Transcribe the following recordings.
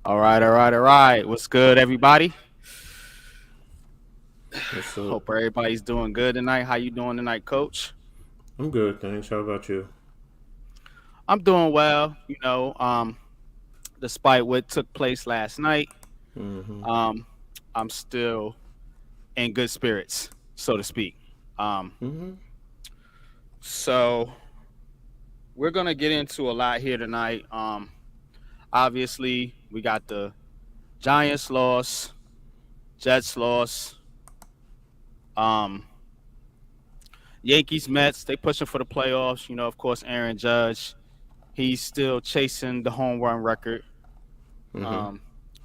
All right, all right, all right. What's good, everybody? What's up? Hope everybody's doing good tonight. How you doing tonight, Coach? I'm good, thanks. How about you? I'm doing well. Despite what took place last night, Mm-hmm. um, I'm still in good spirits, so to speak. Um, Mm-hmm. so we're gonna get into a lot here tonight. Obviously, we got the Giants loss, Jets loss, um, Yankees, Mets. They pushing for the playoffs. Of course, Aaron Judge. He's still chasing the home run record. Mm-hmm. Um,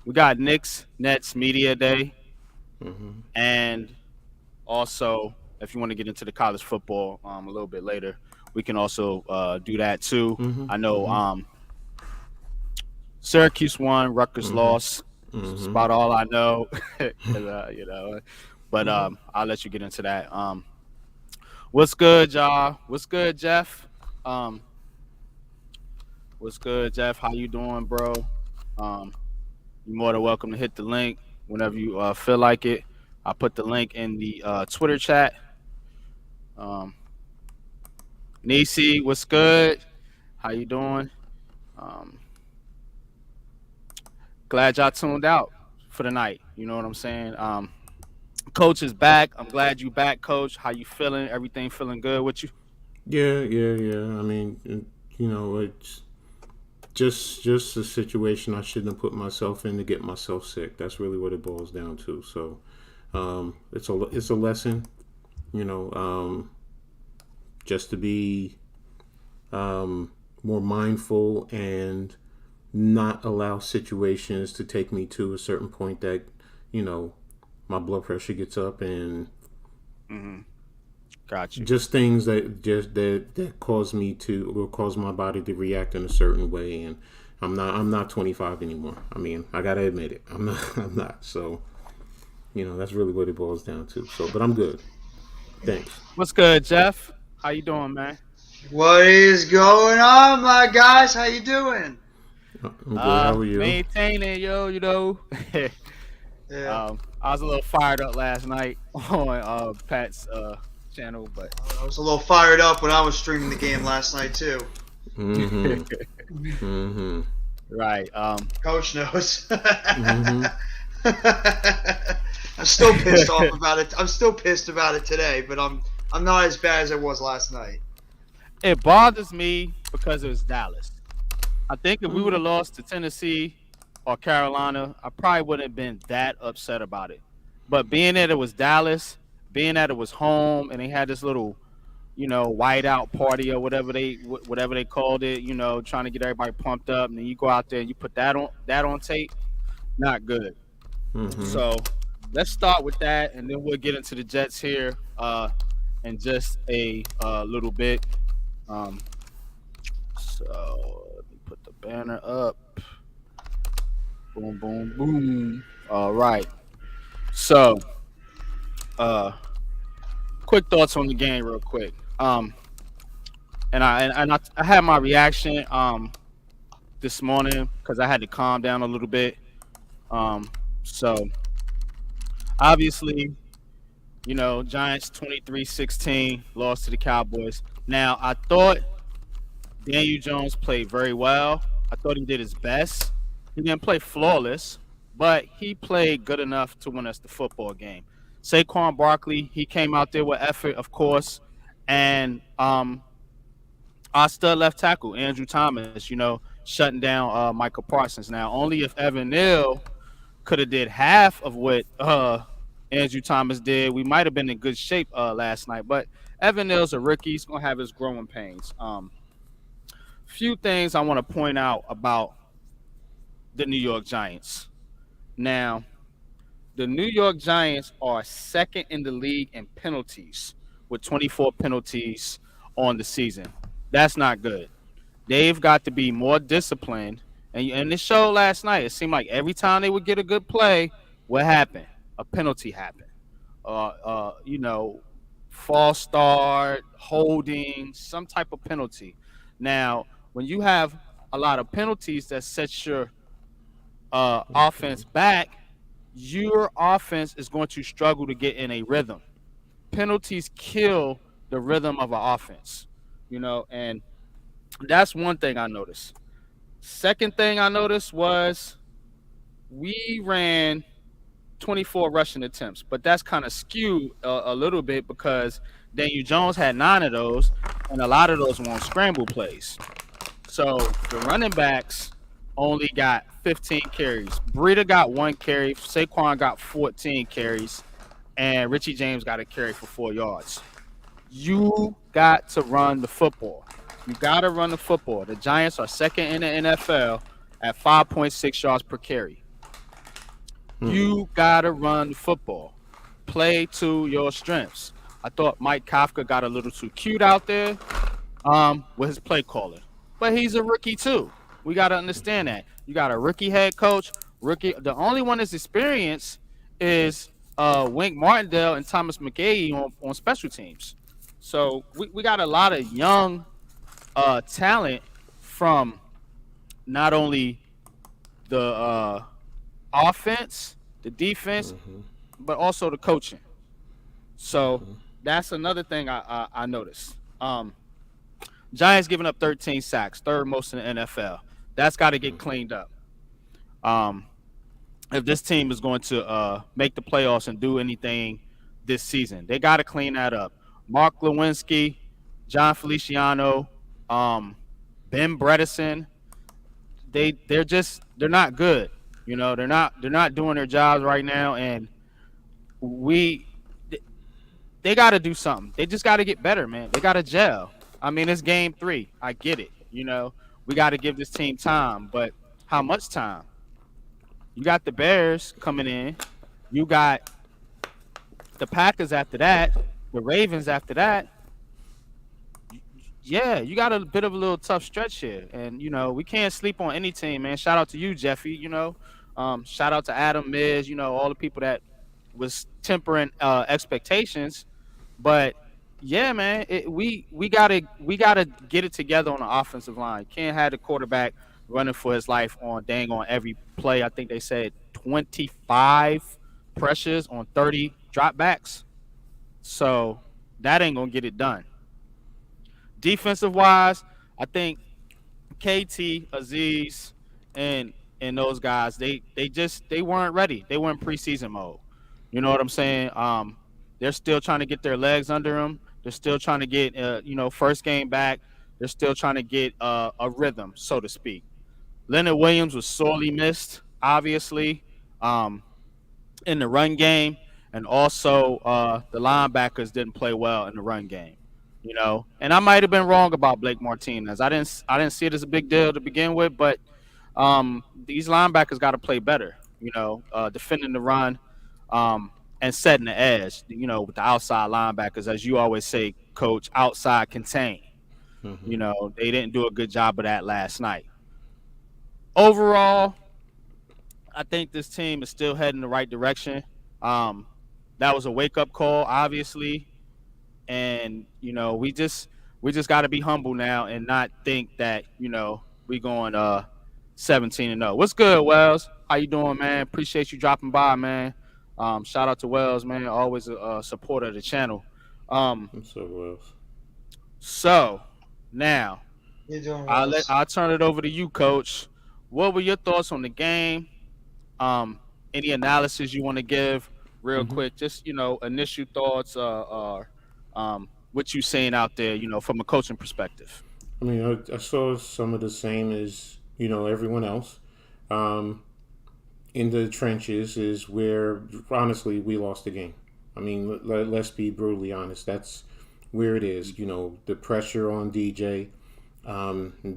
we got Knicks Nets Media Day, Mm-hmm. and also if you want to get into the college football a little bit later, we can also do that too. Mm-hmm. I know Mm-hmm. Syracuse won, Rutgers Mm-hmm. lost. That's Mm-hmm. about all I know, 'cause, But Mm-hmm. I'll let you get into that. What's good, y'all? What's good, Jeff? Um, what's good, Jeff? How you doing, bro? Um, You're more than welcome to hit the link whenever you feel like it. I put the link in the Twitter chat. Um, Nisi, what's good? How you doing? Um, Glad y'all tuned out for the night. You know what I'm saying? Coach is back. I'm glad you back, Coach. How you feeling? Everything feeling good with you? Yeah. It's just a situation I shouldn't have put myself in to get myself sick. That's really what it boils down to. So, it's a lesson. You know, just to be more mindful and not allow situations to take me to a certain point that you know my blood pressure gets up and Mm-hmm. Got you. just things that cause me to or cause my body to react in a certain way. And I'm not 25 anymore. I mean, I gotta admit it. I'm not. I'm not. So that's really what it boils down to. So, but I'm good. Thanks. What's good, Jeff? How you doing, man? What is going on, my guys? How you doing? I'm good. How are you? Maintaining, yo. Yeah, I was a little fired up last night on Pat's channel, but I was a little fired up when I was streaming the game last night too. Mm-hmm. Mm-hmm. right. Coach knows. Mm-hmm. I'm still pissed off about it. I'm still pissed about it today, but I'm not as bad as I was last night. It bothers me because it was Dallas. I think if we would Mm-hmm. have lost to Tennessee or Carolina, I probably wouldn't have been that upset about it. But being that it was Dallas, being that it was home, and they had this little, white out party or whatever they called it, trying to get everybody pumped up, and then you go out there and you put that on tape, not good. Mm-hmm. So let's start with that, and then we'll get into the Jets here in just a little bit. Um, so let me put the banner up. Boom, boom, boom. All right. So, uh, quick thoughts on the game, real quick. And I had my reaction this morning because I had to calm down a little bit. So obviously, Giants 23-16 lost to the Cowboys. Now I thought Daniel Jones played very well. I thought he did his best. He didn't play flawless, but he played good enough to win us the football game. Saquon Barkley, he came out there with effort, of course, and our stud left tackle Andrew Thomas, shutting down Michael Parsons. Now, only if Evan Neal could have did half of what Andrew Thomas did, we might have been in good shape last night. But Evan Neal's a rookie; he's gonna have his growing pains. Few things I want to point out about the New York Giants. Now, the New York Giants are second in the league in penalties with 24 penalties on the season. That's not good. They've got to be more disciplined. And it showed last night. It seemed like every time they would get a good play, what happened? A penalty happened. You know, false start, holding, some type of penalty. Now, when you have a lot of penalties, that sets your offense back, your offense is going to struggle to get in a rhythm. Penalties kill the rhythm of an offense, and that's one thing I noticed. Second thing I noticed was we ran 24 rushing attempts, but that's kind of skewed a little bit because Daniel Jones had 9 of those, and a lot of those were on scramble plays. So the running backs only got 15 carries. Breida got 1 carry. Saquon got 14 carries, and Richie James got a carry for 4 yards. You got to run the football. You got to run the football. The Giants are second in the NFL at 5.6 yards per carry. You got to run the football. Play to your strengths. I thought Mike Kafka got a little too cute out there with his play calling. But he's a rookie too. We got to understand that. You got a rookie head coach. The only one that's experienced is Wink Martindale and Thomas McKay on special teams. So we got a lot of young talent from not only the offense, the defense, but also the coaching. So that's another thing I noticed. Giants giving up 13 sacks, third most in the NFL. That's got to get cleaned up. If this team is going to make the playoffs and do anything this season, they got to clean that up. Mark Lewinsky, John Feliciano, Ben Bredesen, they're not good. They're not doing their jobs right now, and they got to do something. They just got to get better, man. They got to gel. I mean, it's game 3. I get it. We got to give this team time, but how much time? You got the Bears coming in. You got the Packers after that, the Ravens after that. Yeah, you got a bit of a little tough stretch here, and we can't sleep on any team, man. Shout out to you, Jeffy. Shout out to Adam, Miz. All the people that was tempering expectations, but yeah, man, we gotta get it together on the offensive line. Can't have the quarterback running for his life on every play. I think they said 25 pressures on 30 dropbacks, so that ain't gonna get it done. Defensive wise, I think KT, Aziz, and those guys, they weren't ready. They weren't preseason mode. You know what I'm saying? They're still trying to get their legs under them. They're still trying to get first game back. They're still trying to get a rhythm, so to speak. Leonard Williams was sorely missed, obviously, in the run game, and also the linebackers didn't play well in the run game. And I might have been wrong about Blake Martinez. I didn't see it as a big deal to begin with, but these linebackers got to play better. Defending the run, and setting the edge. With the outside linebackers, as you always say, Coach, outside contain. They didn't do a good job of that last night. Overall, I think this team is still heading the right direction. That was a wake up call, obviously. And we just got to be humble now and not think that we going 17-0. What's good, Wells? How you doing, man? Appreciate you dropping by, man. Shout out to Wells, man. Always a supporter of the channel. What's up, Wells? So now You're doing I'll turn it over to you, Coach. What were your thoughts on the game? Any analysis you want to give real quick? Just initial thoughts, what you saying out there, from a coaching perspective. I mean, I saw some of the same as everyone else. In the trenches is where honestly we lost the game. I mean, let's be brutally honest. That's where it is. The pressure on DJ,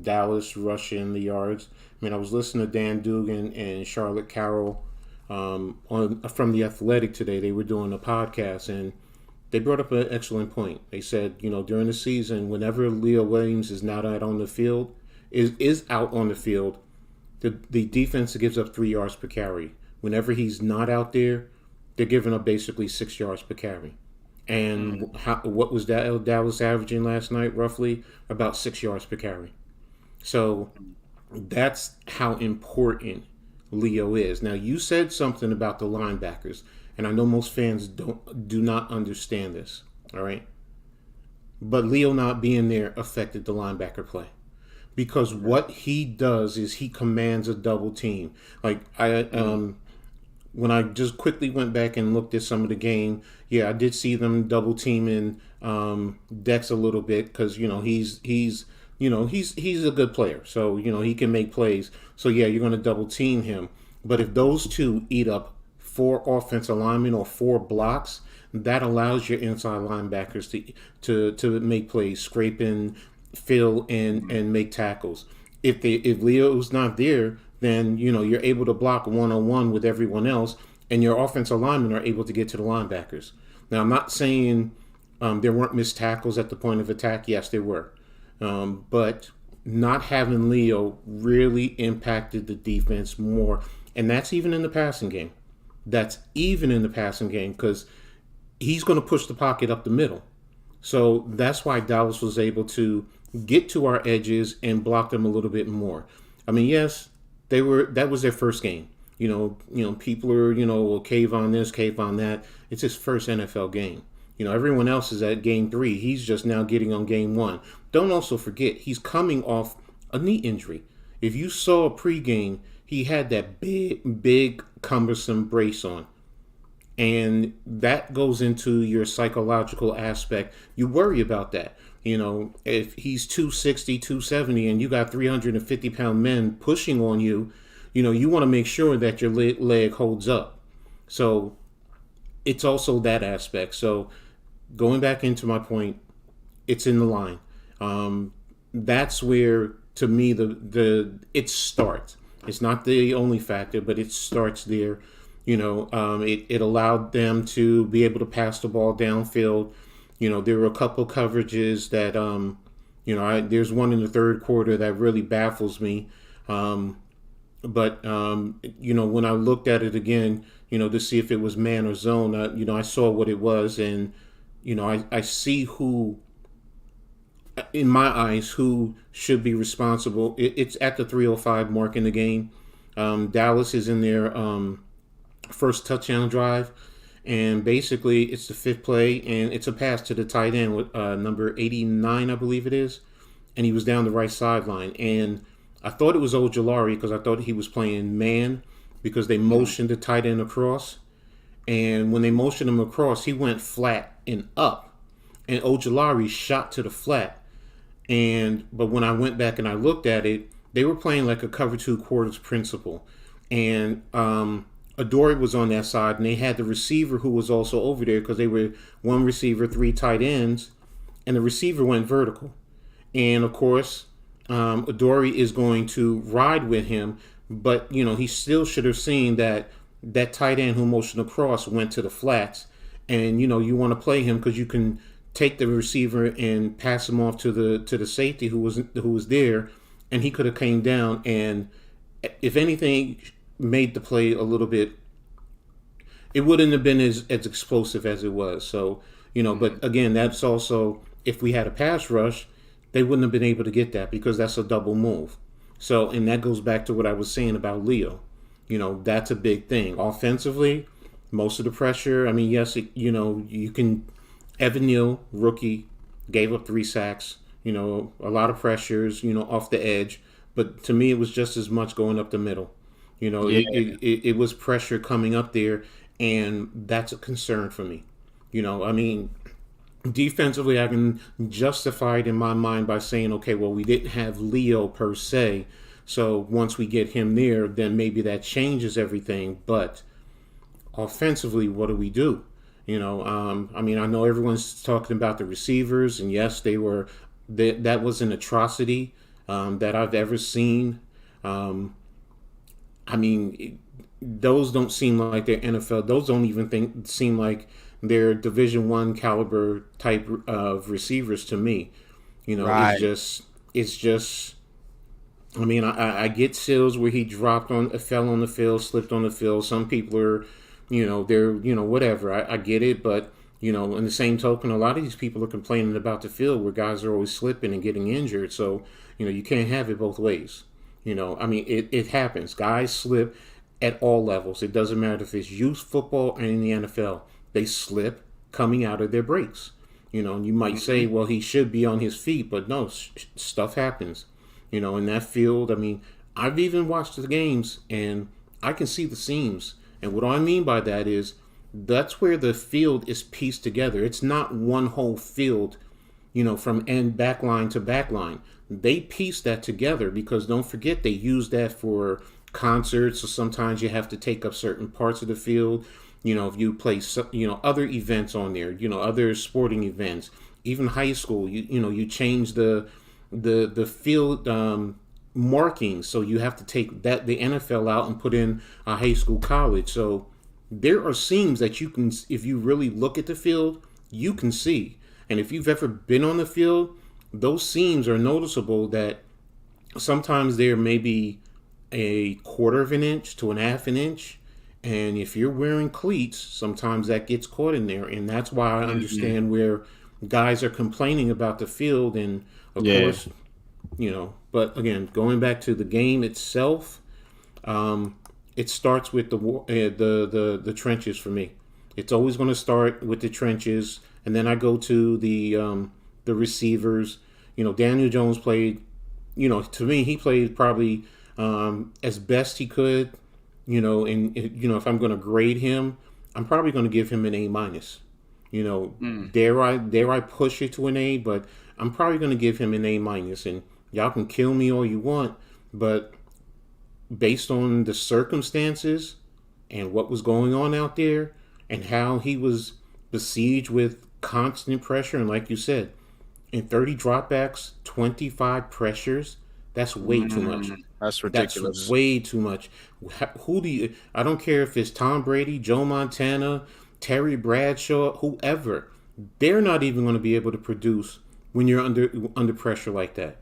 Dallas rushing the yards. I mean, I was listening to Dan Dugan and Charlotte Carroll from The Athletic today. They were doing a podcast, and they brought up an excellent point. They said, during the season, whenever Leo Williams is not out on the field, is out on the field, the defense gives up 3 yards per carry. Whenever he's not out there, they're giving up basically 6 yards per carry. And what was Dallas averaging last night? Roughly about 6 yards per carry. So that's how important Leo is. Now, you said something about the linebackers, and I know most fans do not understand this. All right, but Leo not being there affected the linebacker play because what he does is he commands a double team. Like when I just quickly went back and looked at some of the game, yeah, I did see them double teaming Dex a little bit because he's a good player, so he can make plays. So yeah, you're going to double team him. But if those two eat up 4 offensive linemen or 4 blocks, that allows your inside linebackers to make plays, scraping, fill, and make tackles. If Leo's not there, then you're able to block 1-on-1 with everyone else, and your offensive linemen are able to get to the linebackers. Now, I'm not saying there weren't missed tackles at the point of attack. Yes, there were. But not having Leo really impacted the defense more. And that's even in the passing game. Because he's going to push the pocket up the middle. So that's why Dallas was able to get to our edges and block them a little bit more. I mean, yes, that was their first game. People are, will cave on this, cave on that. It's his first NFL game. Everyone else is at game 3. He's just now getting on game 1. Don't also forget, he's coming off a knee injury. If you saw a pregame, he had that big, cumbersome brace on. And that goes into your psychological aspect. You worry about that. If he's 260, 270, and you got 350-pound men pushing on you, you want to make sure that your leg holds up. So it's also that aspect. So going back into my point, it's in the line. That's where, to me, it starts. It's not the only factor, but it starts there. It allowed them to be able to pass the ball downfield. There were a couple coverages that, there's one in the third quarter that really baffles me. But when I looked at it again, to see if it was man or zone, I saw what it was, and I see who, in my eyes, who should be responsible. It's at the 3:05 mark in the game. Dallas is in their first touchdown drive, and basically it's the 5th play, and it's a pass to the tight end with number 89, I believe it is, and he was down the right sideline, and I thought it was Ojolari because I thought he was playing man because they motioned the tight end across. And when they motioned him across, he went flat and up. And Ojolari shot to the flat. But when I went back and I looked at it, they were playing like a cover 2 quarters principle. And Adoree was on that side, and they had the receiver who was also over there because they were 1 receiver, 3 tight ends. And the receiver went vertical. And, of course, Adoree is going to ride with him, but he still should have seen that tight end who motioned across went to the flats, and you want to play him because you can take the receiver and pass him off to the safety who was there, and he could have came down and, if anything, made the play a little bit. It wouldn't have been as explosive as it was. So but again, that's also, if we had a pass rush, they wouldn't have been able to get that because that's a double move. So, and that goes back to what I was saying about Leo. That's a big thing. Offensively, most of the pressure, I mean, yes, you can, Evan Neal, rookie, gave up 3 sacks, a lot of pressures, off the edge. But to me, it was just as much going up the middle. It was pressure coming up there, and that's a concern for me. I mean, defensively, I can justify it in my mind by saying, okay, well, we didn't have Leo per se, so once we get him there, then maybe that changes everything. But offensively, what do we do? I mean, I know everyone's talking about the receivers, and yes, that was an atrocity that I've ever seen. I mean, those don't seem like they're NFL. Those don't even seem like they're Division I caliber type of receivers to me. Right. It's just. I mean, I get Sills where he fell on the field, slipped on the field. Some people are, they're, whatever. I get it, but in the same token, a lot of these people are complaining about the field where guys are always slipping and getting injured. So you can't have it both ways. I mean, it happens. Guys slip. at all levels. It doesn't matter if it's youth football or in the NFL. They slip coming out of their breaks. And you might say, Hmm. well, he should be on his feet, but no, stuff happens. In that field, I mean, I've even watched the games and I can see the seams. And what I mean by that is that's where the field is pieced together. It's not one whole field, from end back line to back line. They piece that together because don't forget they use that for concerts. So sometimes you have to take up certain parts of the field. If you play, other events on there, other sporting events, even high school, you change the field markings. So you have to take the NFL out and put in a high school, college. So there are seams that you can, if you really look at the field, you can see. And if you've ever been on the field, those seams are noticeable that sometimes there may be a quarter of an inch to an half an inch. And if you're wearing cleats, sometimes that gets caught in there. And that's why I Hmm. understand where guys are complaining about the field. And of Yeah. course, but again, going back to the game itself, it starts with the trenches for me. It's always going to start with the trenches, and then I go to the receivers. Daniel Jones played. To me, he played probably as best he could. And if I'm going to grade him, I'm probably going to give him an A minus. Mm. Dare I push it to an A, but I'm probably going to give him an A minus. And y'all can kill me all you want, but based on the circumstances and what was going on out there and how he was besieged with constant pressure, and like you said, in 30 dropbacks, 25 pressures, that's way too much. That's That's ridiculous. way too much. Who do you? I don't care if it's Tom Brady, Joe Montana, Terry Bradshaw, whoever. They're not even going to be able to produce when you're under pressure like that.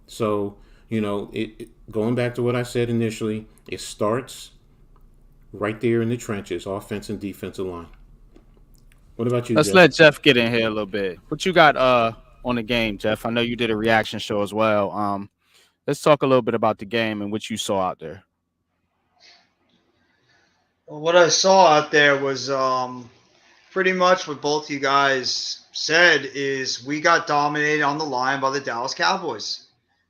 So going back to what I said initially, it starts right there in the trenches, offense and defensive line. What about you, Let's Jeff? let Jeff get in here a little bit. What you got on the game, Jeff? I know you did a reaction show as well. Let's talk a little bit about the game and what you saw out there. Well, what I saw out there was pretty much what both you guys said is we got dominated on the line by the Dallas Cowboys.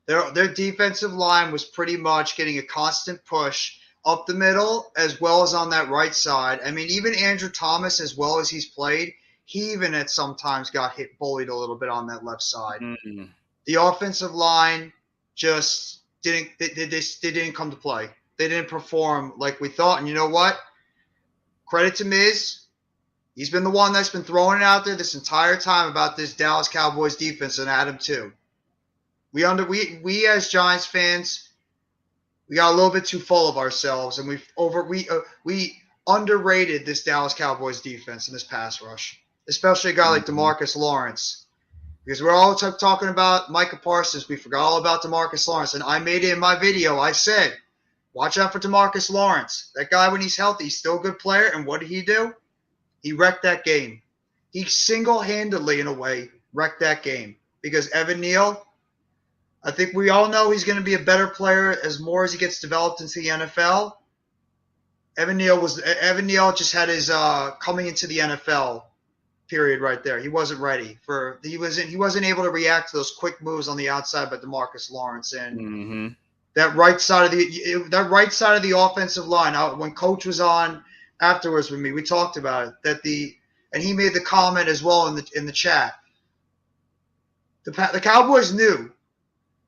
Their defensive line was pretty much getting a constant push up the middle as well as on that right side. I mean, even Andrew Thomas, as well as he's played, he even at sometimes got hit bullied a little bit on that left side. Mm. The offensive line just they didn't come to play. They didn't perform like we thought. And you know what? Credit to Miz. He's been the one that's been throwing it out there this entire time about this Dallas Cowboys defense, and Adam too. We as Giants fans, we got a little bit too full of ourselves, and we underrated this Dallas Cowboys defense in this pass rush, especially a guy like Hmm. DeMarcus Lawrence. Because we're all talking about Micah Parsons, we forgot all about DeMarcus Lawrence, and I made it in my video. I said, watch out for DeMarcus Lawrence. That guy, when he's healthy, he's still a good player. And what did he do? He wrecked that game. He single-handedly, in a way, wrecked that game because Evan Neal, I think we all know he's going to be a better player as more as he gets developed into the NFL. Evan Neal just had his coming into the NFL period right there. He wasn't ready for he wasn't able to react to those quick moves on the outside by DeMarcus Lawrence, and Hmm. that right side of the offensive line. When Coach was on afterwards with me, we talked about it and he made the comment as well in the chat. The Cowboys knew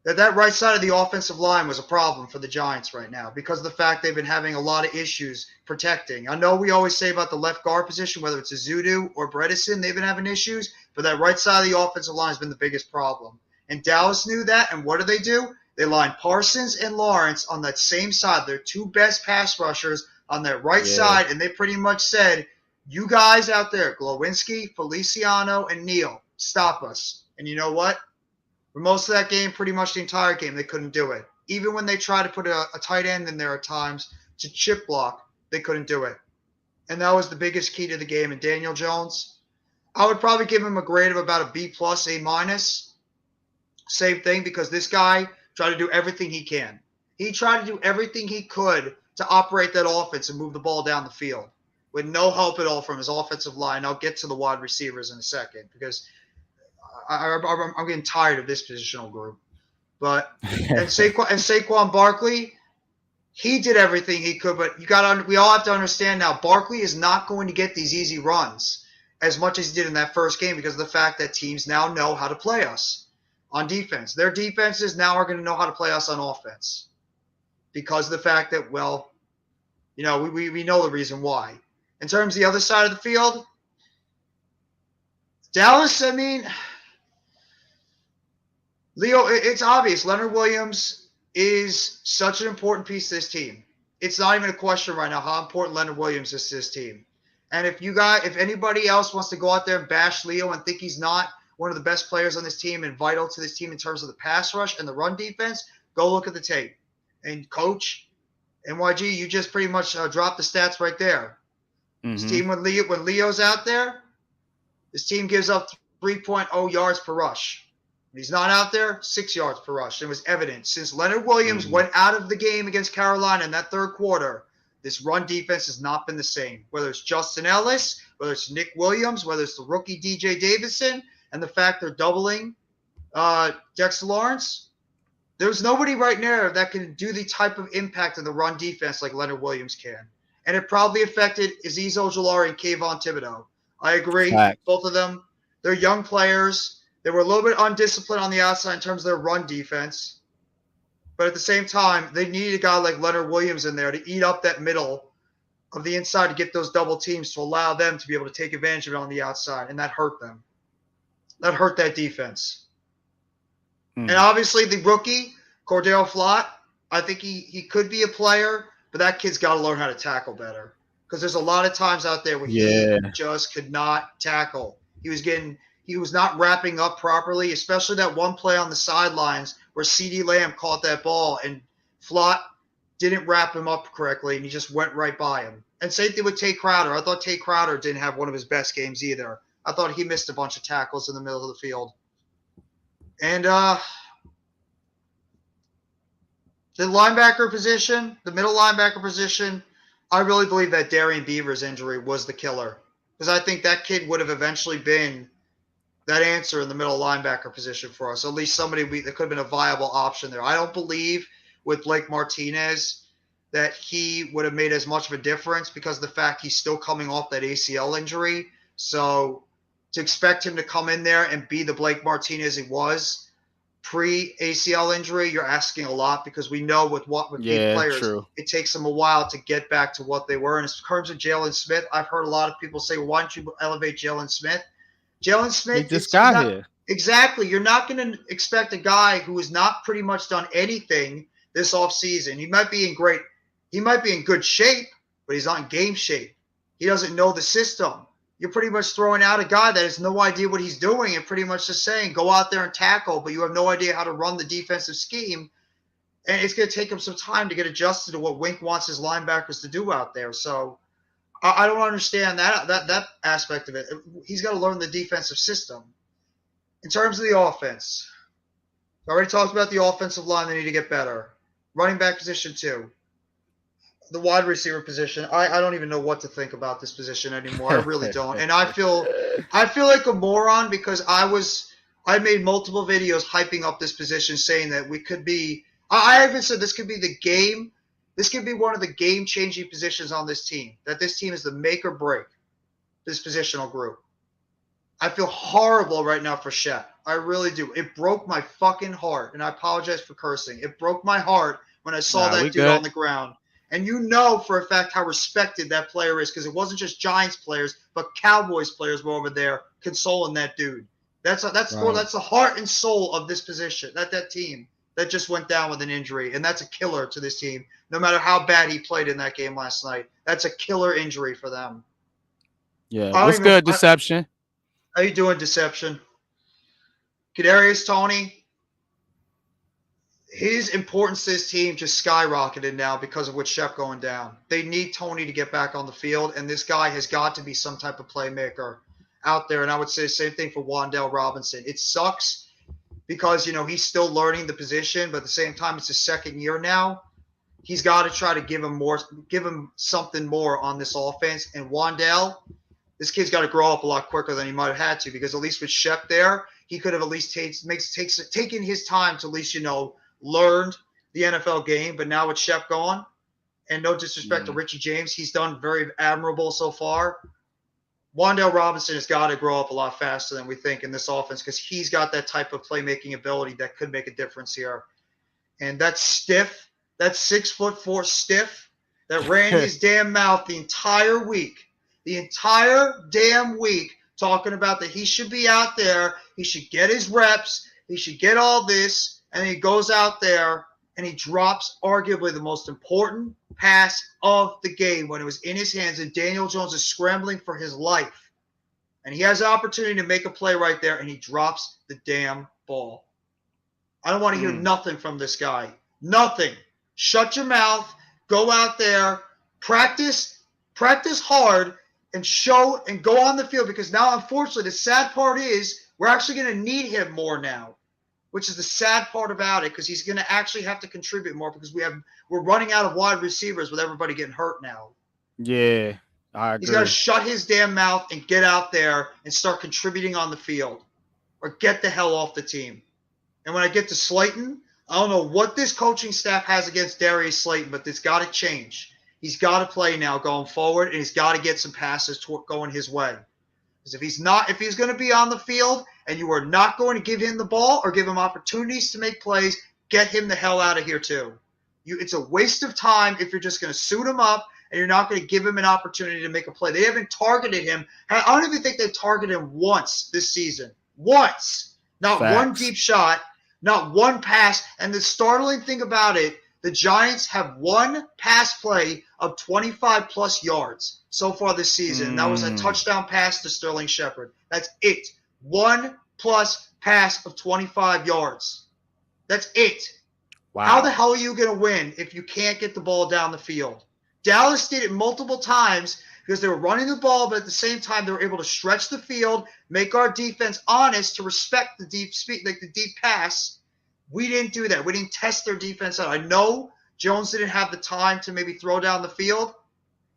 that right side of the offensive line was a problem for the Giants right now because of the fact they've been having a lot of issues protecting. I know we always say about the left guard position, whether it's Azudu or Bredesen, they've been having issues, but that right side of the offensive line has been the biggest problem. And Dallas knew that, and what do? They lined Parsons and Lawrence on that same side. Their two best pass rushers on that right Yeah. side, and they pretty much said, you guys out there, Glowinski, Feliciano, and Neal, stop us. And you know what? For most of that game, pretty much the entire game, they couldn't do it. Even when they tried to put a tight end in there at times to chip block, they couldn't do it. And that was the biggest key to the game. And Daniel Jones, I would probably give him a grade of about a B plus, A minus. Same thing, because this guy tried to do everything he can. He tried to do everything he could to operate that offense and move the ball down the field with no help at all from his offensive line. I'll get to the wide receivers in a second because I'm getting tired of this positional group. But and Saquon Barkley, he did everything he could, but we all have to understand now, Barkley is not going to get these easy runs as much as he did in that first game because of the fact that teams now know how to play us on defense. Their defenses now are going to know how to play us on offense because of the fact that, well, we know the reason why. In terms of the other side of the field, Dallas, I mean, Leo, it's obvious. Leonard Williams is such an important piece to this team. It's not even a question right now how important Leonard Williams is to this team. And if anybody else wants to go out there and bash Leo and think he's not one of the best players on this team and vital to this team in terms of the pass rush and the run defense, go look at the tape. And Coach, NYG, you just pretty much dropped the stats right there. This team, when Leo's out there, this team gives up 3.0 yards per rush. When he's not out there, 6 yards per rush. It was evident. Since Leonard Williams went out of the game against Carolina in that third quarter, this run defense has not been the same. Whether it's Justin Ellis, whether it's Nick Williams, whether it's the rookie DJ Davison, and the fact they're doubling Dexter Lawrence, there's nobody right now that can do the type of impact in the run defense like Leonard Williams can. And it probably affected Azeez Ojulari and Kayvon Thibodeau. I agree. Both of them, they're young players. They were a little bit undisciplined on the outside in terms of their run defense. But at the same time, they needed a guy like Leonard Williams in there to eat up that middle of the inside to get those double teams to allow them to be able to take advantage of it on the outside. And that hurt them. That hurt that defense. And obviously the rookie, Cordell Flott, I think he could be a player, but that kid's got to learn how to tackle better. Because there's a lot of times out there where he just could not tackle. He was not wrapping up properly, especially that one play on the sidelines where CeeDee Lamb caught that ball and Flott didn't wrap him up correctly and he just went right by him. And same thing with Tate Crowder. I thought Tate Crowder didn't have one of his best games either. I thought he missed a bunch of tackles in the middle of the field. And the linebacker position, the middle linebacker position, I really believe that Darian Beaver's injury was the killer. Because I think that kid would have eventually been that answer in the middle linebacker position for us. At least somebody that could have been a viable option there. I don't believe with Blake Martinez that he would have made as much of a difference because of the fact he's still coming off that ACL injury. So to expect him to come in there and be the Blake Martinez he was pre-ACL injury, you're asking a lot because we know with big players, it takes them a while to get back to what they were. And in terms of Jalen Smith, I've heard a lot of people say, well, why don't you elevate Jalen Smith? Jalen Smith he just got here. Exactly. You're not going to expect a guy who has not pretty much done anything this offseason. He might be in good shape, but he's not in game shape. He doesn't know the system. You're pretty much throwing out a guy that has no idea what he's doing and pretty much just saying, go out there and tackle, but you have no idea how to run the defensive scheme. And it's going to take him some time to get adjusted to what Wink wants his linebackers to do out there. So I don't understand that aspect of it. He's got to learn the defensive system. In terms of the offense, I already talked about the offensive line. They need to get better. Running back position too. The wide receiver position, I don't even know what to think about this position anymore. I really don't. And I feel like a moron because I made multiple videos hyping up this position saying that we could be – I even said this could be the game – this could be one of the game-changing positions on this team, that this team is the make or break, this positional group. I feel horrible right now for Shep. I really do. It broke my fucking heart, and I apologize for cursing. It broke my heart when I saw that dude on the ground. And you know for a fact how respected that player is because it wasn't just Giants players, but Cowboys players were over there consoling that dude. That's the heart and soul of this position, that team that just went down with an injury. And that's a killer to this team, no matter how bad he played in that game last night. That's a killer injury for them. Yeah, what's good, Deception? How you doing, Deception? Kadarius Toney. His importance to this team just skyrocketed now because of with Shep going down. They need Toney to get back on the field, and this guy has got to be some type of playmaker out there. And I would say the same thing for Wan'Dale Robinson. It sucks because, he's still learning the position, but at the same time, it's his second year now. he's got to try to give him something more on this offense. And Wandale, this kid's got to grow up a lot quicker than he might have had to, because at least with Shep there, he could have at least taken his time to at least, learned the NFL game. But now with Shep gone, and no disrespect to Richie James, he's done very admirable so far. Wandale Robinson has got to grow up a lot faster than we think in this offense, because he's got that type of playmaking ability that could make a difference here. And that stiff, that 6'4" stiff that ran his damn mouth the entire damn week, talking about that he should be out there, he should get his reps, he should get all this, and he goes out there and he drops arguably the most important pass of the game when it was in his hands and Daniel Jones is scrambling for his life. And he has the opportunity to make a play right there, and he drops the damn ball. I don't want to hear nothing from this guy. Nothing. Shut your mouth. Go out there. Practice hard, and show and go on the field, because now, unfortunately, the sad part is we're actually going to need him more now, which is the sad part about it, because he's going to actually have to contribute more, because we're running out of wide receivers with everybody getting hurt now. Yeah, I agree. He's got to shut his damn mouth and get out there and start contributing on the field, or get the hell off the team. And when I get to Slayton, I don't know what this coaching staff has against Darius Slayton, but it's got to change. He's got to play now going forward, and he's got to get some passes going his way. Because if he's going to be on the field and you are not going to give him the ball or give him opportunities to make plays, get him the hell out of here too. It's a waste of time if you're just going to suit him up and you're not going to give him an opportunity to make a play. They haven't targeted him. I don't even think they've targeted him once this season. Once. Not Facts. One deep shot, not one pass. And the startling thing about it, the Giants have one pass play of 25-plus yards so far this season. That was a touchdown pass to Sterling Shepard. That's it. 1+ pass of 25 yards. That's it. Wow. How the hell are you going to win if you can't get the ball down the field? Dallas did it multiple times because they were running the ball, but at the same time they were able to stretch the field, make our defense honest to respect the deep speed, like the deep pass. We didn't do that. We didn't test their defense out. I know Jones didn't have the time to maybe throw down the field.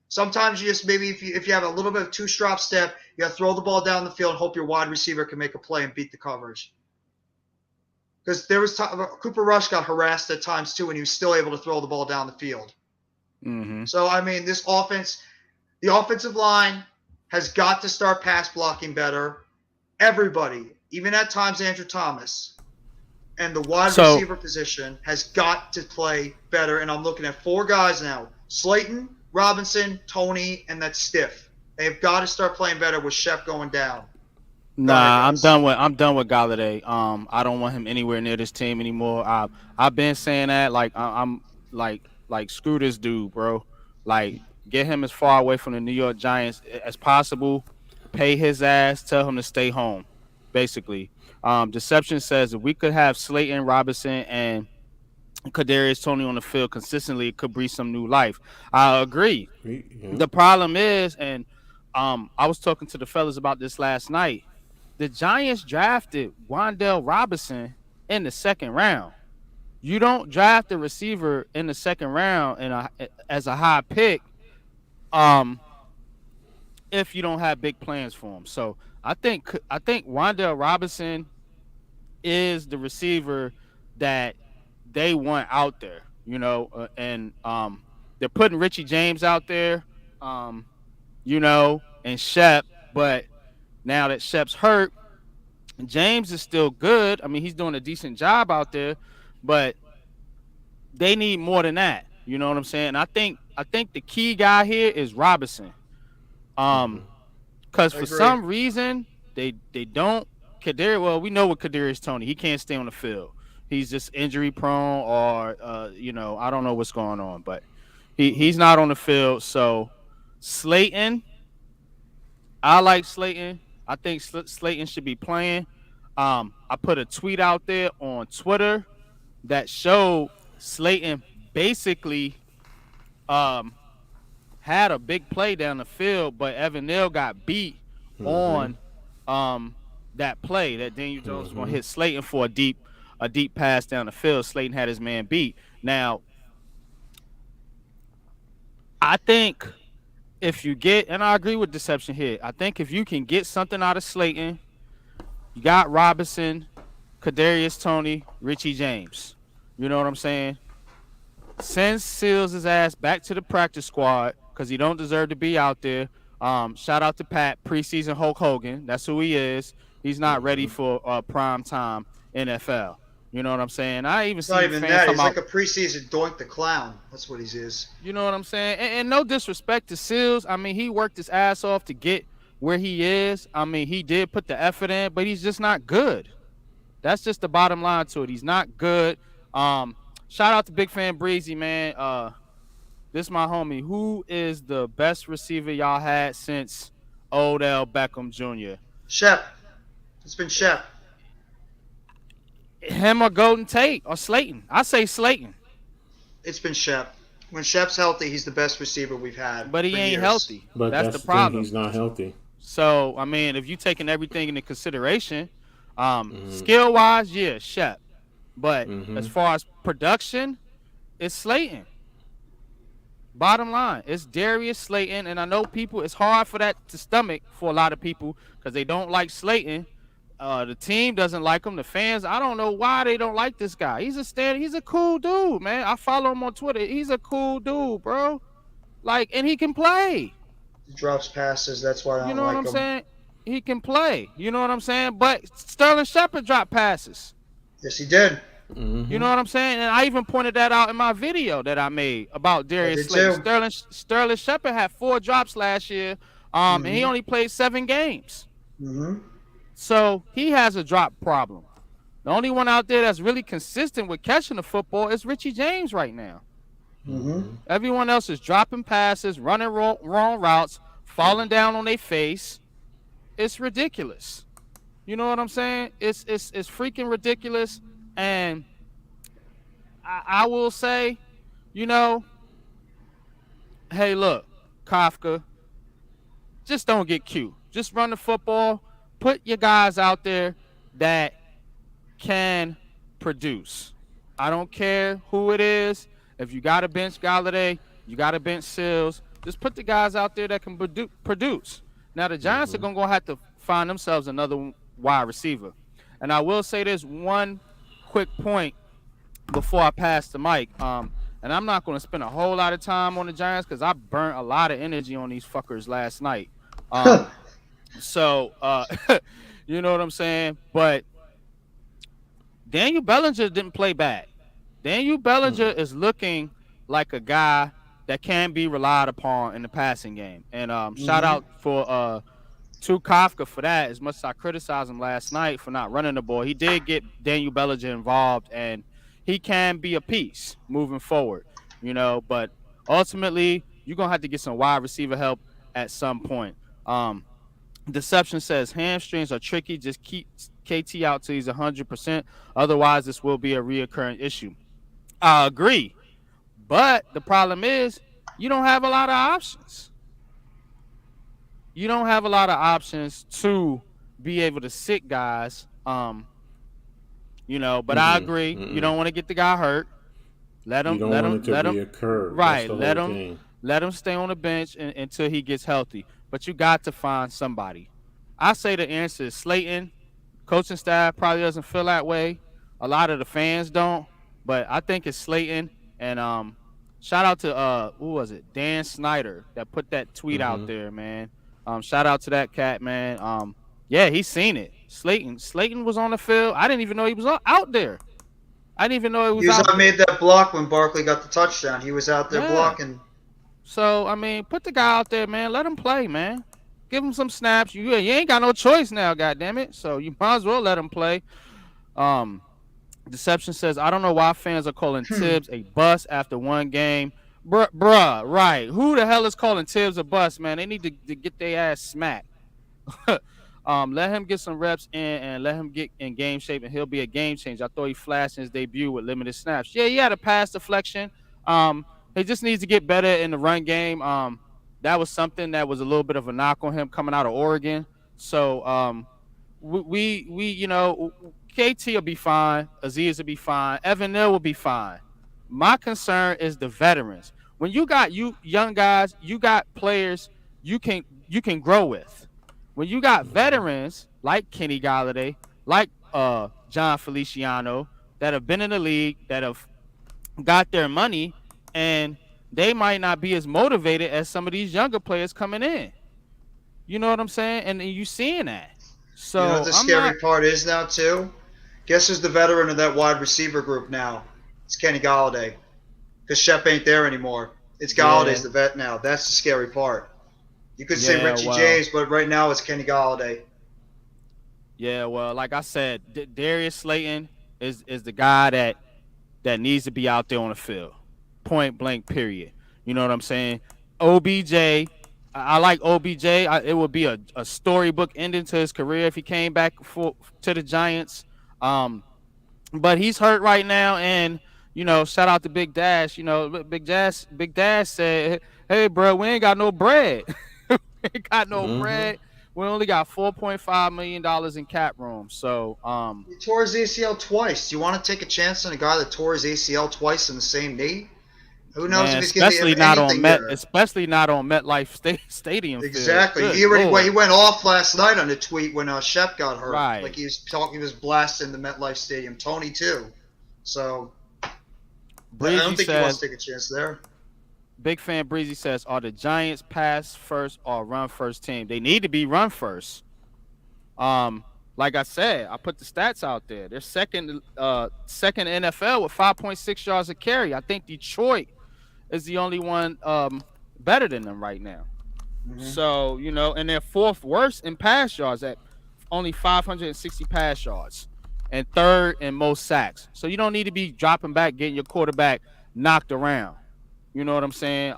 Sometimes you just maybe if you have a little bit of two-strap step, you got to throw the ball down the field and hope your wide receiver can make a play and beat the coverage. Because there was Cooper Rush got harassed at times too, and he was still able to throw the ball down the field. Mm-hmm. So, I mean, this offense, the offensive line has got to start pass blocking better. Everybody, even at times Andrew Thomas, and the wide receiver position has got to play better. And I'm looking at 4 guys now: Slayton, Robinson, Tony, and that stiff. They've got to start playing better with Shep going down. Nah, I'm done with Galladay. I don't want him anywhere near this team anymore. I've been saying that. Like I'm like screw this dude, bro. Like get him as far away from the New York Giants as possible. Pay his ass. Tell him to stay home. Basically, Deception says if we could have Slayton, Robinson, and Kadarius Toney on the field consistently, it could breathe some new life. I agree. Yeah. The problem is, and I was talking to the fellas about this last night. The Giants drafted Wandale Robinson in the 2nd round. You don't draft a receiver in the 2nd round as a high pick if you don't have big plans for him. So I think Wandale Robinson is the receiver that they want out there, and they're putting Richie James out there, and Shep, but now that Shep's hurt, James is still good. I mean, he's doing a decent job out there, but they need more than that. You know what I'm saying? I think the key guy here is Robinson. Because for some reason they don't Kadarius. Well, we know what Kadarius Toney. He can't stay on the field. He's just injury prone, or I don't know what's going on, but he's not on the field. So Slayton, I like Slayton. I think Slayton should be playing. I put a tweet out there on Twitter that showed Slayton basically had a big play down the field, but Evan Neal got beat on that play that Daniel Jones was going to hit Slayton for a deep pass down the field. Slayton had his man beat. Now, I think if you get, and I agree with deception here. I think if you can get something out of Slayton, you got Robinson, Kadarius Tony, Richie James. You know what I'm saying? Send Seals his ass back to the practice squad because he don't deserve to be out there. Shout out to Pat, preseason Hulk Hogan. That's who he is. He's not ready Mm-hmm. for prime time NFL. You know what I'm saying? I even It's not see even fans that. talking He's like about, a preseason Doink the Clown. That's what he is. you know what I'm saying? And no disrespect to Seals. I mean, he worked his ass off to get where he is. I mean, he did put the effort in, but he's just not good. That's just the bottom line to it. He's not good. Um, Shout out to Big Fan Breezy, man. This my homie. Who is the best receiver y'all had since Odell Beckham Jr.? Shep. It's been Shep. Him or Golden Tate or Slayton? I say Slayton, It's been Shep. When Shep's healthy, he's the best receiver we've had but he for ain't years. healthy. But That's that's the the thing. problem. He's not healthy. So I mean, if you taking everything into consideration, Mm-hmm. skill wise, yeah, Shep. But Mm-hmm. as far as production, it's Slayton. Bottom line, it's Darius Slayton, and I know people. It's hard for that to stomach for a lot of people because they don't like Slayton. The team doesn't like him. The fans, I don't know why they don't like this guy. He's a cool dude, man. I follow him on Twitter. He's a cool dude, bro. Like, and he can play. He drops passes. That's why I You don't know what like I'm him. saying? He can play. You know what I'm saying? But Sterling Shepard dropped passes. Yes, he did. You Mm-hmm. know what I'm saying? And I even pointed that out in my video that I made about I Darius did Slayton. too. Sterling Shepard had 4 drops last year, and he Mm-hmm. only played 7 games. Mm-hmm. So he has a drop problem. The only one out there that's really consistent with catching the football is Richie James right now. Mm-hmm. Mm-hmm. Everyone else is dropping passes, running wrong routes, falling down on their face. It's ridiculous. You know what I'm saying? It's freaking ridiculous. And I will say, you know, hey, look, Kafka, just don't get cute. Just run the football. Put your guys out there that can produce. I don't care who it is. If you got to bench Galladay, you got to bench Sills. Just put the guys out there that can produce. Now the Giants are Mm-hmm. gonna have to find themselves another wide receiver. And I will say this one quick point before I pass the mic. And I'm not gonna spend a whole lot of time on the Giants because I burnt a lot of energy on these fuckers last night. Um, so you know what I'm saying? But Daniel Bellinger didn't play bad. Daniel Bellinger is looking like a guy that can be relied upon in the passing game. And shout Mm-hmm. out for to Kafka for that. As much as I criticized him last night for not running the ball, he did get Daniel Bellinger involved, and he can be a piece moving forward. You know, but ultimately you're gonna have to get some wide receiver help at some point. Um, Deception says hamstrings are tricky. Just keep KT out till he's 100%. Otherwise, this will be a reoccurring issue. I agree, but the problem is you don't have a lot of options. You don't have a lot of options to be able to sit guys. But I Mm-mm. agree. You Mm-mm. don't want to get the guy hurt. Let You him, don't let want him, it to let him. reoccur. That's Right. the whole thing. Let him stay on the bench until he gets healthy. But you got to find somebody. I say the answer is Slayton. Coaching staff probably doesn't feel that way. A lot of the fans don't, but I think it's Slayton. And shout out to who was it? Dan Snyder that put that tweet out Mm-hmm. there, man. Shout out to that cat, man. Yeah, he's seen it. Slayton was on the field. I didn't even know he was out there. I didn't even know he He was was out on there. made that block when Barkley got the touchdown. He was out there Yeah. blocking. So I mean, put the guy out there, man. Let him play, man. Give him some snaps. You ain't got no choice now, goddamn it. So you might as well let him play. Um, Deception says I don't know why fans are calling Tibbs a bust after one game. Bruh, right? Who the hell is calling Tibbs a bust, man? They need to get their ass smacked. Let him get some reps in and let him get in game shape, and he'll be a game changer. I thought he flashed in his debut with limited snaps. Yeah, he had a pass deflection. He just needs to get better in the run game. That was something that was a little bit of a knock on him coming out of Oregon. So we KT will be fine, Aziz will be fine, Evan Neal will be fine. My concern is the veterans. when you got you young guys, you got players you can grow with. When you got veterans like Kenny Galladay, like John Feliciano that have been in the league, that have got their money, and they might not be as motivated as some of these younger players coming in. You know what I'm saying? And you seeing that. You know what So the I'm not. scary part is now too? Guess who's the veteran of that wide receiver group now? It's Kenny Galladay. Because Shep ain't there anymore. It's Yeah, Galladay's the vet now. That's the scary part. You could say yeah. Richie Well, James, but right now it's Kenny Galladay. yeah. Well, like I said, Darius Slayton is the guy that needs to be out there on the field, point blank. Period. You know what I'm saying? OBJ. I like OBJ. It would be a storybook ending to his career if he came back to the Giants. Um, but he's hurt right now, and shout out to Big Dash. Big Dash said, "Hey, bro, we ain't got no bread. We ain't got no Mm-hmm. bread. We only got $4.5 million in cap room. So, He tore his ACL twice. Do you want to take a chance on a guy that tore his ACL twice in the same knee? Who knows if man, he's going to have especially not on anything Met, there? especially not on MetLife Stadium field. Exactly. Good He already lord, he went off last night on a tweet when Shep got hurt. Like right? he was blasting the MetLife Stadium. Tony too. So I Breezy don't think he wants says, to take a chance there. big fan. Breezy says, are the Giants pass first or run first team? They need to be run first. Um, like I said, I put the stats out there. They're second NFL with 5.6 yards a carry. I think Detroit is the only one better than them right now. Mm-hmm. So, and they're fourth worst in pass yards at only 560 pass yards and third in most sacks. So you don't need to be dropping back, getting your quarterback knocked around. You know what I'm saying?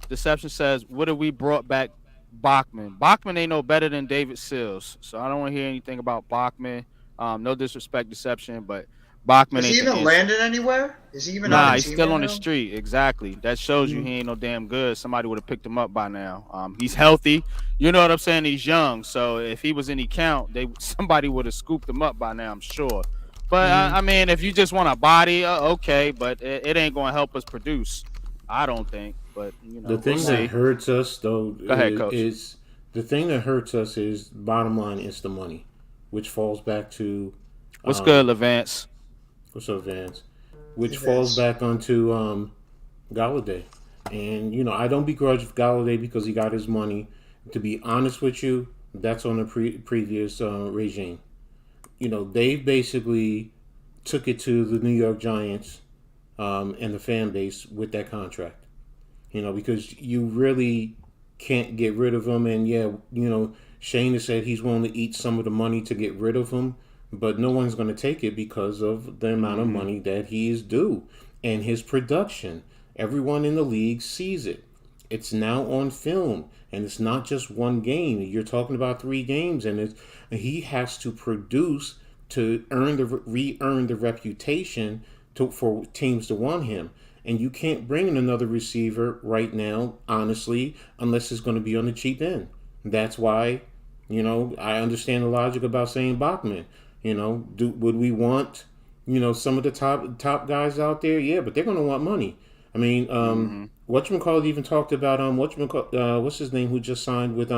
Deception says, what have we brought back Bachman? Bachman ain't no better than David Sills. So I don't want to hear anything about Bachman. No disrespect, Deception, but Bachman Has he ain't the even answer. landed anywhere? Is he even on Nah, a he's team still right on the now? street. Exactly. That shows you Mm-hmm. he ain't no damn good. Somebody would have picked him up by now. He's healthy. You know what I'm saying? He's young. So if he was any count, somebody would have scooped him up by now, I'm sure. But Mm-hmm. I mean, if you just want a body, okay, but it ain't gonna help us produce. I don't think. But The we'll thing that see. hurts us though Go ahead, coach. is the thing that hurts us is bottom line is the money, which falls back to What's um, good, Levance? what's up, Vance? Which Hey, falls Vince. back onto Galladay. And I don't begrudge Galladay because he got his money. To be honest with you, that's on the previous regime. They basically took it to the New York Giants and the fan base with that contract. Because you really can't get rid of him. And yeah, Shane has said he's willing to eat some of the money to get rid of him, but no one's going to take it because of the amount of Mm-hmm. money that he is due and his production. Everyone in the league sees it. It's now on film, and it's not just one game. You're talking about 3 games, and he has to produce to re-earn the reputation for teams to want him. And you can't bring in another receiver right now, honestly, unless it's going to be on the cheap end. That's why, I understand the logic about saying Bachman. Would we want, some of the top guys out there? Yeah, but they're going to want money. I mean, Mm-hmm. whatchamacallit even talked about what's his name who just signed with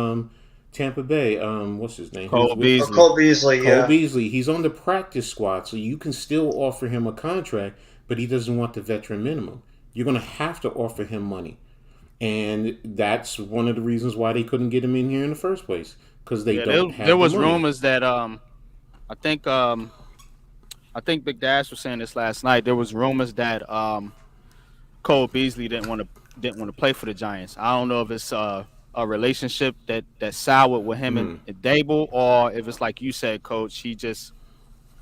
Tampa Bay? What's his name? He was Cole with Oh, Beasley. Cole Beasley, Cole yeah. Beasley. He's on the practice squad, so you can still offer him a contract, but he doesn't want the veteran minimum. You're going to have to offer him money. And that's one of the reasons why they couldn't get him in here in the first place, because they Yeah, there, don't there have the was money. rumors that I think Big Dash was saying this last night. There was rumors that Cole Beasley didn't want to play for the Giants. I don't know if it's a relationship that soured with him and, Mm. and Dable, or if it's like you said, Coach.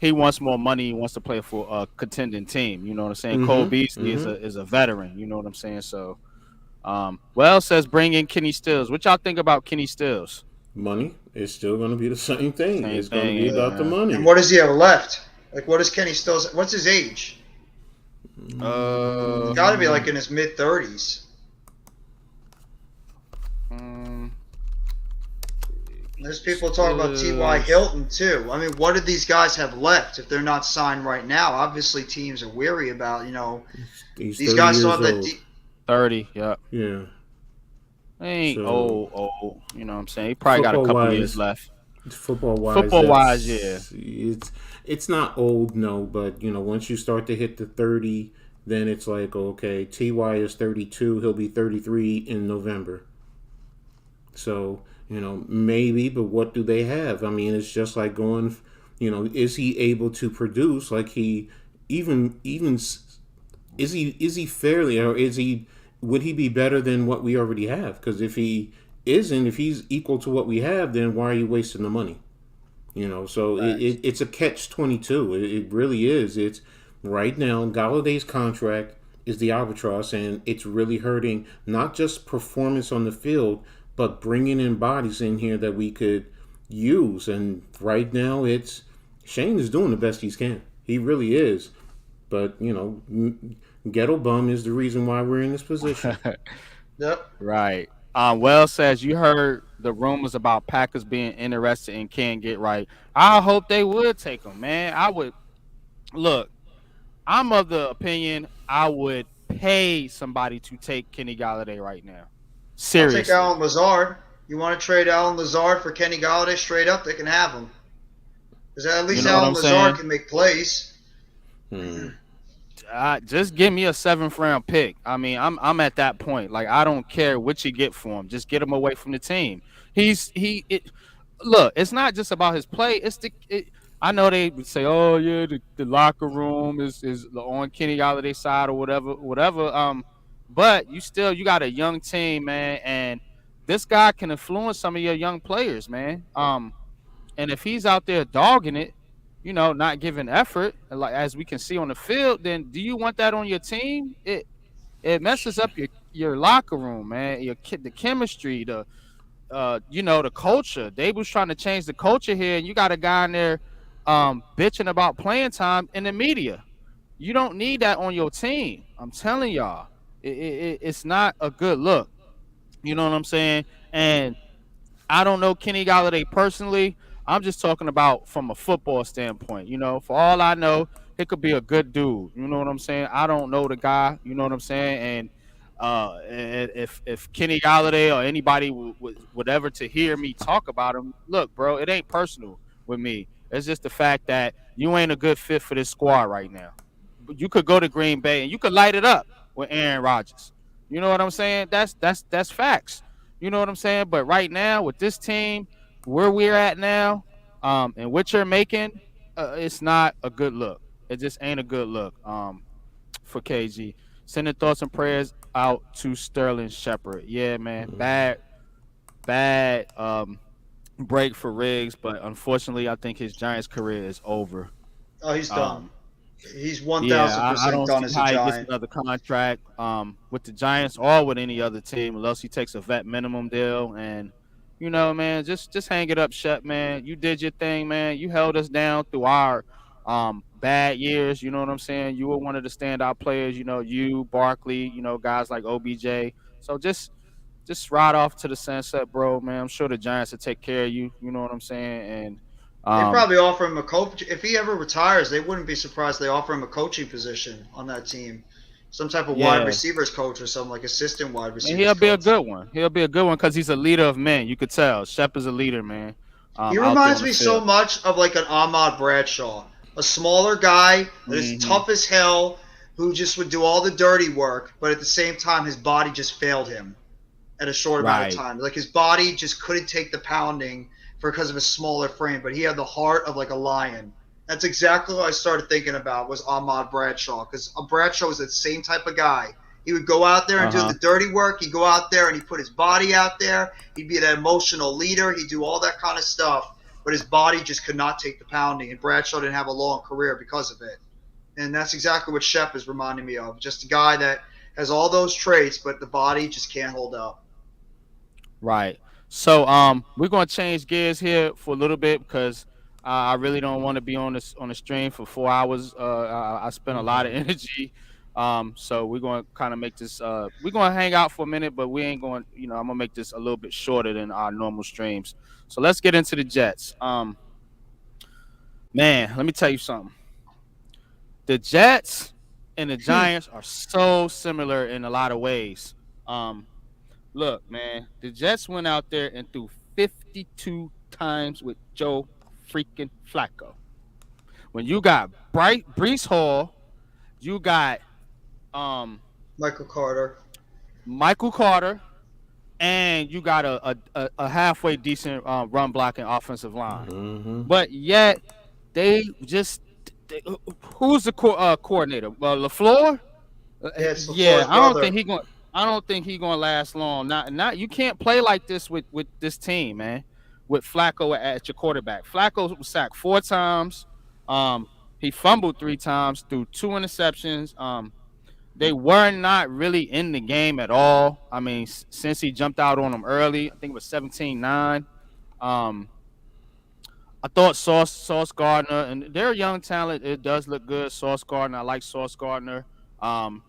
He wants more money. He wants to play for a contending team. You know what I'm saying? Cole Mm-hmm. Beasley is Mm-hmm. a veteran. You know what I'm saying? So, well, says bring in Kenny Stills. What y'all think about Kenny Stills? Money is still going to be the same thing. Same It's going to thing, be ain't it, about the man? And money. what does he have left? Like, what is Kenny still? What's his age? He's Uh, got to be like in his mid 30s. mm, There's people talking about T.Y. Uh, Hilton too. I mean, what do these guys have left if they're not signed right now? Obviously, teams are weary about He's these 30 guys still years have that. old. 30. Yeah. Yeah. He ain't So old. You know what I'm saying? He probably got a football couple years wise, left. football wise, Football wise, yeah. it's not old, no, but once you start to hit the 30, then it's like, okay, Ty is 32, he'll be 33 in November. So maybe, but what do they have? I mean, it's just like going, is he able to produce like he even is he fairly, or is he, would he be better than what we already have? Because if he isn't, if he's equal to what we have, then why are you wasting the money? So Facts. it's a catch 22. It really is. It's right now Galladay's contract is the albatross, and it's really hurting not just performance on the field, but bringing in bodies in here that we could use. And right now, it's Shane is doing the best he can. He really is. But ghetto bum is the reason why we're in this position. Yep. Right. Well says you heard the rumors about Packers being interested and can't get right. I hope they would take him, man. I would look. I'm of the opinion I would pay somebody to take Kenny Galladay right now. I'll take Seriously. Alan Lazard. You want to trade Alan Lazard for Kenny Galladay straight up? They can have him. Because at You least know what Alan I'm Lazard saying? can make plays. Hmm. Just give me a seventh round pick. I mean, I'm at that point. Like I don't care what you get for him. Just get him away from the team. Look. It's not just about his play. I know they would say, oh yeah, the locker room is on Kenny Galladay's side or whatever. But you got a young team, man, and this guy can influence some of your young players, man. And if he's out there dogging it, not giving effort, like as we can see on the field, then do you want that on your team? It messes up your locker room, man. The chemistry, the culture. They was trying to change the culture here, and you got a guy in there, bitching about playing time in the media. You don't need that on your team. I'm telling y'all, it's not a good look. You know what I'm saying? And I don't know Kenny Galladay personally. I'm just talking about from a football standpoint. For all I know, he could be a good dude. You know what I'm saying? I don't know the guy. You know what I'm saying? And if Kenny Galladay or anybody would ever to hear me talk about him, look, bro, it ain't personal with me. It's just the fact that you ain't a good fit for this squad right now. You could go to Green Bay and you could light it up with Aaron Rodgers. You know what I'm saying? That's facts. You know what I'm saying? But right now with this team, where we're at now, and what you're making, it's not a good look. It just ain't a good look. For KG, sending thoughts and prayers out to Sterling Shepard. Yeah, man, bad break for Riggs, but unfortunately, I think his Giants career is over. Oh, he's done. Um, He's yeah, I 1,000% don't done see as a how he gets Giant. another contract with the Giants or with any other team unless he takes a vet minimum deal. And man, just hang it up, Shep, man. You did your thing, man. You held us down through our bad years. You know what I'm saying? You were one of the standout players. You Barkley. Guys like OBJ. So just ride off to the sunset, bro, man. I'm sure the Giants will take care of you. You know what I'm saying? And They um, probably offer him a coach. If he ever retires, they wouldn't be surprised they offer him a coaching position on that team. Some type of wide yeah. receivers coach or something like assistant wide And receivers he'll be a coach. good one. He'll be a good one because he's a leader of men. You could tell. Shep is a leader, man. He Out there reminds on the me so field. much of like an Ahmad Bradshaw, a smaller guy that is Hmm. tough as hell, who just would do all the dirty work, but at the same time, his body just failed him at a short amount of Right. time. Like his body just couldn't take the pounding because of his smaller frame, but he had the heart of like a lion. That's exactly what I started thinking about was Ahmad Bradshaw because Bradshaw was the same type of guy. He would go out there and Uh do huh. the dirty work. He'd go out there and he'd put his body out there. He'd be that emotional leader. He'd do all that kind of stuff, but his body just could not take the pounding. And Bradshaw didn't have a long career because of it. And that's exactly what Shep is reminding me of. Just a guy that has all those traits, but the body just can't hold up. Right. So we're gonna change gears here for a little bit because I really don't want to be on the stream for 4 hours. I spent a lot of energy So we're going to kind of make this. We're going to hang out for a minute, but we ain't going. I'm gonna make this a little bit shorter than our normal streams. So let's get into the Jets. Man, let me tell you something. The Jets and the Giants are so similar in a lot of ways. Um, Look, man, the Jets went out there and threw 52 times with Joe freaking Flacco. When you got Brees Hall, you got um Michael Carter. Michael Carter, and you got a halfway decent run blocking offensive line. Mm-hmm. But yet they just who's the coordinator? LaFleur. Yeah, it's Yeah, LaFleur's brother. I don't think he gonna last long. Not you can't play like this with this team, man. With Flacco at your quarterback. Flacco was sacked 4 times. Um, he fumbled 3 times, threw 2 interceptions. They were not really in the game at all. I mean, since he jumped out on them early, I think it was 17-9. Um, I thought Sauce Gardner, and they're a young talent. It does look good. Sauce Gardner, I like Sauce Gardner. Um,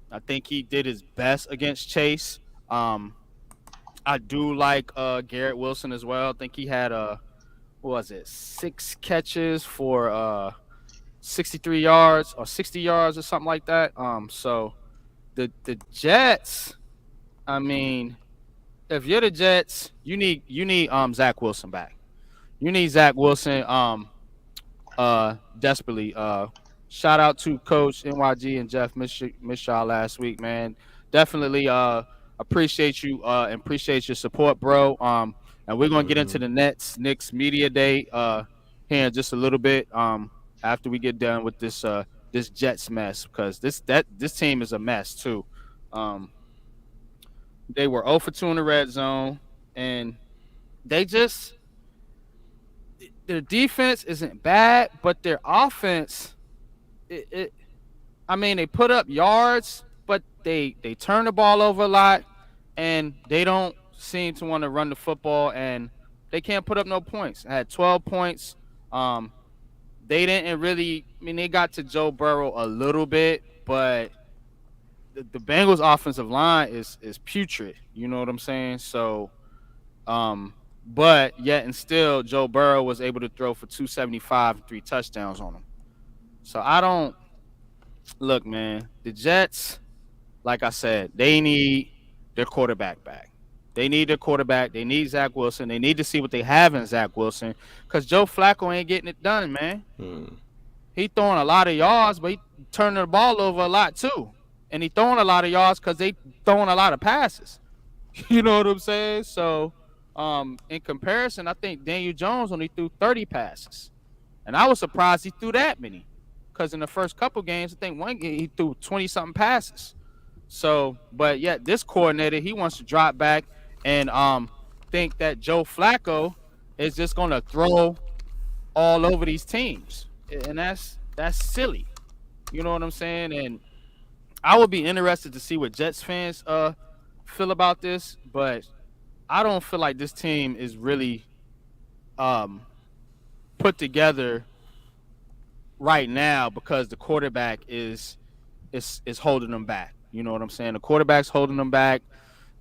I think he did his best against Chase. Um, I do like Garrett Wilson as well. I think he had what was it, 6 catches for 63 yards or 60 yards or something like that. So the Jets, I mean, if you're the Jets, you need Zach Wilson back. You need Zach Wilson desperately. Shout out to Coach NYG and Jeff. Miss y'all last week, man. Definitely appreciate you and appreciate your support, bro. And we're gonna get into Mm-hmm. the Knicks media day here in just a little bit. After we get done with this Jets mess, because this team is a mess too. Um, they were 0 for 2 in the red zone, and they just their defense isn't bad, but their offense, it I mean, they put up yards, but they turn the ball over a lot, and they don't seem to want to run the football, and they can't put up no points. I had 12 points. Um, they didn't really. I mean, they got to Joe Burrow a little bit, but the Bengals' offensive line is putrid. You know what I'm saying? So, but yet and still, Joe Burrow was able to throw for 275 and 3 touchdowns on him. So I don't look, man. The Jets, like I said, they need their quarterback back. They need their quarterback. They need Zach Wilson. They need to see what they have in Zach Wilson, because Joe Flacco ain't getting it done, man. Mm. He throwing a lot of yards, but he turning the ball over a lot too. And he throwing a lot of yards because they throwing a lot of passes. You know what I'm saying? So, in comparison, I think Daniel Jones only threw 30 passes, and I was surprised he threw that many. Because in the first couple games, I think one game he threw 20 something passes. So, but yet this coordinator, he wants to drop back and think that Joe Flacco is just gonna throw all over these teams, and that's silly. You know what I'm saying? And I would be interested to see what Jets fans feel about this, but I don't feel like this team is really um put together right now because the quarterback is holding them back. You know what I'm saying? The quarterback's holding them back.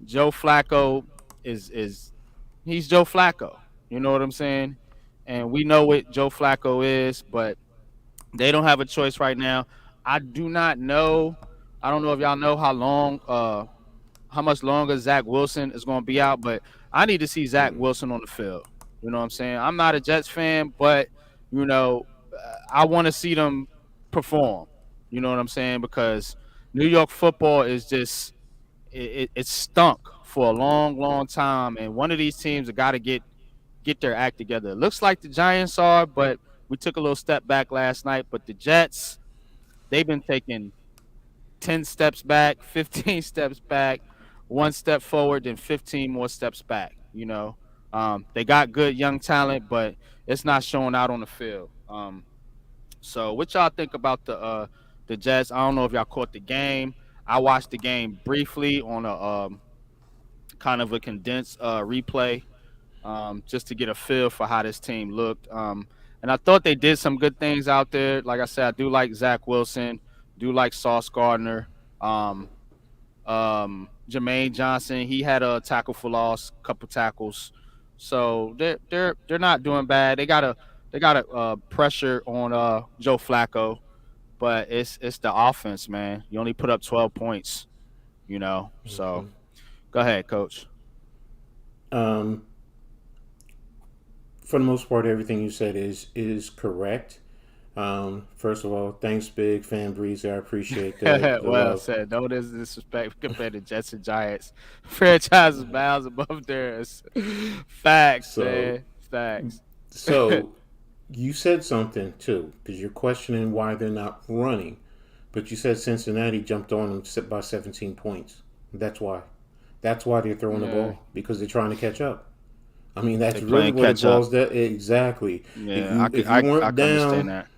Joe Flacco is he's Joe Flacco. You know what I'm saying? And we know what Joe Flacco is, but they don't have a choice right now. I do not know. I don't know if y'all know how much longer Zach Wilson is going to be out, but I need to see Zach Mm. Wilson on the field. You know what I'm saying? I'm not a Jets fan, but you know, I want to see them perform. You know what I'm saying? Because New York football is just it stunk for a long, long time, and one of these teams have got to get their act together. It looks like the Giants are, but we took a little step back last night. But the Jets, they've been taking 10 steps back, 15 steps back, 1 step forward, then 15 more steps back. They got good young talent, but it's not showing out on the field. So what y'all think about the Jets? I don't know if y'all caught the game. I watched the game briefly on a kind of a condensed replay, just to get a feel for how this team looked. And I thought they did some good things out there. Like I said, I do like Zach Wilson. Do like Sauce Gardner. Um, Jermaine Johnson, he had a tackle for loss, couple tackles. So they're not doing bad. They got a pressure on Joe Flacco, but it's the offense, man. You only put up 12 points, you know. So go ahead, coach. Um, for the most part, everything you said is correct. First of all, thanks, Big Fan Breezy. I appreciate the Well love. said. No disrespect compared to Jets and Giants. Franchise is miles above theirs. Facts, So, man. Facts. so you said something too, because you're questioning why they're not running, but you said Cincinnati jumped on them by 17 points. That's why. That's why they're throwing the Yeah. ball because they're trying to catch up. I mean, They that's really playing what it catch up. boils down. Exactly. If Yeah, you if you I weren't can understand down, that.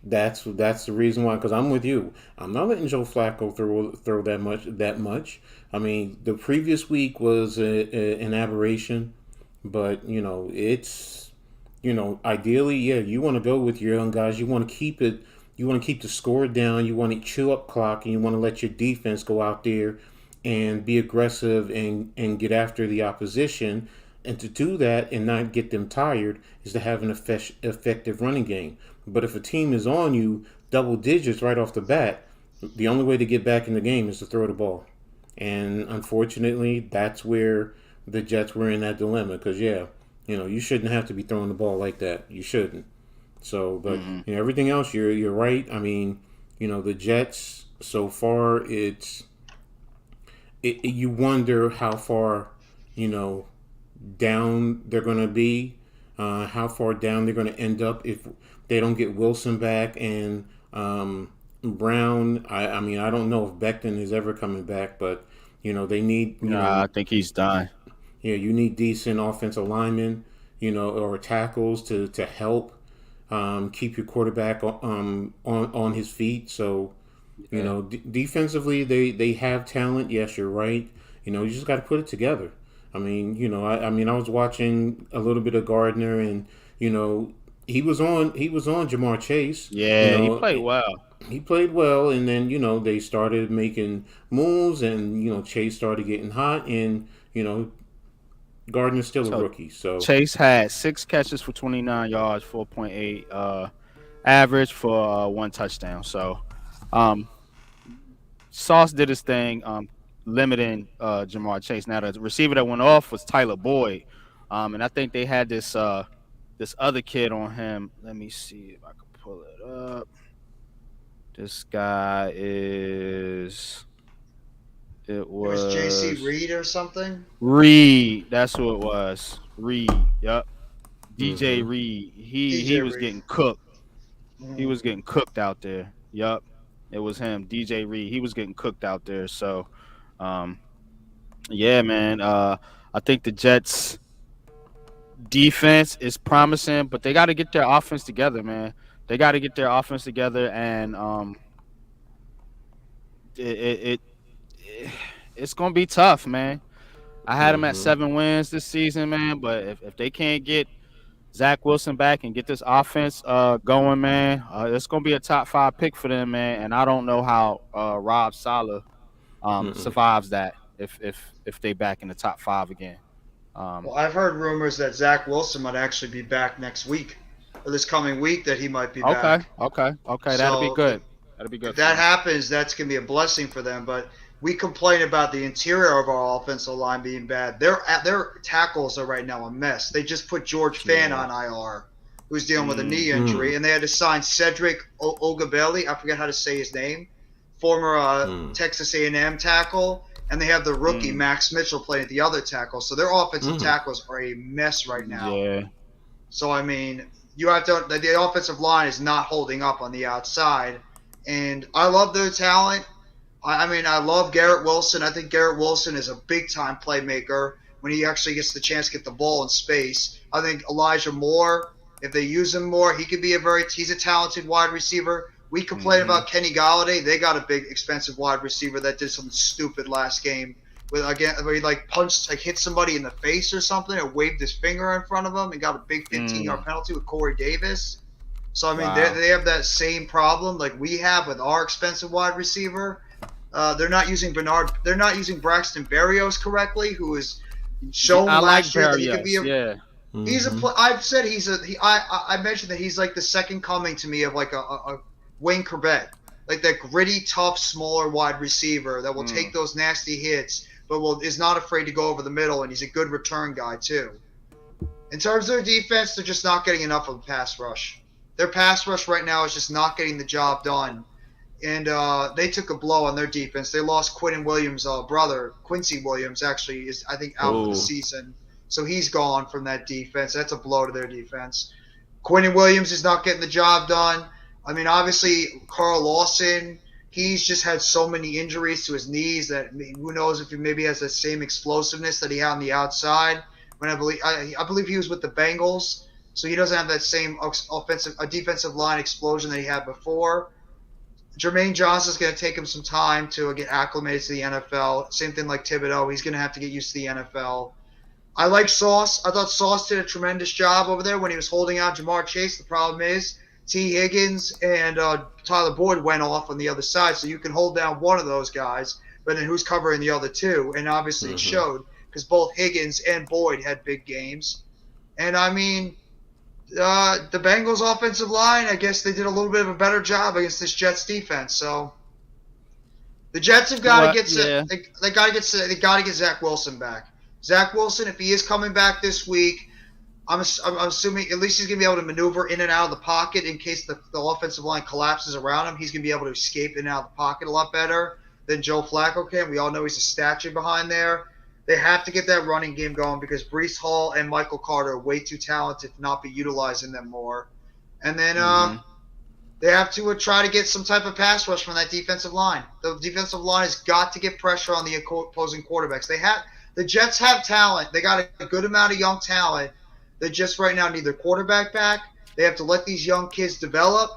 that's the reason why. Because I'm with you. I'm not letting Joe Flacco throw that much. I mean, the previous week was an aberration, but it's ideally, yeah, you want to go with your young guys. You want to keep it. You want to keep the score down. You want to chew up clock, and you want to let your defense go out there and be aggressive and get after the opposition. And to do that and not get them tired is to have an effective running game. But if a team is on you double digits right off the bat, the only way to get back in the game is to throw the ball. And unfortunately, that's where the Jets were in that dilemma. Because yeah, you shouldn't have to be throwing the ball like that. You shouldn't. So, but Hmm. everything else, you're right. I mean, the Jets so far, you wonder how far, you know, down they're going to be, how far down they're going to end up if they don't get Wilson back and Brown. I mean, I don't know if Becton is ever coming back, but they need, Nah, I think he's done. you need decent offensive linemen, or tackles to help keep your quarterback on his feet. So Yeah. defensively, they have talent. Yes, you're right. You just got to put it together. I mean, I mean, I was watching a little bit of Gardner, and you know, he was on Jamar Chase. You Yeah, he know, played well. he played well, and then they started making moves, and Chase started getting hot, and Gardner's still a So rookie. So Chase had 6 catches for 29 yards, 4.8 average for one touchdown. So um Sauce did his thing, limiting Jamar Chase. Now the receiver that went off was Tyler Boyd. And I think they had this other kid on him. Let me see if I can pull it up. This guy is it It was J.C. was Reed or something. Reed. That's who it was. Reed. Yep. DJ hmm Reed. He DJ was Reed. getting cooked. He Mhm. was getting cooked out there. Yep. It was him, DJ Reed. He was getting cooked out there. So um yeah, man. I think the Jets defense is promising, but they gotta get their offense together, man. They gotta get their offense together and it, it it's gonna be tough, man. I had them at hmm 7 wins this season, man. But if they can't get Zach Wilson back and get this offense going, man, it's gonna be a top 5 pick for them, man. And I don't know how Rob Sala survives that if they back in the top 5 again. Um, Well, I've heard rumors that Zach Wilson might actually be back next week, or this coming week that he might be okay, back. okay, that'll be So good. That'll be if good for that them. happens, that's gonna be a blessing for them. But we complain about the interior of our offensive line being bad. Their tackles are right now a mess. They just put George Fan Yeah. on IR, who's dealing with a Mm, knee Mm. injury, and they had to sign Cedric Ogabelli. I forget how to say his name, former Mm. Texas A&M tackle, and they have the rookie mm, Max Mitchell playing at the other tackle. So their offensive Mm. tackles are a mess right now. yeah. So I mean, you have to the offensive line is not holding up on the outside, and I love their talent. I mean, I love Garrett Wilson. I think Garrett Wilson is a big time playmaker when he actually gets the chance to get the ball in space. I think Elijah Moore, if they use him more, he could be he's a talented wide receiver. We complain Hmm. about Kenny Galladay. They got a big, expensive wide receiver that did something stupid last game with again where he hit somebody in the face or something and waved his finger in front of him and got a big 15-yard Mm, penalty with Corey Davis. So I mean, Wow. they have that same problem like we have with our expensive wide receiver. They're not using Bernard. They're not using Braxton Berrios correctly, who has shown I like last year that he could be Barrios. a. Yeah. He's a. Mm-hmm. I've said he's a. I mentioned that he's like the second coming to me of like a Wayne Corbett, like that gritty, tough, smaller wide receiver that will take Mm. those nasty hits, but is not afraid to go over the middle, and he's a good return guy too. In terms of their defense, they're just not getting enough of a pass rush. Their pass rush right now is just not getting the job done. And they took a blow on their defense. They lost Quinton Williams' brother, Quincy Williams, actually is I think out for the Oh. season. So he's gone from that defense. That's a blow to their defense. Quinton Williams is not getting the job done. I mean, obviously Carl Lawson, he's just had so many injuries to his knees that who knows if he maybe has the same explosiveness that he had on the outside. When I believe he was with the Bengals, so he doesn't have that same defensive line explosion that he had before. Jermaine Johnson's going to take him some time to get acclimated to the NFL. Same thing like Thibodeau. He's going to have to get used to the NFL. I like Sauce. I thought Sauce did a tremendous job over there when he was holding out Jamar Chase. The problem is T. Higgins and Tyler Boyd went off on the other side, so you can hold down one of those guys, but then who's covering the other two? And obviously it Mm-hmm. showed because both Higgins and Boyd had big games. And I mean, the Bengals offensive line, I guess they did a little bit of a better job against this Jets defense. So the Jets have got to What? get Yeah. they got to get Zach Wilson back. Zach Wilson, if he is coming back this week, I'm assuming at least he's going to be able to maneuver in and out of the pocket in case the offensive line collapses around him. He's going to be able to escape in and out of the pocket a lot better than Joe Flacco can. We all know he's a statue behind there. They have to get that running game going because Brees Hall and Michael Carter are way too talented to not be utilizing them more. And then Mm-hmm. they have to try to get some type of pass rush from that defensive line. The defensive line has got to get pressure on the opposing quarterbacks. The Jets have talent. They got a good amount of young talent. They just right now need their quarterback back. They have to let these young kids develop,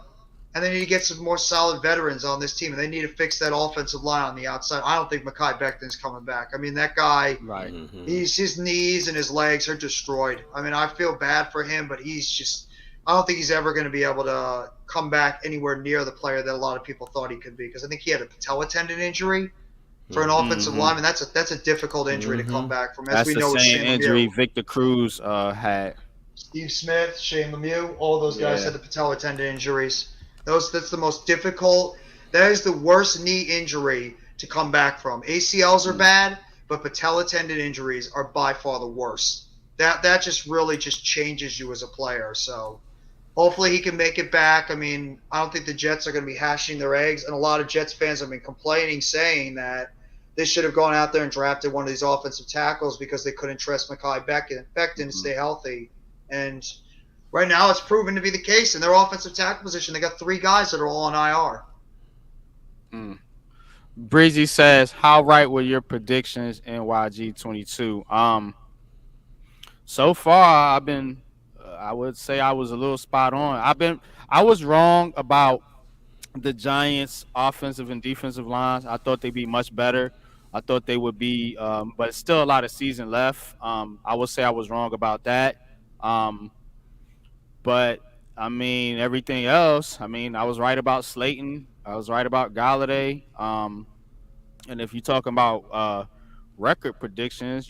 and they need to get some more solid veterans on this team. And they need to fix that offensive line on the outside. I don't think Mekhi Becton's coming back. I mean, that guy, Right. Mm-hmm. his knees and his legs are destroyed. I mean, I feel bad for him, but I don't think he's ever going to be able to come back anywhere near the player that a lot of people thought he could be. Because I think he had a patella tendon injury for an offensive Mm-hmm. lineman. That's a difficult injury to come back from. As That's we the know with same Shane injury Lemieux. Victor Cruz had. Steve Smith, Shane Lemieux, all those guys Yeah. had the patella tendon injuries. That's the most difficult. That is the worst knee injury to come back from. ACLs are bad, but patella tendon injuries are by far the worst. That just really just changes you as a player. So hopefully he can make it back. I mean, I don't think the Jets are going to be hashing their eggs, and a lot of Jets fans have been complaining, saying that they should have gone out there and drafted one of these offensive tackles because they couldn't trust Mekhi Becton to stay healthy. And right now it's proven to be the case. In their offensive tackle position, they got 3 guys that are all on IR. Mm. Breezy says, "How right were your predictions in YG22?" So far I've been, I would say I was a little spot on. I was wrong about the Giants' offensive and defensive lines. I thought they'd be much better. I thought they would be, but still a lot of season left. I would say I was wrong about that. Um, but I mean, everything else. I mean, I was right about Slayton. I was right about Galladay. And if you're talking about record predictions,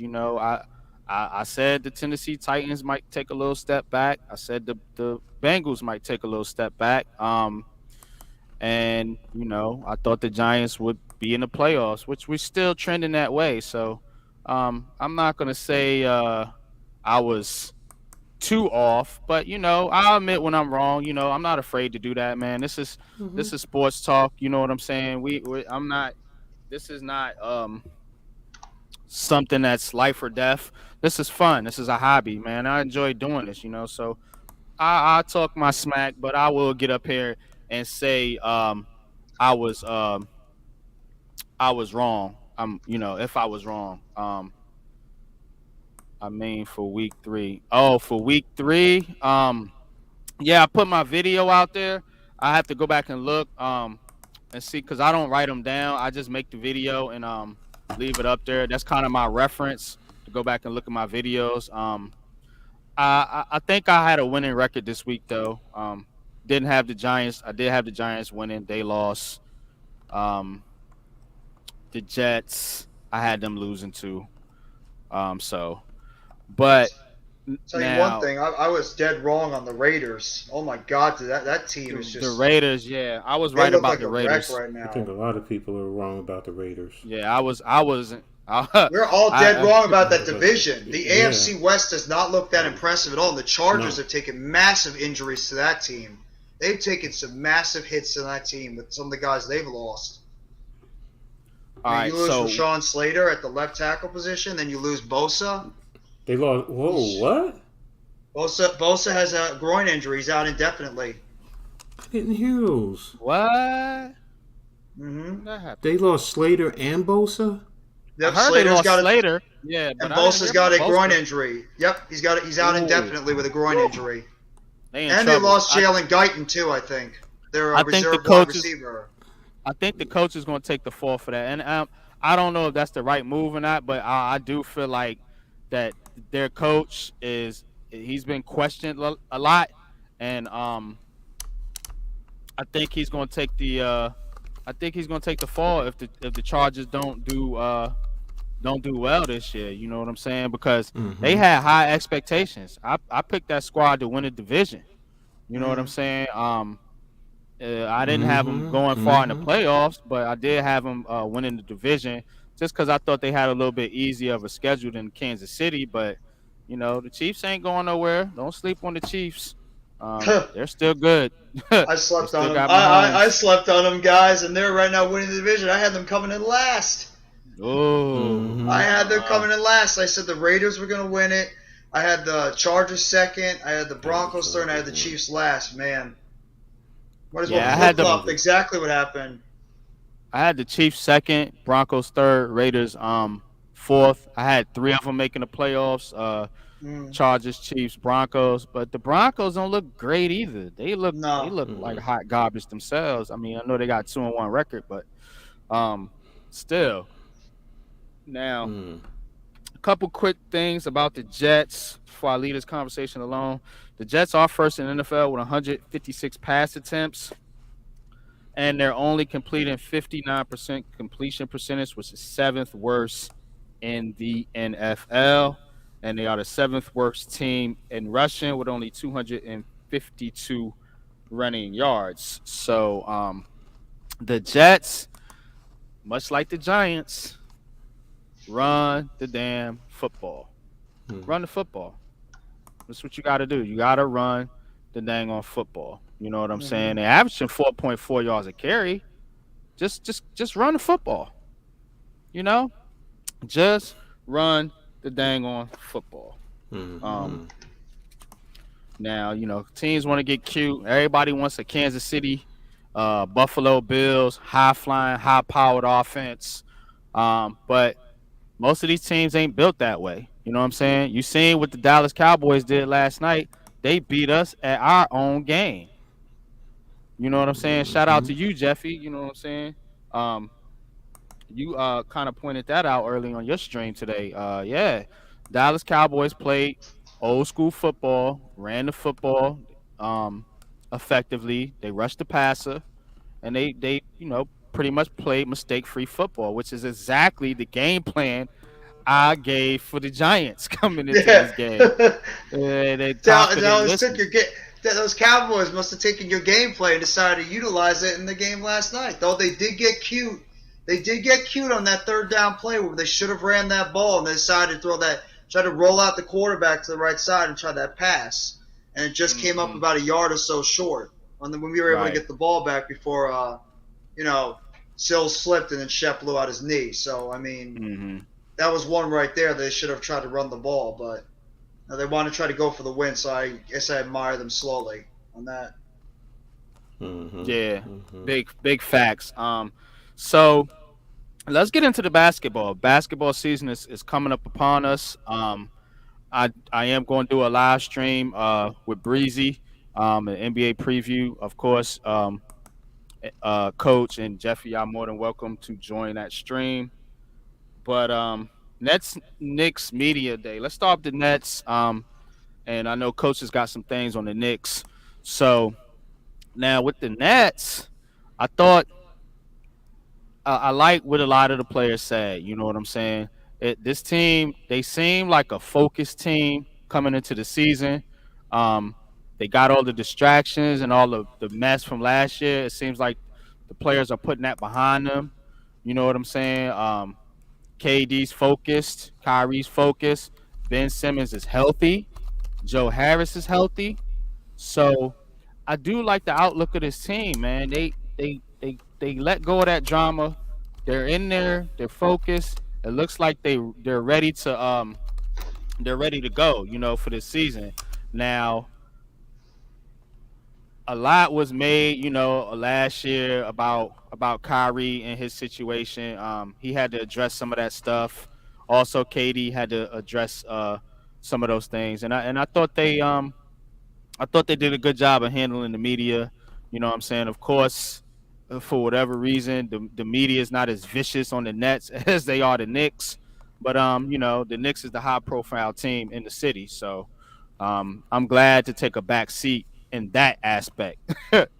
I said the Tennessee Titans might take a little step back. I said the Bengals might take a little step back. And I thought the Giants would be in the playoffs, which we're still trending that way. So I'm not gonna say I was too off, but I'll admit when I'm wrong. I'm not afraid to do that, man. Mm-hmm. This is sports talk. You know what I'm saying? I'm not. This is not something that's life or death. This is fun. This is a hobby, man. I enjoy doing this. So I talk my smack, but I will get up here and say I was um I was wrong. If I was wrong. I mean for week 3. Oh, for week 3. Yeah, I put my video out there. I have to go back and look and see because I don't write them down. I just make the video and leave it up there. That's kind of my reference to go back and look at my videos. I think I had a winning record this week though. didn't have the Giants. I did have the Giants winning. They lost. Um, the Jets, I had them losing too. So, but Tell you one now thing, I was dead wrong on the Raiders. Oh my God, that team is the just Raiders, yeah, I was they right look about like the a wreck Raiders. right I think now. a lot of people are wrong about the Raiders. Yeah, I wasn't. I, We're all dead I wrong about that But division. The yeah, AFC West does not look that impressive at all. And the Chargers no, have taken massive injuries to that team. They've taken some massive hits to that team with some of the guys they've lost. I all mean, right, you lose so Rashawn Slater at the left tackle position, then you lose Bosa. they lost. Whoa, what? Bosa has a groin injury. He's out indefinitely. I didn't hear those. what? Mm-hmm. That happened. They lost Slater and Bosa. I Yep, heard they Slater's lost got a Slater. Yeah, but and I didn't Bosa's hear got about a groin Bosa. injury. Yep, he's out Ooh, indefinitely with a groin injury. they in And they trouble. lost Jalen Guyton too. I think they're I a think the reserve wide coaches. receiver. I think the coach is going to take the fall for that, and I don't know if that's the right move or not, but I do feel like that their coach he's been questioned a lot, and I think he's going to take the I think he's going to take the fall if the Chargers don't do well this year. You know what I'm saying? Because they Mm-hmm. had high expectations. I picked that squad to win the division. You know what I'm Mm. saying? I didn't have them Mm-hmm. going far in the Mm-hmm. playoffs, but I did have them winning the division just because I thought they had a little bit easier of a schedule than Kansas City. But the Chiefs ain't going nowhere. Don't sleep on the Chiefs. They're still good. I They slept on still them. got I Mahomes. slept on them guys, and they're right now winning the division. I had them coming in last. Oh, I Mm-hmm. had them coming in last. I said the Raiders were going to win it. I had the Chargers second. I had the Broncos third. And I had the Chiefs last. Man, might as well yeah. flip flop. Exactly what happened. I had the Chiefs second, Broncos third, Raiders fourth. I had three of them making the playoffs. Mm, Chargers, Chiefs, Broncos, but the Broncos don't look great either. They no. look like hot garbage themselves. I mean, I know they got 2-1 record, but um, still. Now, Mm. a couple quick things about the Jets before I leave this conversation alone. The Jets are first in the NFL with 156 pass attempts, and they're only completing 59% completion percentage, which is seventh worst in the NFL. And they are the seventh worst team in rushing with only 252 running yards. So the Jets, much like the Giants, run the damn football. Mm. Run the football. That's what you got to do. You got to run the dang on football. You know what I'm saying? Mm-hmm. They're averaging 4.4 yards a carry. Just run the football. You know, just run the dang on football. Mm-hmm. Um, Now, teams want to get cute. Everybody wants a Kansas City, Buffalo Bills, high flying, high powered offense. But most of these teams ain't built that way. You know what I'm saying? You seen what the Dallas Cowboys did last night. They beat us at our own game. You know what I'm saying? Shout out Mm-hmm. to you, Jeffy. You know what I'm saying? Um, you kind of pointed that out early on your stream today. Yeah, Dallas Cowboys played old school football, ran the football um, effectively. They rushed the passer, and they pretty much played mistake free football, which is exactly the game plan I gave for the Giants coming into Yeah. this game. They confident. Dallas took Listen, your game. Those Cowboys must have taken your gameplay and decided to utilize it in the game last night. Though they did get cute. They did get cute on that third down play where they should have ran that ball and they decided to try to roll out the quarterback to the right side and try that pass. And it just came up hmm about a yard or so short when we were able to right. get the ball back before, Sills slipped and then Shep blew out his knee. So, I mean, hmm that was one right there. They should have tried to run the ball, but they want to try to go for the win. So I guess I admire them slowly on that. Mm-hmm. Yeah, Mm-hmm. big facts. So let's get into the basketball. Basketball season is coming up upon us. I am going to do a live stream with Breezy, an NBA preview, of course. Coach and Jeffy, y'all more than welcome to join that stream. But Nets Knicks media day. Let's start with the Nets. And I know Coach has got some things on the Knicks. So Now with the Nets, I thought I like what a lot of the players said. You know what I'm saying? This team, they seem like a focused team coming into the season. Um, they got all the distractions and all the mess from last year. It seems like the players are putting that behind them. You know what I'm saying? KD's focused, Kyrie's focused, Ben Simmons is healthy, Joe Harris is healthy. So I do like the outlook of this team, man. They let go of that drama. They're in there. They're focused. It looks like they're ready to go. You know, for this season. Now a lot was made, you know, last year about Kyrie and his situation. He had to address some of that stuff. Also, KD had to address some of those things, and I thought they did a good job of handling the media. You know what I'm saying? Of course, for whatever reason, the media is not as vicious on the Nets as they are the Knicks. But you know, the Knicks is the high profile team in the city. So I'm glad to take a back seat in that aspect.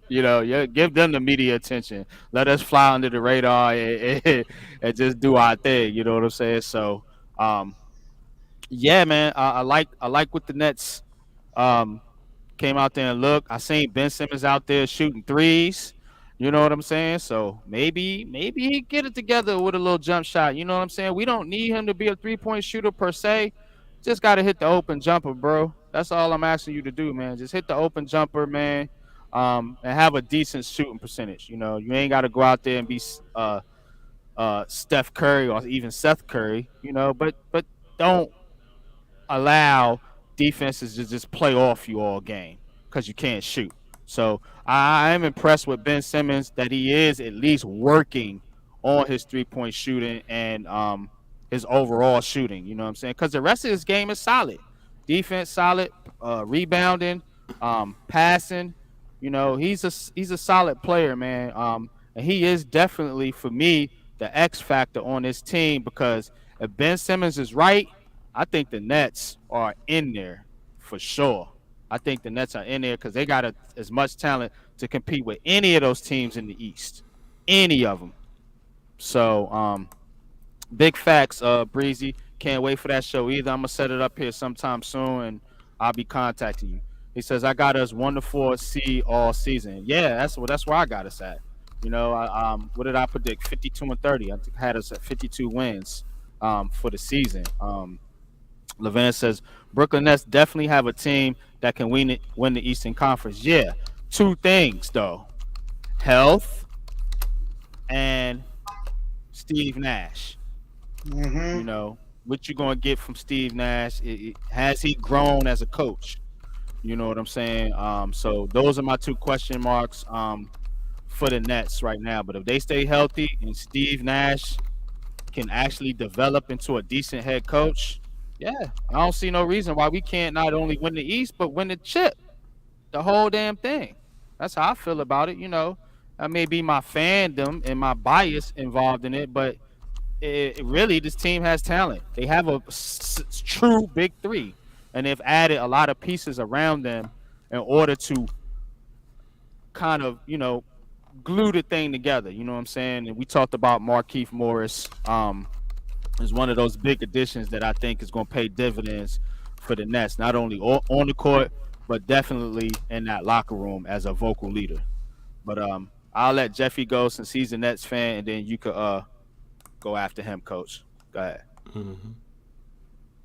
You know, yeah, give them the media attention. Let us fly under the radar and just do our thing. You know what I'm saying? So um, yeah, man, I like what the Nets um, came out there and looked. I seen Ben Simmons out there shooting threes. You know what I'm saying? So maybe he get it together with a little jump shot. You know what I'm saying? We don't need him to be a 3-point shooter per se. Just got to hit the open jumper, bro. That's all I'm asking you to do, man. Just hit the open jumper, man. And have a decent shooting percentage. You know, you ain't got to go out there and be Steph Curry or even Seth Curry. You know, but don't allow defenses to just play off you all game because you can't shoot. So I am impressed with Ben Simmons that he is at least working on his 3-point shooting and his overall shooting. You know what I'm saying? Because the rest of his game is solid. Defense solid, rebounding, passing. You know, he's a solid player, man. And he is definitely for me the X factor on this team because if Ben Simmons is right, I think the Nets are in there for sure. I think the Nets are in there because they got as much talent to compete with any of those teams in the East, any of them. So, big facts, Breezy. Can't wait for that show either. I'm gonna set it up here sometime soon, and I'll be contacting you. He says I got us 1-4 seed all season. Yeah, that's where I got us at. You know, what did I predict? 52-30. I think I had us at 52 wins for the season. Levan says Brooklyn Nets definitely have a team that can win the Eastern Conference. Yeah, two things though: health and Steve Nash. You Mm-hmm. know what you gonna get from Steve Nash? Has he grown as a coach? You know what I'm saying? So those are my two question marks for the Nets right now. But if they stay healthy and Steve Nash can actually develop into a decent head coach, yeah, I don't see no reason why we can't not only win the East but win the chip, the whole damn thing. That's how I feel about it. You know, that may be my fandom and my bias involved in it, but really this team has talent. They have a true big three, and they've added a lot of pieces around them in order to kind of glue the thing together. You know what I'm saying? And we talked about Markieff Morris. Is one of those big additions that I think is going to pay dividends for the Nets, not only on the court, but definitely in that locker room as a vocal leader. But I'll let Jeffy go since he's a Nets fan, and then you could go after him, Coach. Go ahead. Mm-hmm.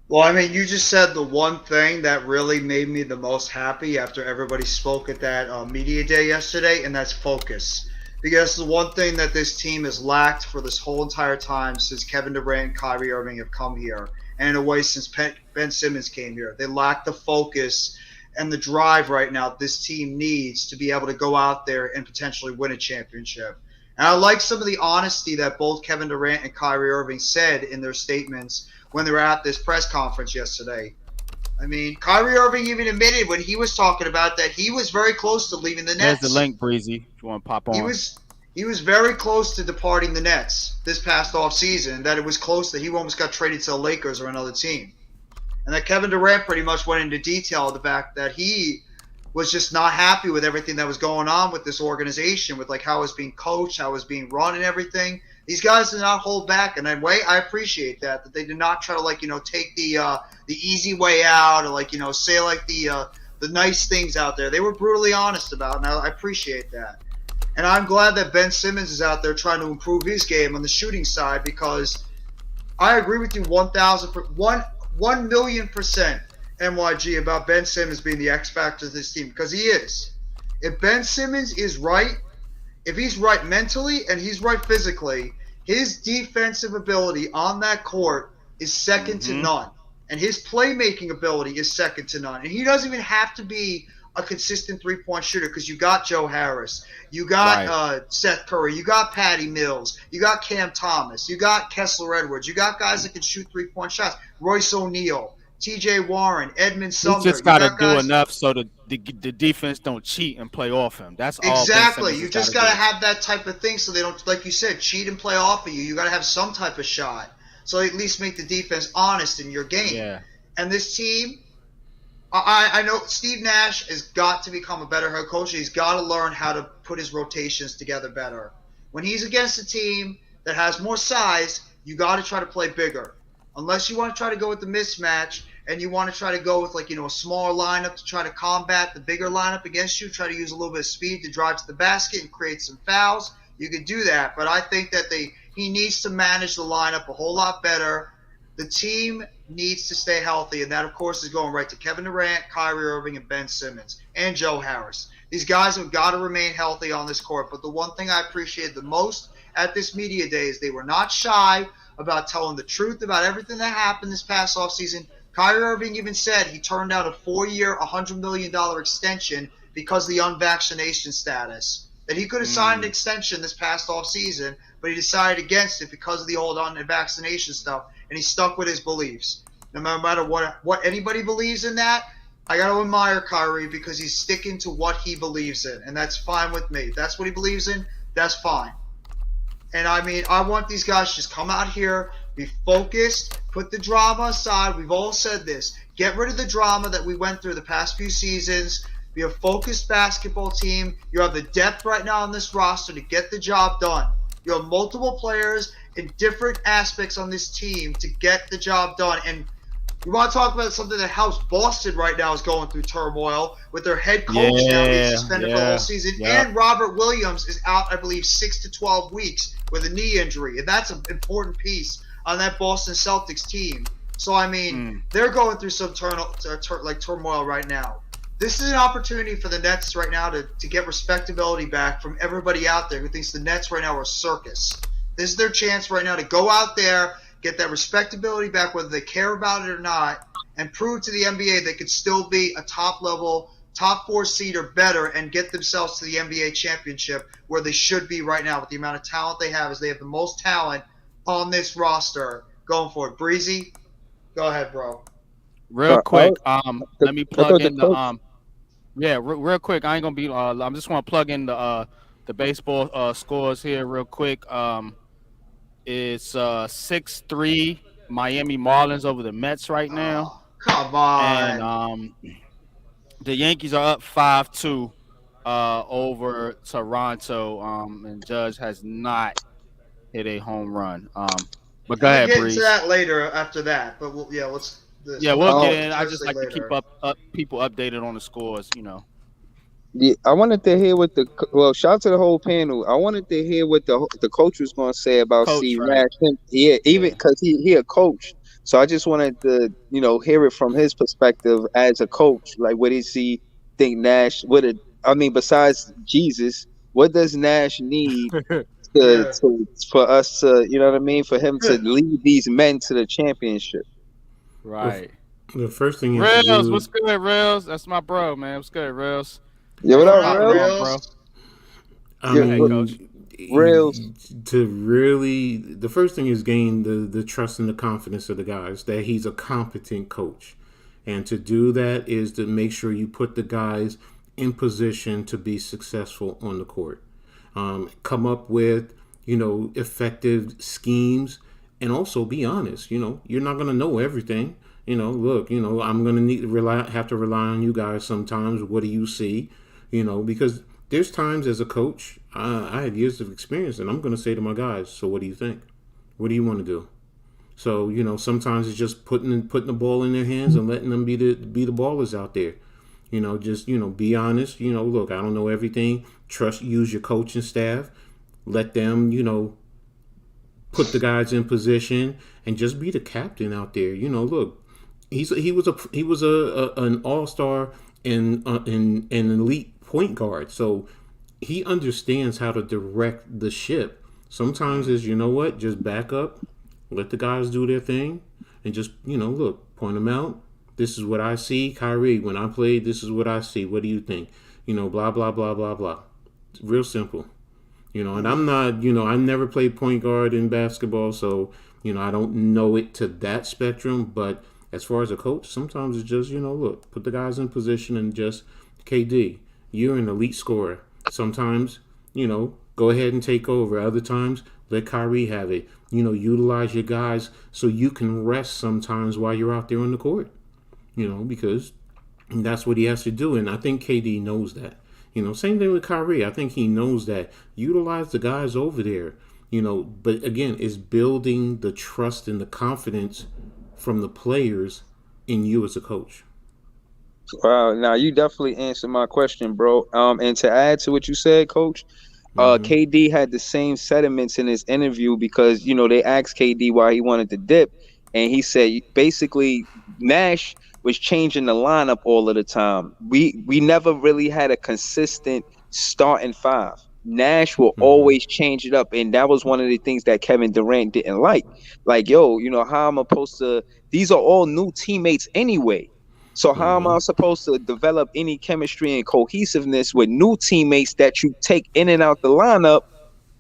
Well, I mean, you just said the one thing that really made me the most happy after everybody spoke at that media day yesterday, and that's focus. Because the one thing that this team has lacked for this whole entire time since Kevin Durant and Kyrie Irving have come here, and in a way since Ben Simmons came here, they lack the focus and the drive right now this team needs to be able to go out there and potentially win a championship. And I like some of the honesty that both Kevin Durant and Kyrie Irving said in their statements when they were at this press conference yesterday. I mean, Kyrie Irving even admitted when he was talking about that he was very close to leaving the There's the Nets. link, Breezy. If you want to pop He on. was he was very close to departing the Nets this past off season. That it was close that he almost got traded to the Lakers or another team. And that Kevin Durant pretty much went into detail of the fact that he was just not happy with everything that was going on with this organization, with like how it was being coached, how it was being run, and everything. These guys did not hold back, and I appreciate that they did not try to like take the easy way out, or like say like the nice things out there. They were brutally honest about it, and I appreciate that. And I'm glad that Ben Simmons is out there trying to improve his game on the shooting side, because I agree with you 1,000,000%, MYG, about Ben Simmons being the X factor of this team, because he is. If Ben Simmons is right, if he's right mentally and he's right physically, his defensive ability on that court is second to none. And his playmaking ability is second to none. And he doesn't even have to be a consistent three-point shooter, because you got Joe Harris, you got Seth Curry, you got Patty Mills, you got Cam Thomas, you got Kessler Edwards, you got guys that can shoot three-point shots, Royce O'Neal, T.J. Warren, Edmund He Sumner. just got to do enough so the defense don't cheat and play off him. That's all. Exactly. You just got to have that type of thing so they don't, like you said, cheat and play off of you. You got to have some type of shot, so at least make the defense honest in your game. Yeah. And this team, I know Steve Nash has got to become a better head coach. He's got to learn how to put his rotations together better. When he's against a team that has more size, you got to try to play bigger. Unless you want to try to go with the mismatch and you want to try to go with like a smaller lineup to try to combat the bigger lineup against you, try to use a little bit of speed to drive to the basket and create some fouls, you could do that. But I think that he needs to manage the lineup a whole lot better. The team needs to stay healthy, and that, of course, is going right to Kevin Durant, Kyrie Irving, and Ben Simmons, and Joe Harris. These guys have got to remain healthy on this court. But the one thing I appreciated the most at this media day is they were not shy about telling the truth about everything that happened this past offseason. Kyrie Irving even said he turned down a 4-year, $100 million extension because of the unvaccination status. That he could have signed an extension this past offseason, but he decided against it because of the old unvaccination stuff, and he stuck with his beliefs. No matter what anybody believes in that, I got to admire Kyrie because he's sticking to what he believes in, and that's fine with me. If that's what he believes in, that's fine. And I mean, I want these guys to just come out here, be focused, put the drama aside. We've all said this. Get rid of the drama that we went through the past few seasons. Be a focused basketball team. You have the depth right now on this roster to get the job done. You have multiple players in different aspects on this team to get the job done. And you want to talk about something that helps Boston right now is going through turmoil with their head coach now being suspended for the whole season. Yeah. And Robert Williams is out, I believe, 6 to 12 weeks with a knee injury. And that's an important piece on that Boston Celtics team. So, I mean, they're going through some turmoil right now. This is an opportunity for the Nets right now to get respectability back from everybody out there who thinks the Nets right now are a circus. This is their chance right now to go out there, get that respectability back, whether they care about it or not, and prove to the NBA they could still be a top-level, top 4 seed or better and get themselves to the NBA championship where they should be right now with the amount of talent they have, as they have the most talent on this roster going forward. Breezy, go ahead, bro. Real quick, let me plug in the real quick. I ain't gonna be. I'm just gonna plug in the baseball scores here real quick. It's 6-3 Miami Marlins over the Mets right now. Oh, come on. And the Yankees are up 5-2 over Toronto. And Judge has not hit a home run. But go ahead, We'll get Breeze. into that later after that. But we'll get in. I just like to keep up people updated on the scores, Yeah, I wanted to hear what shout out to the whole panel. I wanted to hear what the coach was going to say about Steve Nash. Even because he a coach, so I just wanted to hear it from his perspective as a coach. Like, what does he think Nash? Besides Jesus, what does Nash need for us to for him to lead these men to the championship? Right. The first thing is Rails, what's good, Rails? That's my bro, man. What's good, Rails? Yeah, what up, Rails? Coach. Rails. The first thing is gain the trust and the confidence of the guys that he's a competent coach. And to do that is to make sure you put the guys in position to be successful on the court. Come up with, effective schemes, and also be honest. You're not going to know everything. look, I'm gonna have to rely on you guys sometimes. What do you see? Because there's times as a coach, I had years of experience, and I'm gonna say to my guys, so what do you think? What do you want to do? So sometimes it's just putting the ball in their hands and letting them be the ballers out there. Just be honest. Look, I don't know everything. Use your coaching staff. Let them put the guys in position and just be the captain out there. Look, he was an all-star and an elite point guard, so he understands how to direct the ship. Sometimes is what, just back up, let the guys do their thing, and just look, point them out. This is what I see, Kyrie. When I played, this is what I see. What do you think? Blah blah blah blah blah. It's real simple. And I'm not, I never played point guard in basketball, so, I don't know it to that spectrum. But as far as a coach, sometimes it's just, look, put the guys in position and just, KD, you're an elite scorer. Sometimes, go ahead and take over. Other times, let Kyrie have it. Utilize your guys so you can rest sometimes while you're out there on the court, because that's what he has to do. And I think KD knows that. Same thing with Kyrie. I think he knows that. Utilize the guys over there. But again, it's building the trust and the confidence from the players in you as a coach. Now you definitely answered my question, bro. And to add to what you said, Coach, KD had the same sentiments in his interview because they asked KD why he wanted to dip, and he said basically Nash was changing the lineup all of the time. We never really had a consistent starting five. Nash will always change it up, and that was one of the things that Kevin Durant didn't like. Like, yo, how am I supposed to? These are all new teammates anyway. So how am I supposed to develop any chemistry and cohesiveness with new teammates that you take in and out the lineup?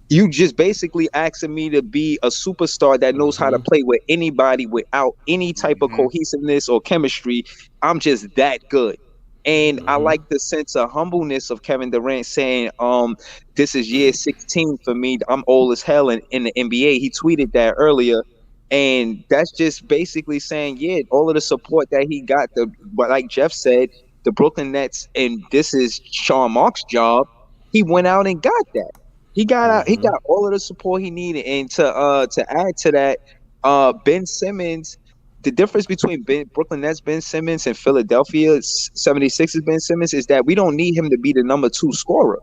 You just basically asking me to be a superstar that knows how to play with anybody without any type of cohesiveness or chemistry. I'm just that good. And I like the sense of humbleness of Kevin Durant saying, this is year 16 for me. I'm old as hell in the NBA. He tweeted that earlier. And that's just basically saying, yeah, all of the support that he got, like Jeff said, the Brooklyn Nets, and this is Sean Mark's job, he went out and got that. He got out, he got all of the support he needed. And to add to that, Ben Simmons, the difference between Brooklyn Nets Ben Simmons and Philadelphia 76ers Ben Simmons is that we don't need him to be the number 2 scorer.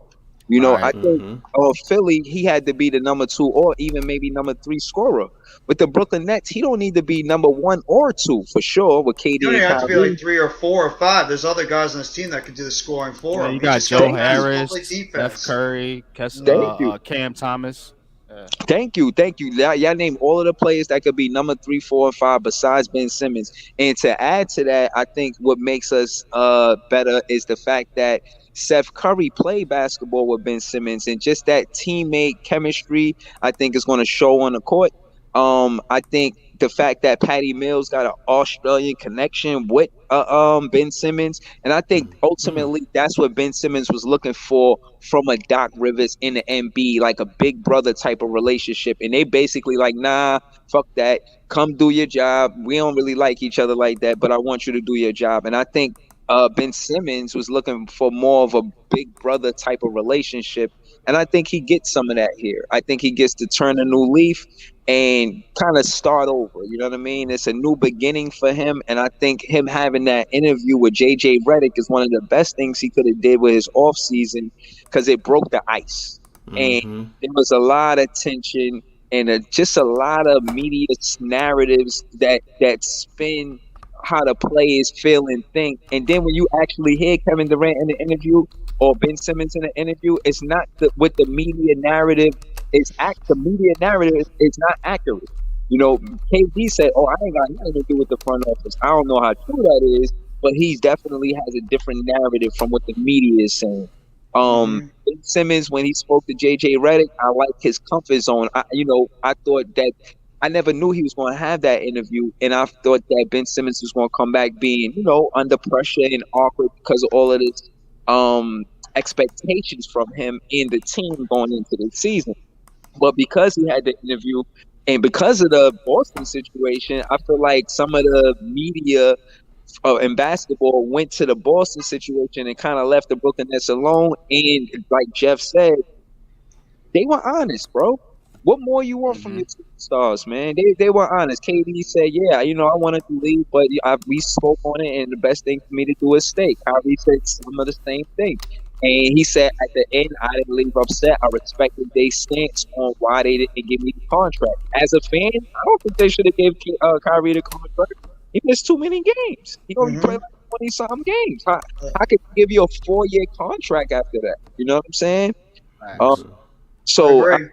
I think Philly, he had to be the number 2 or even maybe number 3 scorer. With the Brooklyn Nets, he don't need to be number 1 or 2 for sure. With KD, you don't have to be like 3 or 4 or 5. There's other guys on this team that can do the scoring for him. You got Joe Harris, Steph Curry, Cam Thomas. Thank you. Y'all name all of the players that could be number 3, 4, and 5 besides Ben Simmons. And to add to that, I think what makes us better is the fact that Steph Curry played basketball with Ben Simmons, and just that teammate chemistry, I think, is going to show on the court. I think the fact that Patty Mills got an Australian connection with Ben Simmons, and I think ultimately that's what Ben Simmons was looking for from a Doc Rivers in the NB, like a big brother type of relationship. And they basically like, nah, fuck that. Come do your job. We don't really like each other like that, but I want you to do your job. And I think Ben Simmons was looking for more of a big brother type of relationship. And I think he gets some of that here. I think he gets to turn a new leaf and kind of start over. You know what I mean? It's a new beginning for him. And I think him having that interview with JJ Redick is one of the best things he could have did with his offseason because it broke the ice. And there was a lot of tension and just a lot of media narratives that spin how the players feel and think. And then when you actually hear Kevin Durant in the interview or Ben Simmons in the interview, it's not what the media narrative is. The media narrative is not accurate. KD said, "Oh, I ain't got nothing to do with the front office." I don't know how true that is, but he definitely has a different narrative from what the media is saying. Ben Simmons, when he spoke to JJ Redick, I like his comfort zone. I thought that I never knew he was going to have that interview, and I thought that Ben Simmons was going to come back being, under pressure and awkward because of all of this expectations from him and the team going into the season. But because he had the interview And because of the Boston situation, I feel like some of the media in basketball went to the Boston situation and kind of left the Brooklyn Nets alone. And like Jeff said, they were honest, bro. What more you want from Hmm. your superstars, man? They were honest. KD said, "Yeah, I wanted to leave, but we spoke on it, and the best thing for me to do is stay." Kyrie said some of the same thing, and he said at the end, "I didn't leave upset. I respected their stance on why they didn't give me the contract." As a fan, I don't think they should have gave Kyrie the contract. He missed too many games. He only played Mm-hmm. like 20 something games. How could he give you a 4 year contract after that? You know what I'm saying? Um, Facts. I so agree.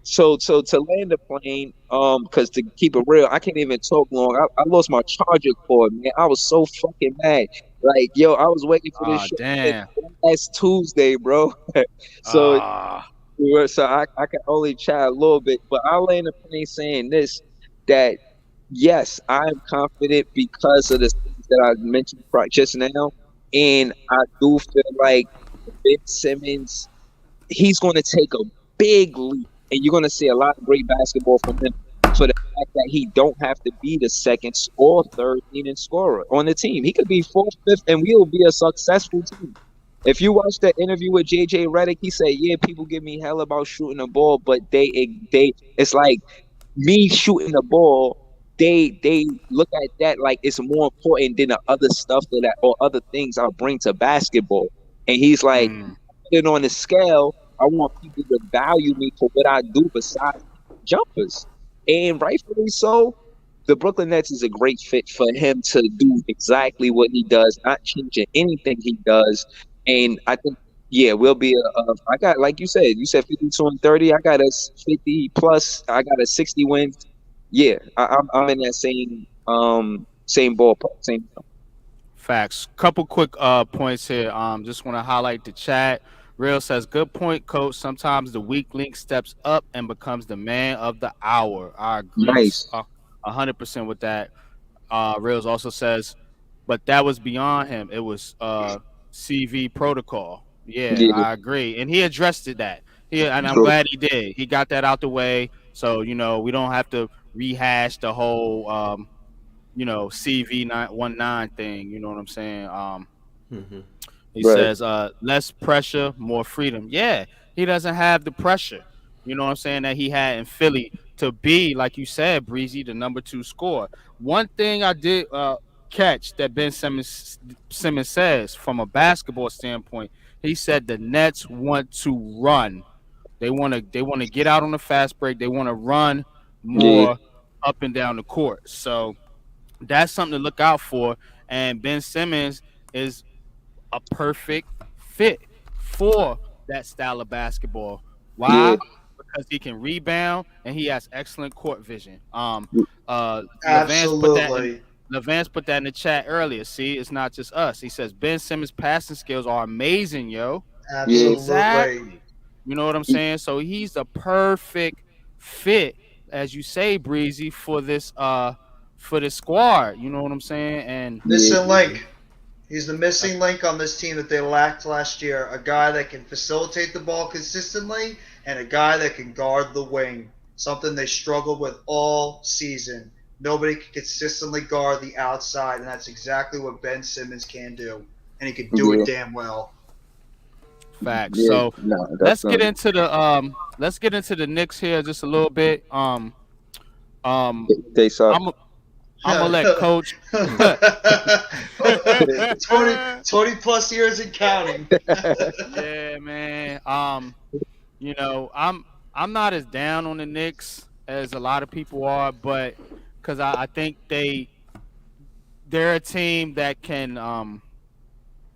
so to land the plane, because to keep it real, I can't even talk long. I lost my charger cord, man. I was so fucking mad. Like, yo, I was waiting for this Ah, show damn. last Tuesday, bro. so Ah, so I can only chat a little bit, but I'll land the plane saying this, that yes, I'm confident because of the things that I mentioned just now, and I do feel like Ben Simmons, he's going to take a big leap, and you're going to see a lot of great basketball from him for the fact that he don't have to be the second or third leading scorer on the team. He could be fourth, fifth, and we'll be a successful team. If you watch the interview with JJ Redick, he said, "Yeah, people give me hell about shooting the ball, but they it's like me shooting the ball. They look at that like it's more important than the other stuff that or other things I bring to basketball." And he's like, mm, "Put on the scale, I want people to value me for what I do besides jumpers." And rightfully so. The Brooklyn Nets is a great fit for him to do exactly what he does, not changing anything he does. And I think, yeah, we'll be I got, like you said 52 and 30. I got a 50 plus. I got a 60 wins. Yeah, I'm in that same ballpark, same. facts. Couple quick points here. Just want to highlight the chat. Real says, "Good point, coach. Sometimes the weak link steps up and becomes the man of the hour." I agree, Nice. 100% with that. Reels also says, but that was beyond him. It was CV protocol. Yeah, Yeah, I agree, and he addressed it that. And I'm true. glad he did. He got that out the way, so we don't have to rehash the whole CV 919 thing. You know what I'm saying? Mm-hmm. He Right. says, less pressure, more freedom. Yeah, he doesn't have the pressure. You know what I'm saying, that he had in Philly to be, like you said, Breezy, the number two scorer. One thing I did catch that Ben Simmons says from a basketball standpoint, he said the Nets want to run. They want to get out on the fast break. They want to run Yeah, more up and down the court. So that's something to look out for. And Ben Simmons is a perfect fit for that style of basketball. yeah, Why? Because he can rebound and he has excellent court vision. Levance put that in. Absolutely. Levance put that in the chat earlier. See, it's not just us. He says Ben Simmons' passing skills are amazing, yo. yeah, Absolutely. Exactly. You know what I'm saying? So he's the perfect fit, as you say, Breezy, for this squad. You know what I'm saying? And yeah, Missing Mm-hmm. link. He's the uh, missing link on this team that they lacked last year. A guy that can facilitate the ball consistently and a guy that can guard the wing. Something they struggled with all season. Nobody can consistently guard the outside, and that's exactly what Ben Simmons can do. And he can do it yeah, damn well. facts. yeah. So No, let's get definitely. into the Knicks here just a little bit. Um, They suck. I'm gonna let Coach. 20 plus years and counting. Yeah, man. I'm not as down on the Knicks as a lot of people are, but because I think they're a team that can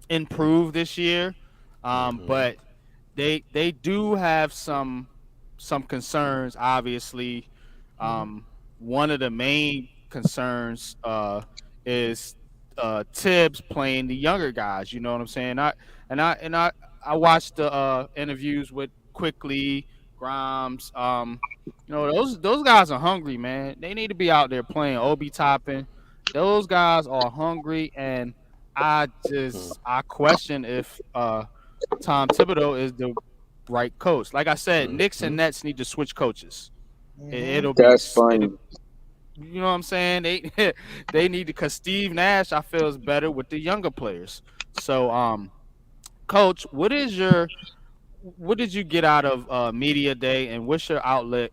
improve this year. Mm-hmm. But they do have some concerns. Obviously, one of the main concerns is Tibbs playing the younger guys. You know what I'm saying? I watched the interviews with Quickly, Grimes. Those guys are hungry, man. They need to be out there playing. Obi Toppin. Those guys are hungry, and I question if Tom Thibodeau is the right coach. Like I said, Knicks Mm-hmm. and Nets need to switch coaches. Hmm. It'll be That's funny. it'll, you know what I'm saying? They they need to, cause Steve Nash I feel is better with the younger players. So coach, what did you get out of media day, and what's your outlook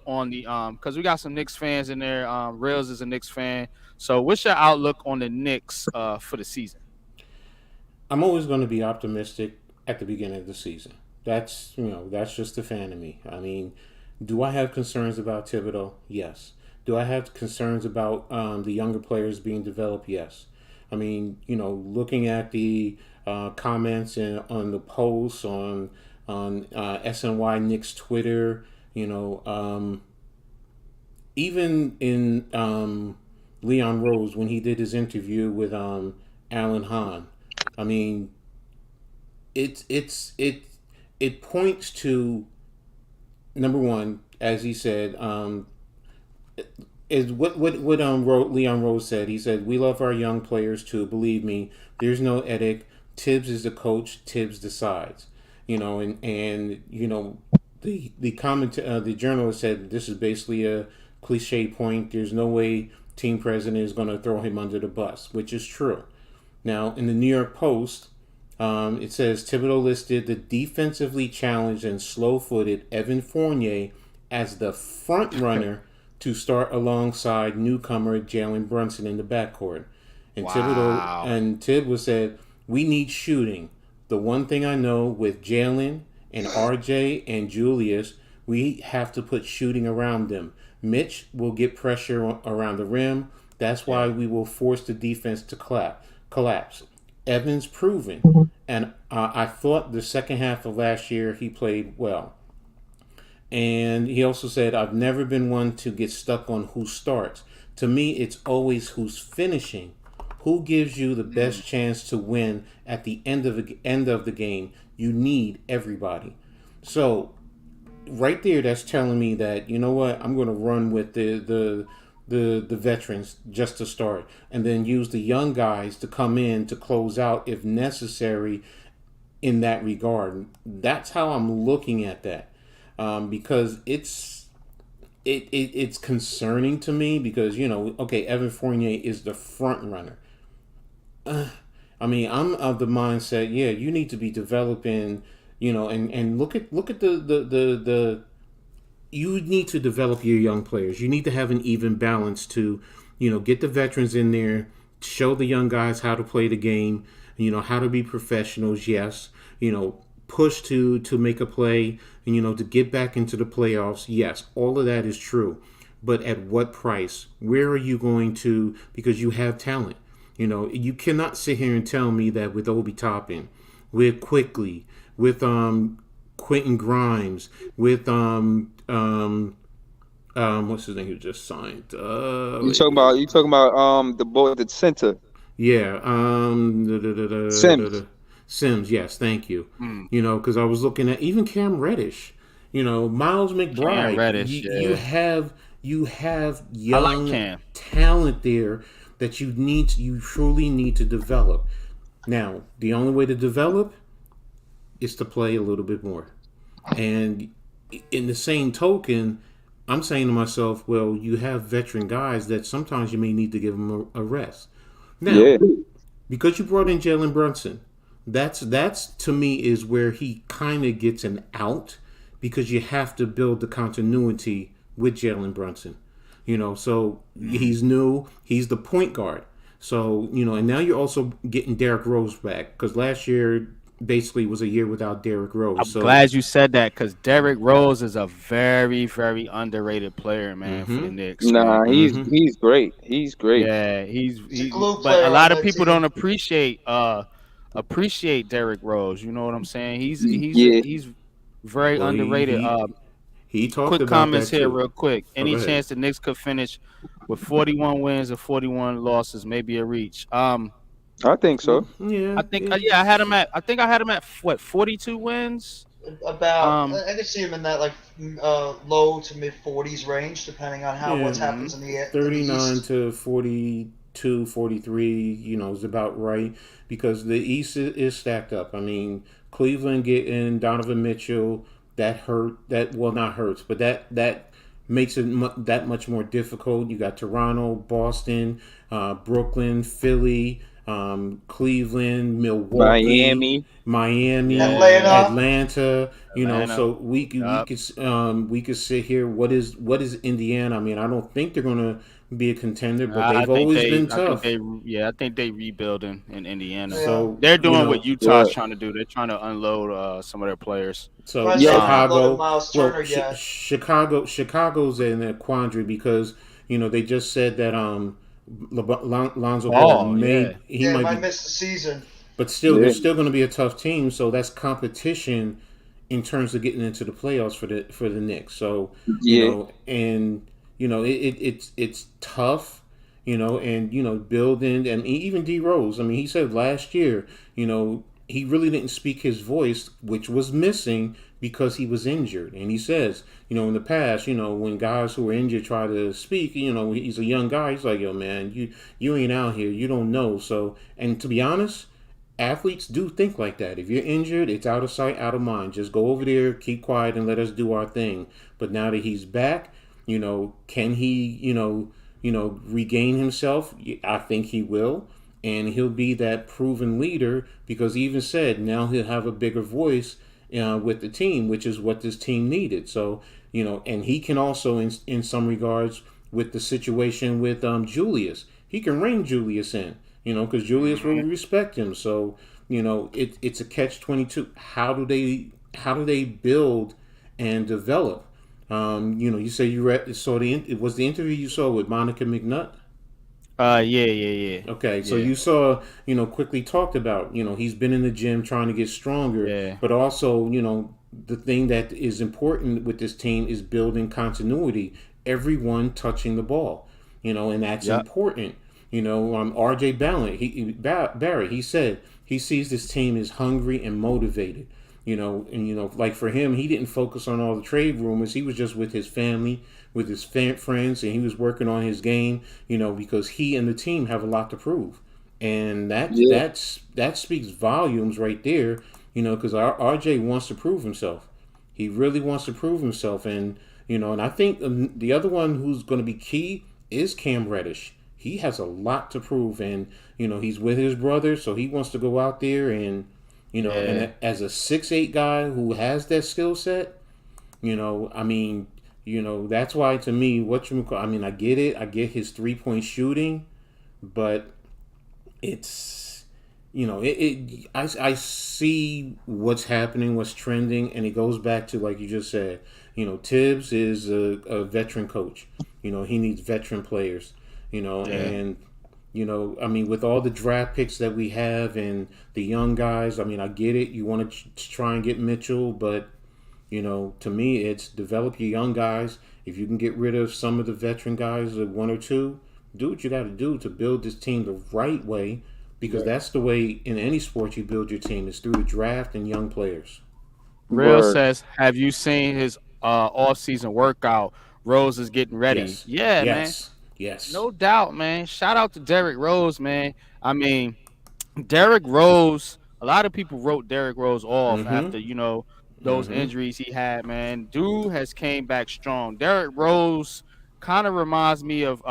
on the because we got some Knicks fans in there. Rails is a Knicks fan. So what's your outlook on the Knicks for the season? I'm always going to be optimistic at the beginning of the season. That's just a fan of me. I mean, do I have concerns about Thibodeau? Yes. Do I have concerns about the younger players being developed? Yes. I mean, looking at the comments on the posts on SNY Knicks Twitter, even in Leon Rose when he did his interview with Alan Hahn. I mean, it points to, number one, as he said, is what Leon Rose said. He said, "We love our young players too. Believe me, there's no edict. Tibbs is the coach. Tibbs decides." The journalist said this is basically a cliche point. There's no way team president is going to throw him under the bus, which is true. Now, in the New York Post, it says Thibodeau listed the defensively challenged and slow-footed Evan Fournier as the front runner to start alongside newcomer Jalen Brunson in the backcourt. And Wow. Tibb was said, "We need shooting. The one thing I know with Jalen and RJ and Julius, we have to put shooting around them. Mitch will get pressure around the rim. That's why we will force the defense to collapse. Evans proven, and I thought the second half of last year he played well." And he also said, "I've never been one to get stuck on who starts. To me, it's always who's finishing. Who gives you the best chance to win at the end of the game? You need everybody." So right there, that's telling me that, you know what, I'm going to run with the veterans just to start, and then use the young guys to come in to close out if necessary. In that regard, that's how I'm looking at that, because it's concerning to me because okay, Evan Fournier is the front runner. I mean, I'm of the mindset, yeah, you need to be developing, and look at the you need to develop your young players. You need to have an even balance to, get the veterans in there, show the young guys how to play the game, how to be professionals. Yes, push to make a play, and to get back into the playoffs. Yes, all of that is true, but at what price? Where are you going to? Because you have talent. You cannot sit here and tell me that with Obi Toppin, with Quickly, with Quentin Grimes, with what's his name who just signed? You talking about the boy, the center, Yeah, Sims. Sims. Yes, thank you. Mm. Because I was looking at even Cam Reddish. Miles Cam McBride. Reddish, You have I like young Cam. talent there that you truly need to develop. Now, the only way to develop is to play a little bit more. And in the same token, I'm saying to myself, well, you have veteran guys that sometimes you may need to give them a rest. Now, Yeah, because you brought in Jalen Brunson, that's to me is where he kind of gets an out because you have to build the continuity with Jalen Brunson. So he's new. He's the point guard. So, and now you're also getting Derrick Rose back because last year basically was a year without Derrick Rose. I'm So, glad you said that because Derrick Rose is a very, very underrated player, man, for the mm-hmm, Knicks, man. nah, he's mm-hmm, he's great. He's great. Yeah, He's a glue but a player on lot of that people don't team. appreciate Derrick Rose. You know what I'm saying? Yeah, He's very well, underrated. he talked Quick about comments that here, too. real quick. Oh, go Any ahead. chance the Knicks could finish with 41 wins or 41 losses? Maybe a reach. I think so. Yeah, Yeah, I think I had him at what 42 wins. About, Um, I could see him in that like low to mid 40s range, depending on how yeah, what mhm. happens in the 39 East. to 42, 43, is about right because the East is stacked up. I mean, Cleveland getting Donovan Mitchell, that hurt, that, well, not hurts, but that makes it that much more difficult. You got Toronto, Boston, Brooklyn, Philly, Cleveland, Milwaukee, Miami. Miami, Atlanta. Yeah, Atlanta. Atlanta. So Yup. we could sit here. What is Indiana? I mean, I don't think they're gonna be a contender, but I they've think always they, been I think tough. they, yeah, I think they rebuilding in Indiana. Yeah. So They're doing what Utah's What? trying to do. They're trying to unload some of their players. so Surprised they Yo, haven't unloaded Chicago, Miles well, Turner yet. Chicago's in a quandary because they just said that Lonzo Ball Ball, yeah, he Yeah, might might be, miss the season. but still, they're yeah, still going to be a tough team. So that's competition in terms of getting into the playoffs for the Knicks. So yeah, and it's tough. And building, and even D Rose. I mean, he said last year, he really didn't speak his voice, which was missing because he was injured. And he says, in the past, when guys who are injured try to speak, he's a young guy. He's like, yo, man, you ain't out here, you don't know. So, and to be honest, athletes do think like that. If you're injured, it's out of sight, out of mind. Just go over there, keep quiet, and let us do our thing. But now that he's back, can he, regain himself? I think he will, and he'll be that proven leader because he even said now he'll have a bigger voice with the team, which is what this team needed. So and he can also, in some regards, with the situation with Julius, he can rein Julius in. Because Julius will hmm respect him. So it's a catch-22. How do they build and develop? You say saw it was the interview you saw with Monica McNutt. yeah, yeah, Okay, so yeah, you saw, quickly talked about, he's been in the gym trying to get stronger, yeah, but also, the thing that is important with this team is building continuity, everyone touching the ball, and that's yep, important. RJ Barrett, Barrett, he said he sees this team as hungry and motivated. And like for him, he didn't focus on all the trade rumors. He was just with his family, with his friends, and he was working on his game. Because he and the team have a lot to prove, and yeah. that speaks volumes right there. Because RJ wants to prove himself. He really wants to prove himself, and I think the other one who's going to be key is Cam Reddish. He has a lot to prove, and he's with his brother, so he wants to go out there and yeah. as a 6'8" guy who has that skill set, I mean, that's why to me, I mean, I get it. I get his 3-point shooting, but it's, I see what's happening, what's trending, and it goes back to, like you just said, Tibbs is a veteran coach. He needs veteran players, Yeah. and I mean, with all the draft picks that we have and the young guys, I mean, I get it. You want to try and get Mitchell, but to me, it's develop your young guys. If you can get rid of some of the veteran guys, one or two, do what you got to do to build this team the right way, because Right. that's the way in any sport you build your team is through the draft and young players. Real Word. says, have you seen his off season workout? Rose is getting ready. Yes, Yeah, man. yes, yes. No doubt, man. Shout out to Derrick Rose, man. I mean, Derrick Rose, a lot of people wrote Derrick Rose off Mm-hmm. after, those Mm-hmm. injuries he had, man. Dude has came back strong. Derrick Rose kind of reminds me of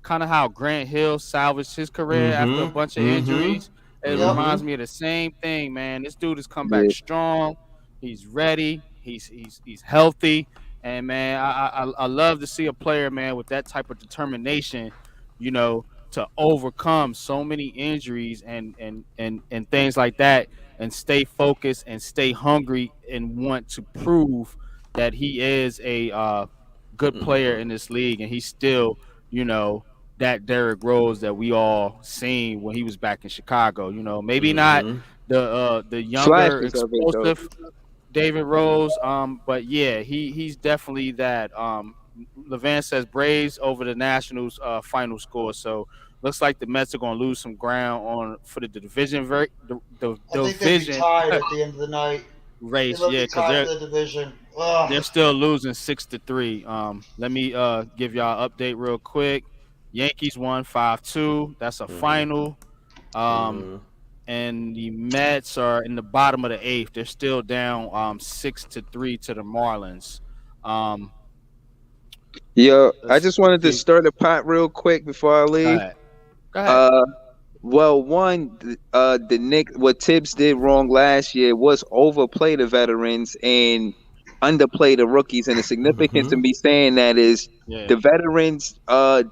kind of how Grant Hill salvaged his career after a Mm-hmm. bunch of Mm-hmm. injuries. It Yep. Mm-hmm. reminds me of the same thing, man. This dude has come back Yeah, strong. He's ready. He's healthy, and man, I love to see a player, man, with that type of determination, to overcome so many injuries and things like that, and stay focused and stay hungry and want to prove that he is a good player in this league, and he's still, you know, that Derrick Rose that we all seen when he was back in Chicago. Maybe not Mm-hmm. the younger, flashes of it though. explosive David Rose, but yeah, he's definitely that. Levan says Braves over the Nationals final score, so looks like the Mets are going to lose some ground on for the division the I think they'd be division tied at the end of the night. They race. might Yeah, be because tied for the division. Ugh. they're still losing 6-3. Let me give y'all an update real quick. Yankees won 5-2. That's a final. Um, Mm-hmm. and the Mets are in the bottom of the eighth. They're still down 6-3 to the Marlins. Um, Yeah, I Let's just wanted to see. stir the pot real quick before I Go leave. ahead. Go ahead. Uh, well, the Knicks, what Tibbs did wrong last year was overplay the veterans and underplay the rookies. And the significance Mm-hmm. of me saying that is Yeah. the veterans,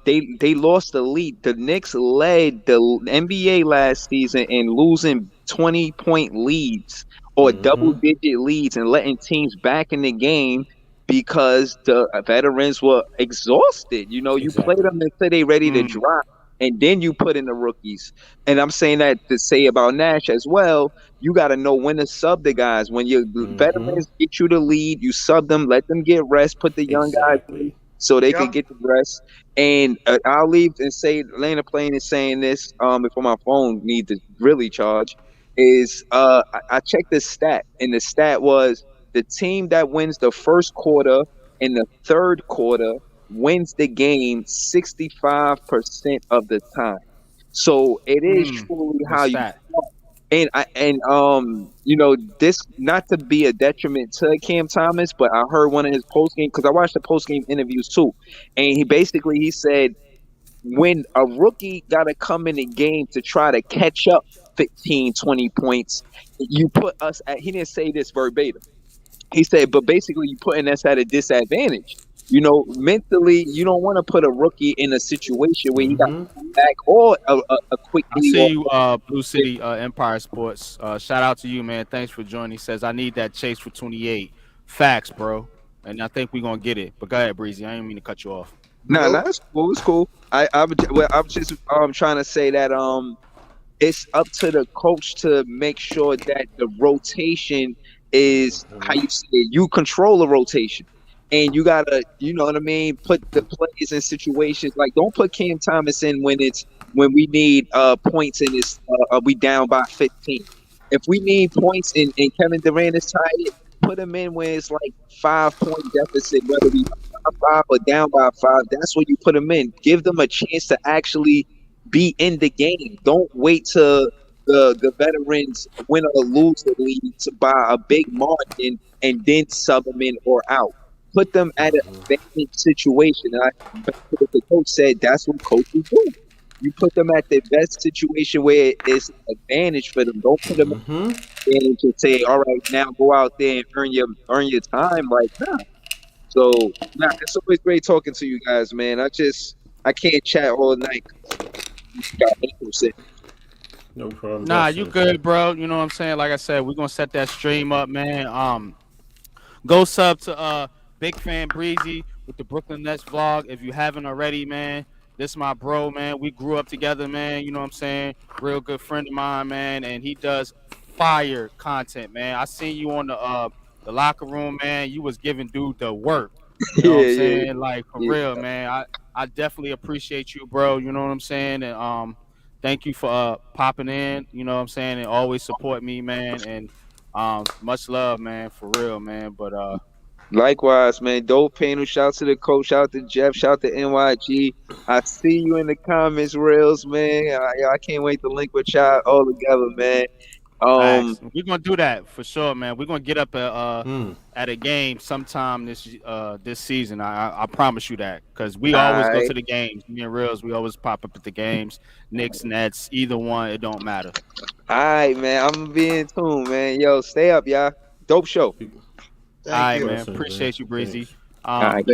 they lost the lead. The Knicks led the NBA last season in losing 20-point leads or double Mm-hmm. digit leads and letting teams back in the game because the veterans were exhausted. You know, you play Exactly. them until they ready to Mm, drop and then you put in the rookies. And I'm saying that to say about Nash as well. You got to know when to sub the guys. When your Mm-hmm. veterans get you the lead, you sub them, let them get rest, put the young guys in Exactly. so they could Yep. get the rest. And I'll leave and say, land a plane is saying this before my phone needs to really charge. Is I checked the stat, and the stat was the team that wins the first quarter and the third quarter wins the game 65% of the time. So it is mm. truly Good how you stat. start. This not to be a detriment to Cam Thomas, but I heard one of his post game because I watched the post game interviews too, and he said when a rookie got to come in the game to try to catch up 15, 20 points, you put us at. He didn't say this verbatim. He said, but basically, you putting us at a disadvantage. You know, mentally, you don't want to put a rookie in a situation where he got to Mm-hmm. come back or a I quickly see or you, Blue City Empire Sports. Shout out to you, man. Thanks for joining. He says, I need that chase for 28. Facts, bro. And I think we're going to get it. But go ahead, Breezy. I didn't mean to cut you off. nah, nah, Nope. it's cool. It's cool. I was just trying to say that it's up to the coach to make sure that the rotation is how Mm-hmm. you say it, you control the rotation. And you gotta, you know what I mean, put the players in situations like don't put Cam Thomas in when we need points in this we down by 15. If we need points and Kevin Durant is tired, put him in when it's like 5 point deficit, whether we up by five or down by five. That's when you put him in. Give them a chance to actually be in the game. Don't wait till the veterans win or lose the lead to by a big margin and then sub them in or out. Put them at an advantage situation. And back to what the coach said, that's what coaches do. You put them at the best situation where it's an advantage for them. Don't put them at Mm-hmm. an advantage and say, all right, now go out there and earn your time. Like, nah. So, nah, it's always great talking to you guys, man. I can't chat all night. Got ankles in. No problem. Nah, you Definitely. good, bro. You know what I'm saying? Like I said, we're going to set that stream up, man. Go sub to Big Fan Breezy with the Brooklyn Nets vlog. If you haven't already, man, this my bro, man. We grew up together, man. You know what I'm saying? Real good friend of mine, man, and he does fire content, man. I seen you on the locker room, man. You was giving dude the work. You know what I'm Yeah, yeah, saying? Like for yeah. real, man. I definitely appreciate you, bro. You know what I'm saying? And thank you for popping in. You know what I'm saying? And always support me, man. And much love, man, for real, man. But Likewise, man. Dope panel. Shout to the coach. Shout to Jeff. Shout to NYG. I see you in the comments, Rails, man. I can't wait to link with y'all all together, man. Um, facts. We're gonna do that for sure, man. We're gonna get up Mm. at a game sometime this season. I promise you that because we always go I, to the games. Me and Reels, we always pop up at the games. Knicks, Nets, either one, it don't matter. man. I'm gonna be in tune, man. Yo, stay up, y'all. Dope show. All Thank right, you. man. Blessings, man. Appreciate you, Breezy. Thanks. All right, Um,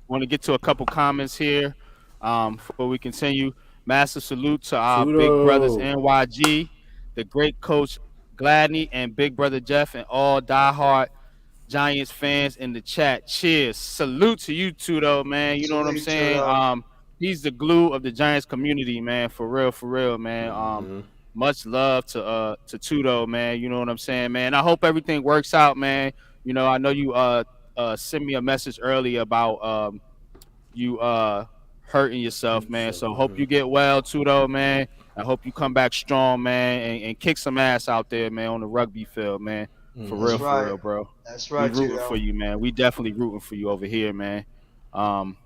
want to get to a couple comments here before we continue. Massive salute to our big brothers Tudo. NYG, the great coach Gladney, and big brother Jeff, and all diehard Giants fans in the chat. Cheers. Salute to you two though, man. You know what I'm Salute to saying? He's the glue of the Giants community, man. For real, man. Mm-hmm. Much love to Tudo, man. You know what I'm saying, man. I hope everything works out, man. You know, I know you sent me a message earlier about you hurting yourself, man. So hope Mm-hmm. you get well, Tudo, man. I hope you come back strong, man, and kick some ass out there, man, on the rugby field, man. Mm-hmm. That's For right. real, bro. That's We right, rooting for Tito. you, man. We definitely rooting for you over here, man. Um,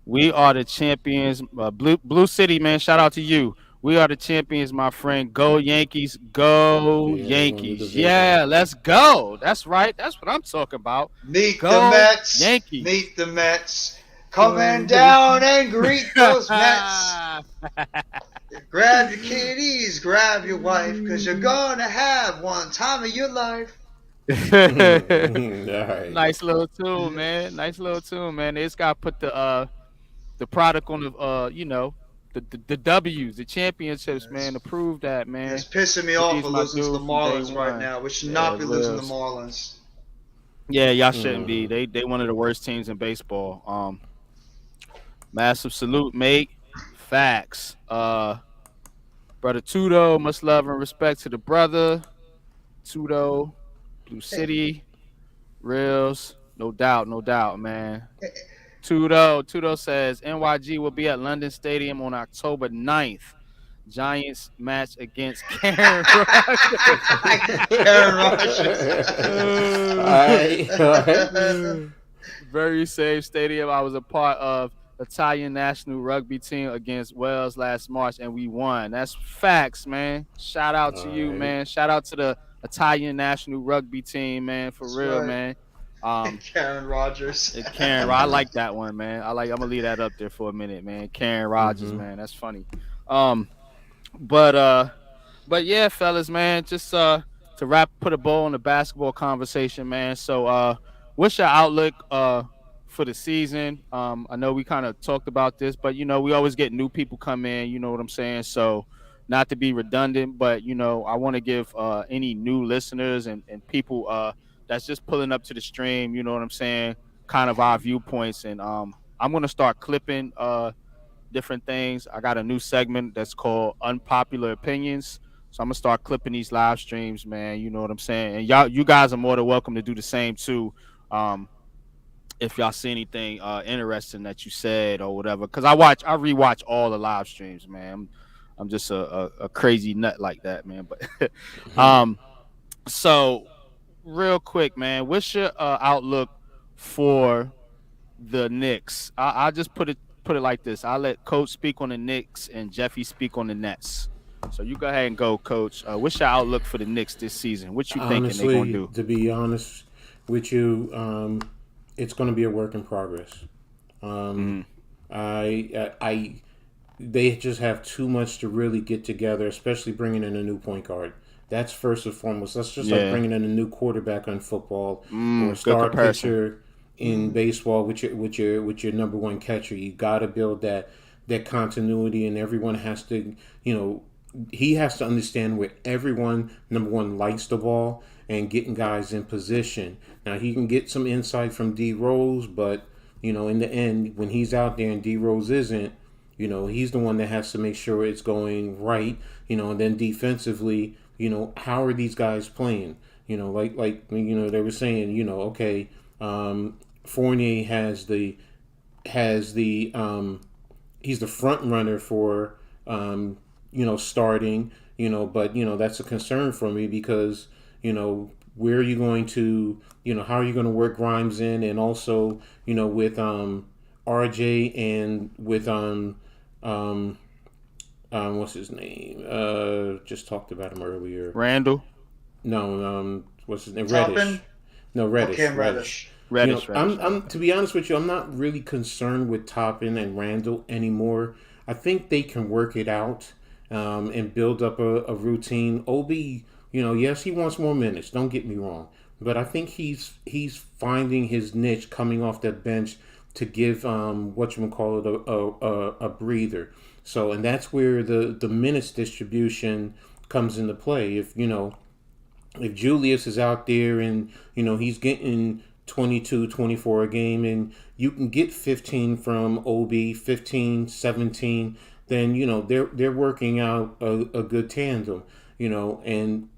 we are the champions. Blue City, man. Shout out to you. We are the champions, my friend. Go Yankees. Go Yeah, they won the Yankees. division. Yeah, let's go. That's right. That's what I'm talking about. Meet the Go Mets. Yankees. Meet the Mets. Coming down and greet those Mets. Grab your kitties, grab your wife, because you're going to have one time of your life. All right. Nice little tune, man. Nice little tune, man. They just got to put the product on the the W's, the championships, man, It's, to prove that, man. it's pissing me off Please, for my losing to the dude from day Marlins right one. now. We should Yeah, not be losing to real. the Marlins. Yeah, y'all shouldn't be. Mm-hmm. They one of the worst teams in baseball. Massive salute, mate. Facts. Brother Tudo, much love and respect to the brother. Tudo, Blue City, Reels. No doubt, no doubt, man. Tudo says NYG will be at London Stadium on October 9th. Giants match against Karen Rodgers. Karen Rogers. All right. All right. Very safe stadium. I was a part of Italian national rugby team against Wales last March, and we won. That's facts, man. Shout out to All you, right. man. Shout out to the Italian national rugby team, man. For That's real, right. man. Um, Karen Rogers. Karen, I like that one, man. I'm gonna leave that up there for a minute, man. Karen Rogers, Mm-hmm. man. That's funny. Um, but yeah, fellas, man, just to put a bow on the basketball conversation, man. So what's your outlook for the season? I know we kind of talked about this, but we always get new people come in, you know what I'm saying? So not to be redundant, but I want to give any new listeners and people that's just pulling up to the stream, you know what I'm saying, kind of our viewpoints. And I'm gonna start clipping different things. I got a new segment that's called Unpopular Opinions. So I'm gonna start clipping these live streams, man. You know what I'm saying? And you guys are more than welcome to do the same too. Um, if y'all see anything interesting that you said or whatever, because I rewatch all the live streams, man. I'm just a crazy nut like that, man. But um, so real quick, man, what's your outlook for the Knicks? I just put it like this. I'll let Coach speak on the Knicks and Jeffy speak on the Nets. So you go ahead and go, Coach. What's your outlook for the Knicks this season? What you thinking they gonna Honestly, do? to be honest with you, it's going to be a work in progress. Mm-hmm. I they just have too much to really get together, especially bringing in a new point guard. That's first and foremost. That's just like Yeah. bringing in a new quarterback in football or a Good star comparison. pitcher in baseball with your number one catcher. You got to build that continuity, and everyone has to, he has to understand where everyone number one likes the ball and getting guys in position. Now he can get some insight from D Rose, but in the end, when he's out there and D Rose isn't, he's the one that has to make sure it's going right. And then defensively, how are these guys playing? Like they were saying, okay, Fournier has the he's the front runner for starting, but that's a concern for me because where are you going to how are you going to work Grimes in, and also with RJ and with what's his name, just talked about him earlier. Randall. No, what's his name? Toppin? Reddish. No, Reddish. Cam Reddish. Reddish. Reddish. I'm to be honest with you, I'm not really concerned with Toppin and Randall anymore. I think they can work it out and build up a routine. Obi, yes, he wants more minutes. Don't get me wrong, but I think he's finding his niche coming off that bench to give a breather. So, and that's where the minutes distribution comes into play. If Julius is out there and he's getting 22, 24 a game, and you can get 15 from OB, 15, 17, then they're working out a good tandem. And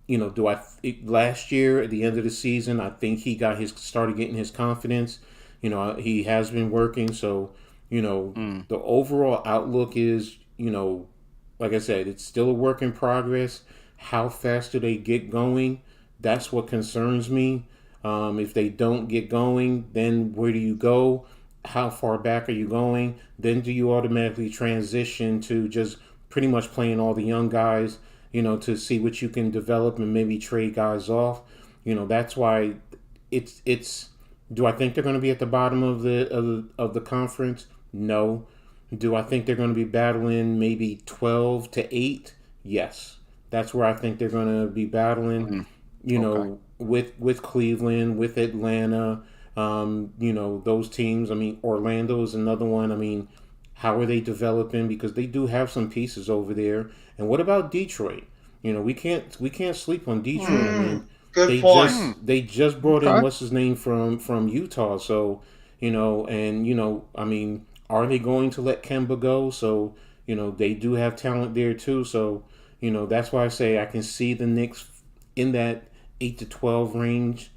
do last year at the end of the season, I think he started getting his confidence. He has been working, so the overall outlook is like I said, it's still a work in progress. How fast do they get going? That's what concerns me. If they don't get going, then where do you go? How far back are you going? Then do you automatically transition to just pretty much playing all the young guys, to see what you can develop and maybe trade guys off. That's why it's. Do I think they're going to be at the bottom of the conference? No. Do I think they're going to be battling maybe 12-8? Yes. That's where I think they're going to be battling. Okay. With Cleveland, with Atlanta, those teams. I mean, Orlando is another one. I mean, how are they developing? Because they do have some pieces over there. And what about Detroit? We can't sleep on Detroit. I mean, Good point. they just brought in Okay. what's his name from Utah. So I mean, are they going to let Kemba go? So they do have talent there too. So that's why I say I can see the Knicks in that 8-12 range,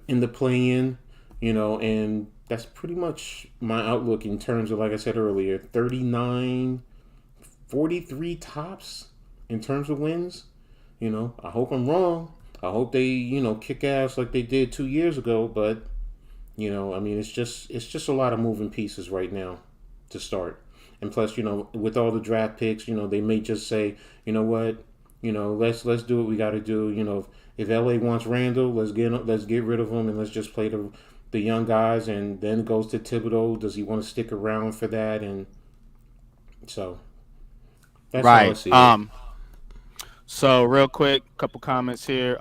in the play-in. And that's pretty much my outlook in terms of, like I said earlier, 39, 43 tops in terms of wins. I hope I'm wrong. I hope they, kick ass like they did 2 years ago. But, I mean, it's just a lot of moving pieces right now to start. And plus, with all the draft picks, they may just say, you know what, let's do what we got to do. If LA wants Randall, let's get rid of him and let's just play the young guys. And then it goes to Thibodeau. Does he want to stick around for that? And so that's how I Right. see it. So real quick, couple comments here.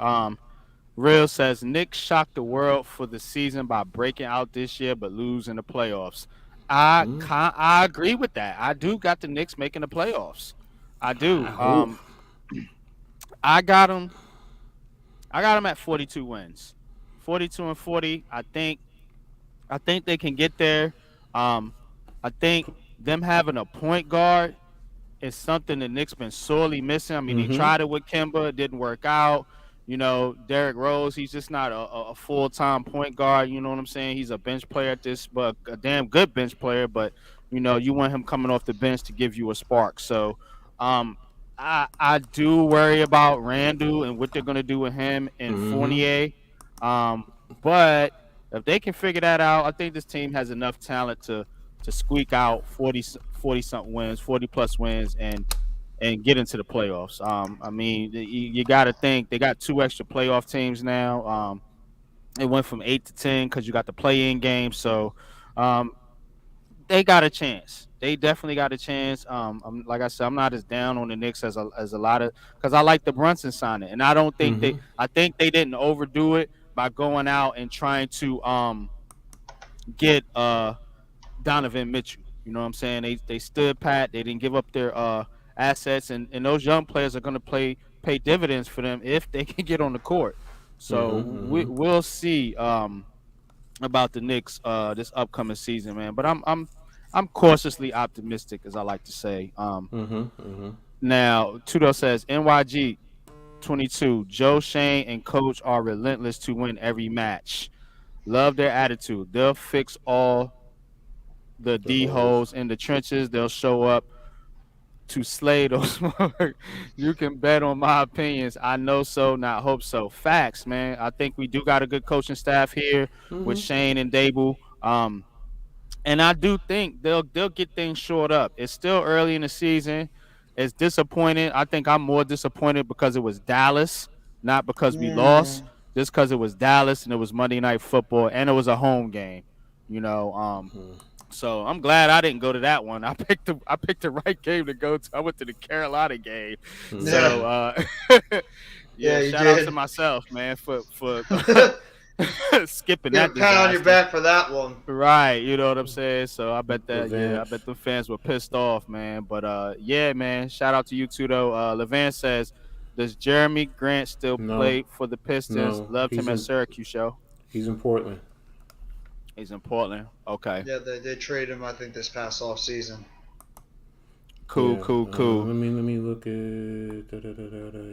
Real says Knicks shocked the world for the season by breaking out this year but losing the playoffs. Mm, I agree with that. I do got the Knicks making the playoffs. I I do. hope. I got them. I got them at 42 wins, 42-40. I think they can get there. Um, I think them having a point guard is something the Knicks been sorely missing. I mean, he Mm-hmm. tried it with Kemba, it didn't work out. Derrick Rose, he's just not a full time point guard. You know what I'm saying? He's a bench player at this, but a damn good bench player. But you want him coming off the bench to give you a spark. So, um, I do worry about Randall and what they're gonna do with him and Mm-hmm. Fournier. But if they can figure that out, I think this team has enough talent to squeak out 40 something wins, 40 plus wins, and get into the playoffs. I mean, you got to think they got two extra playoff teams now. It went from 8 to 10 because you got the play-in game, so um, they got a chance. They definitely got a chance. Like I said, I'm not as down on the Knicks as a lot of because I like the Brunson signing, and I don't think Mm-hmm. I think they didn't overdo it by going out and trying to get Donovan Mitchell. You know what I'm saying? They stood pat. They didn't give up their assets, and those young players are going to pay dividends for them if they can get on the court. So Mm-hmm. we'll see about the Knicks this upcoming season, man. But I'm cautiously optimistic, as I like to say. Mm-hmm. Mm-hmm. Now Tudo says NYG 22. Joe Shane and Coach are relentless to win every match. Love their attitude. They'll fix all the The D holes. holes in the trenches. They'll show up to slay those. You can bet on my opinions. I know so, not hope so. Facts, man. I think we do got a good coaching staff here with Mm-hmm. Shane and Dable. And I do think they'll get things shored up. It's still early in the season. It's disappointing. I think I'm more disappointed because it was Dallas, not because we lost. Mm. Just because it was Dallas and it was Monday Night Football and it was a home game. You know, so I'm glad I didn't go to that one. I picked the right game to go to. I went to the Carolina game. Mm-hmm. So Yeah, yeah, yeah, you shout out to did. myself, man, for skipping Get a that pat on your disaster. back for that one. Right, you know what I'm saying? So I bet that yeah, I Revenge. bet the fans were pissed off, man. But yeah, man, shout out to you too though. Levan says, does Jeremy Grant still No. play for the Pistons? No. Loved him at Syracuse show. He's in Portland. He's in Portland. Okay. Yeah, they traded him, I think, this past off season. Cool, Yeah. cool, cool. Let me look at.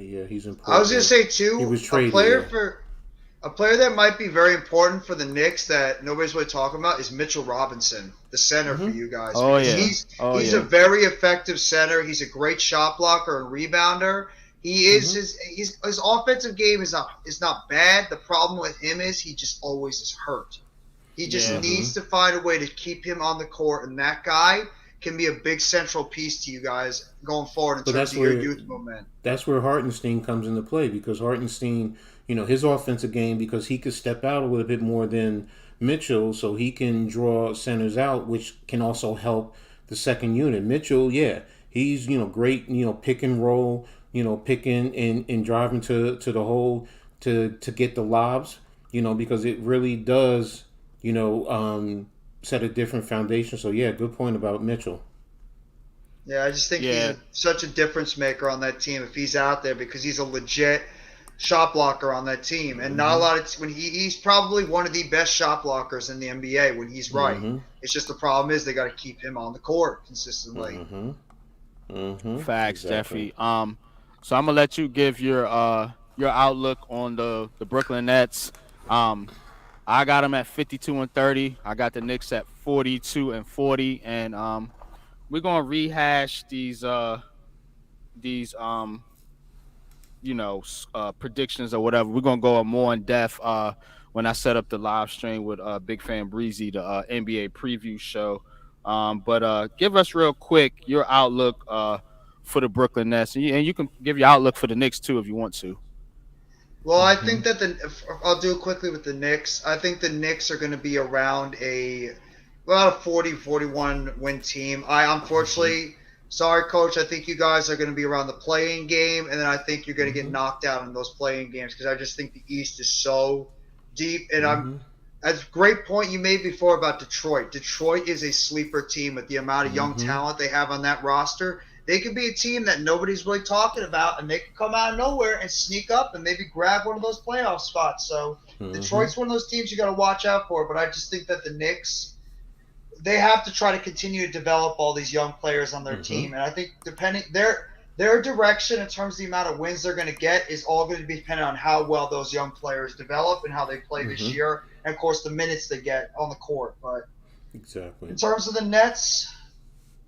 Yeah, he's in I was gonna Portland. say He too, was traded. Yeah. a player that might be very important for the Knicks that nobody's really talking about is Mitchell Robinson, the center for Mm-hmm. you guys, Oh because yeah. Oh he's a yeah. very effective center. He's a great shot blocker and rebounder. He is Mm-hmm. his offensive game is not bad. The problem with him is he just always is hurt. He just Yeah. Mm-hmm. needs to find a way to keep him on the court, and that guy can be a big central piece to you guys going forward in But terms of your youth movement. that's where Hartenstein comes into play because Hartenstein, his offensive game because he could step out a little bit more than Mitchell, so he can draw centers out, which can also help the second unit. Mitchell, yeah, he's great, pick and roll, picking and driving to the hole to get the lobs, because it really does, set a different foundation. So yeah, good point about Mitchell. Yeah, I just think Yeah. he's such a difference maker on that team if he's out there because he's a legit shot blocker on that team, and not a Mm-hmm. lot of when he's probably one of the best shot blockers in the NBA when he's right. Mm-hmm. It's just the problem is they got to keep him on the court consistently. Mm-hmm. Mm-hmm. Facts, Exactly. Jeffy. So I'm gonna let you give your outlook on the Brooklyn Nets. Um, I got them at 52-30. I got the Knicks at 42-40, and we're gonna rehash these predictions or whatever. We're gonna go more in depth when I set up the live stream with Big Fan Breezy, the NBA preview show. But give us real quick your outlook for the Brooklyn Nets, and you can give your outlook for the Knicks too if you want to. Well, I Mm-hmm. think that I'll do it quickly with the Knicks. I think the Knicks are going to be around about a 40-41 win team. I Mm-hmm. unfortunately, sorry, coach. I think you guys are going to be around the playing game, and then I think you're going to get Mm-hmm. knocked out in those playing games because I just think the East is so deep. And I'm Mm-hmm. That's a great point you made before about Detroit. Detroit is a sleeper team with the amount of young Mm-hmm. talent they have on that roster. They could be a team that nobody's really talking about, and they could come out of nowhere and sneak up and maybe grab one of those playoff spots. So Mm-hmm. Detroit's one of those teams you got to watch out for. But I just think that the Knicks, they have to try to continue to develop all these young players on their Mm-hmm. team, and I think depending their direction in terms of the amount of wins they're going to get is all going to be dependent on how well those young players develop and how they play this Mm-hmm. year, and of course the minutes they get on the court. But Exactly. in terms of the Nets,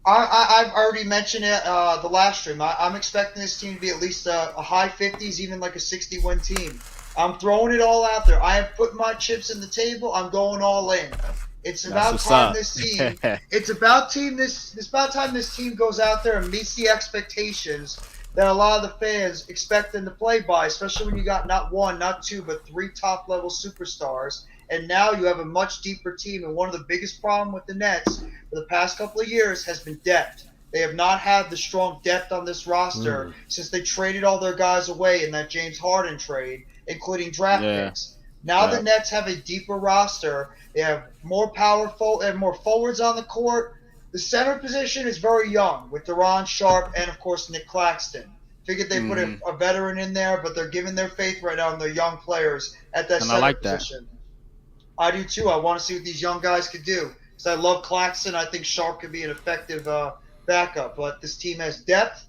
I've already mentioned it the last stream. I'm expecting this team to be at least a high 50s, even like a 60-win team. I'm throwing it all out there. I have put my chips in the table. I'm going all in. It's That's about what's time up. this team. It's about team this. It's about time this team goes out there and meets the expectations that a lot of the fans expect them to play by, especially when you got not one, not two, but three top-level superstars. And now you have a much deeper team. And one of the biggest problems with the Nets for the past couple of years has been depth. They have not had the strong depth on this roster Mm. since they traded all their guys away in that James Harden trade, including draft Yeah, picks. Now the yeah. Nets have a deeper roster. They have more powerful and more forwards on the court. The center position is very young with Deron Sharp and of course Nick Claxton. Figured they put Hmm. a veteran in there, but they're giving their faith right now in their young players at that And I center like that. position. I do too. I want to see what these young guys could do. Because I love Claxton. I think Sharp could be an effective backup. But this team has depth.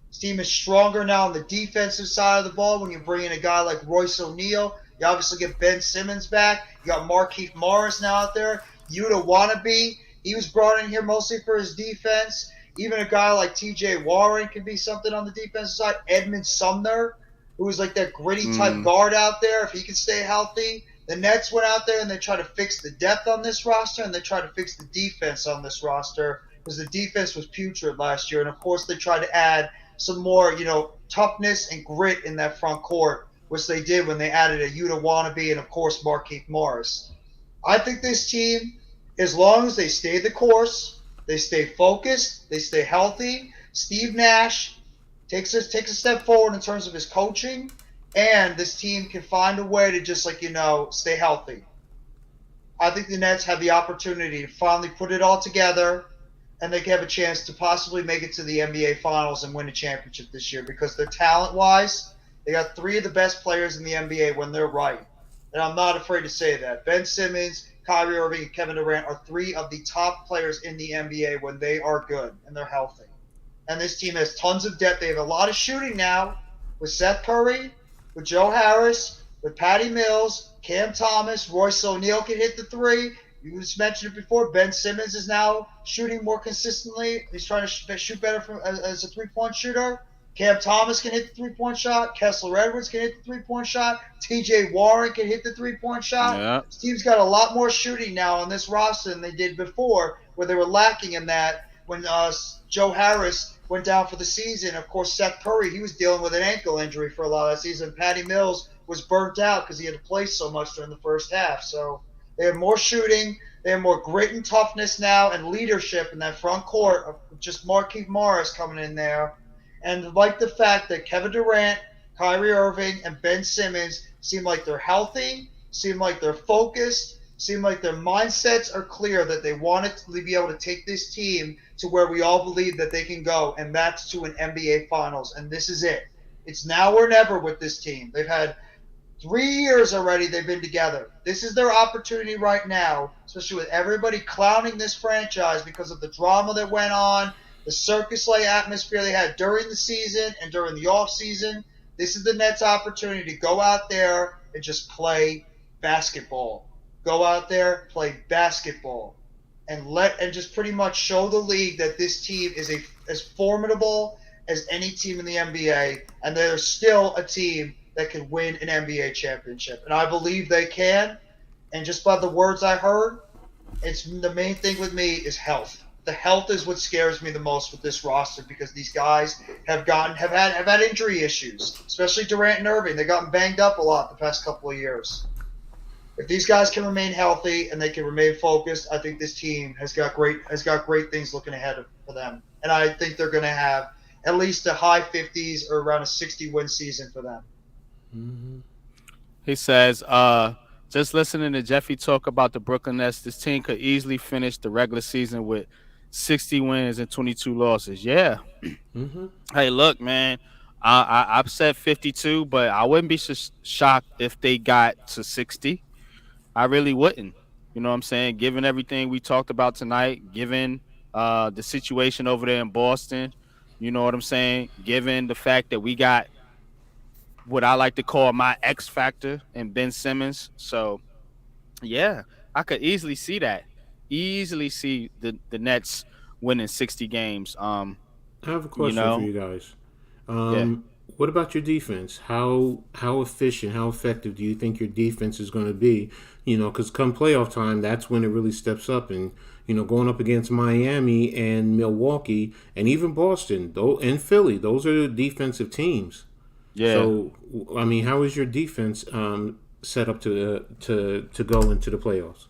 This team is stronger now on the defensive side of the ball when you bring in a guy like Royce O'Neal. You obviously get Ben Simmons back. You got Markieff Morris now out there. Yuta Wannabe. He was brought in here mostly for his defense. Even a guy like TJ Warren can be something on the defensive side. Edmund Sumner, who was like that gritty type Mm. guard out there, if he can stay healthy. The Nets went out there and they tried to fix the depth on this roster and they tried to fix the defense on this roster because the defense was putrid last year. And of course, they tried to add some more, toughness and grit in that front court, which they did when they added a Yuta Wannabe and of course Markieff Morris. I think this team, as long as they stay the course, they stay focused, they stay healthy. Steve Nash takes a step forward in terms of his coaching, and this team can find a way to just stay healthy. I think the Nets have the opportunity to finally put it all together, and they can have a chance to possibly make it to the NBA Finals and win a championship this year because they're talent-wise, they got three of the best players in the NBA when they're right. And I'm not afraid to say that. Ben Simmons, Kyrie Irving, and Kevin Durant are three of the top players in the NBA when they are good and they're healthy. And this team has tons of depth. They have a lot of shooting now with Seth Curry, with Joe Harris, with Patty Mills, Cam Thomas, Royce O'Neal can hit the three. You just mentioned it before. Ben Simmons is now shooting more consistently. He's trying to shoot better as a three-point shooter. Cam Thomas can hit the three-point shot. Kessler Edwards can hit the three-point shot. TJ Warren can hit the three-point shot. Yeah. This team's got a lot more shooting now on this roster than they did before, where they were lacking in that when Joe Harris went down for the season. Of course, Seth Curry, he was dealing with an ankle injury for a lot of that season. Patty Mills was burnt out because he had to play so much during the first half. So they have more shooting. They have more grit and toughness now and leadership in that front court of just Markieff Morris coming in there. And like the fact that Kevin Durant, Kyrie Irving, and Ben Simmons seem like they're healthy, seem like they're focused, seem like their mindsets are clear that they want to be able to take this team to where we all believe that they can go, and that's to an NBA Finals. And this is it. It's now or never with this team. They've had 3 years already they've been together. This is their opportunity right now, especially with everybody clowning this franchise because of the drama that went on, the circus-like atmosphere they had during the season and during the off-season. This is the Nets' opportunity to go out there and just play basketball. Go out there, play basketball, and just pretty much show the league that this team is as formidable as any team in the NBA, and they're still a team that can win an NBA championship. And I believe they can. And just by the words I heard, it's the main thing with me is health. The health is what scares me the most with this roster because these guys have had injury issues, especially Durant and Irving. They've gotten banged up a lot the past couple of years. If these guys can remain healthy and they can remain focused, I think this team has got great things looking ahead for them. And I think they're going to have at least a high 50s or around a 60-win season for them. Mm-hmm. He says, just listening to Jeffy talk about the Brooklyn Nets, this team could easily finish the regular season with 60 wins and 22 losses. Yeah. Mm-hmm. Hey, look, man, I've said 52, but I wouldn't be shocked if they got to 60. I really wouldn't. You know what I'm saying? Given everything we talked about tonight, given the situation over there in Boston, you know what I'm saying? Given the fact that we got what I like to call my X factor in Ben Simmons. So, yeah, I could easily see that. Easily see the Nets winning 60 games. I have a You question for know, you guys. yeah. What about your defense? How efficient, how effective do you think your defense is going to be? You know, because come playoff time, that's when it really steps up. And going up against Miami and Milwaukee and even Boston, though, and Philly, those are defensive teams. Yeah. So, I mean, how is your defense set up to go into the playoffs?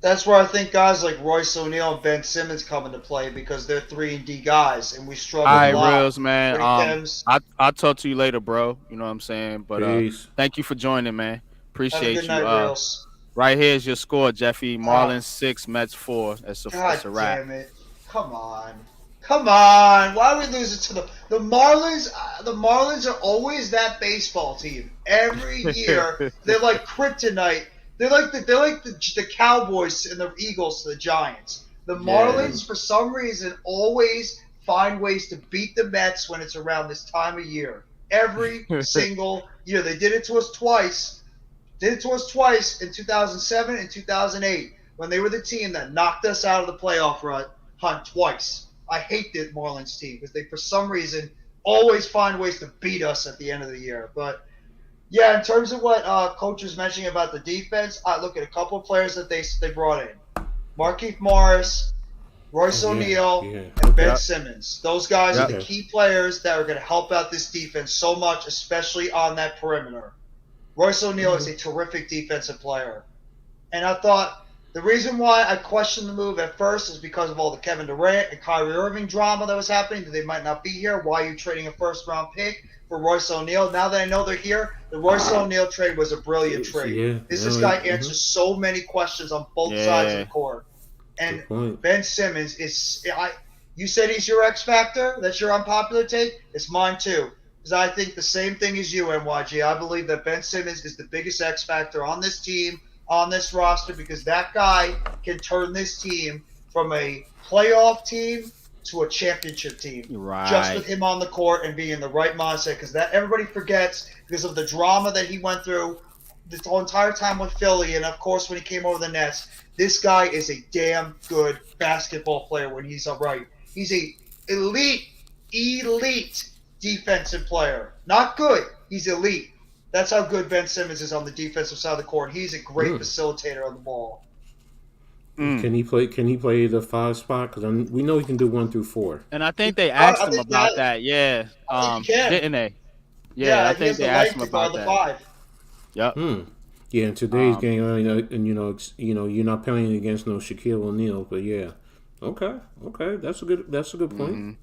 That's where I think guys like Royce O'Neal and Ben Simmons come into play because they're 3-and-D guys, and we struggle All right, a lot. Reels, man. I'll talk to you later, bro. You know what I'm saying? But Peace. thank you for joining, man. Have a Appreciate good you. night, Reels. Right here is your score, Jeffy. Marlins 6, Mets 4. That's God a wrap. damn it! Come on. Why are we losing to the Marlins? The Marlins are always that baseball team. Every year they're like kryptonite. They're like the Cowboys and the Eagles to the Giants. The Marlins, for some reason, always find ways to beat the Mets when it's around this time of year. Every single year. They did it to us twice. Did it to us twice in 2007 and 2008 when they were the team that knocked us out of the playoff hunt twice. I hate the Marlins team because they, for some reason, always find ways to beat us at the end of the year. But yeah, in terms of what Coach was mentioning about the defense, I look at a couple of players that they brought in: Markieff Morris, Royce O'Neal, and Ben Simmons. Those guys are the key players that are going to help out this defense so much, especially on that perimeter. Royce O'Neal is a terrific defensive player, and I thought the reason why I questioned the move at first is because of all the Kevin Durant and Kyrie Irving drama that was happening, that they might not be here. Why are you trading a first-round pick for Royce O'Neal? Now that I know they're here, the Royce O'Neal trade was a brilliant trade. This guy answers so many questions on both sides of the court. And Ben Simmons you said he's your X factor? That's your unpopular take? It's mine too. Because I think the same thing as you, NYG. I believe that Ben Simmons is the biggest X factor on this team, on this roster, because that guy can turn this team from a playoff team to a championship team. Right. Just with him on the court and being in the right mindset. Because that everybody forgets because of the drama that he went through this whole entire time with Philly, and of course when he came over the Nets. This guy is a damn good basketball player when he's upright. He's a elite defensive player. Not good. He's elite. That's how good Ben Simmons is on the defensive side of the court. He's a great facilitator on the ball. Mm. Can he play? Can he play the 5 spot? Because we know he can do 1 through 4. And I think they asked I him think about that that. Yeah. I think he can. Didn't they? Yeah, I Yeah, he think has they the asked length him to guard about the that. five. Yep. Yeah, in today's Um. game, and you're not playing against no Shaquille O'Neal, but yeah, okay, okay, that's a good point.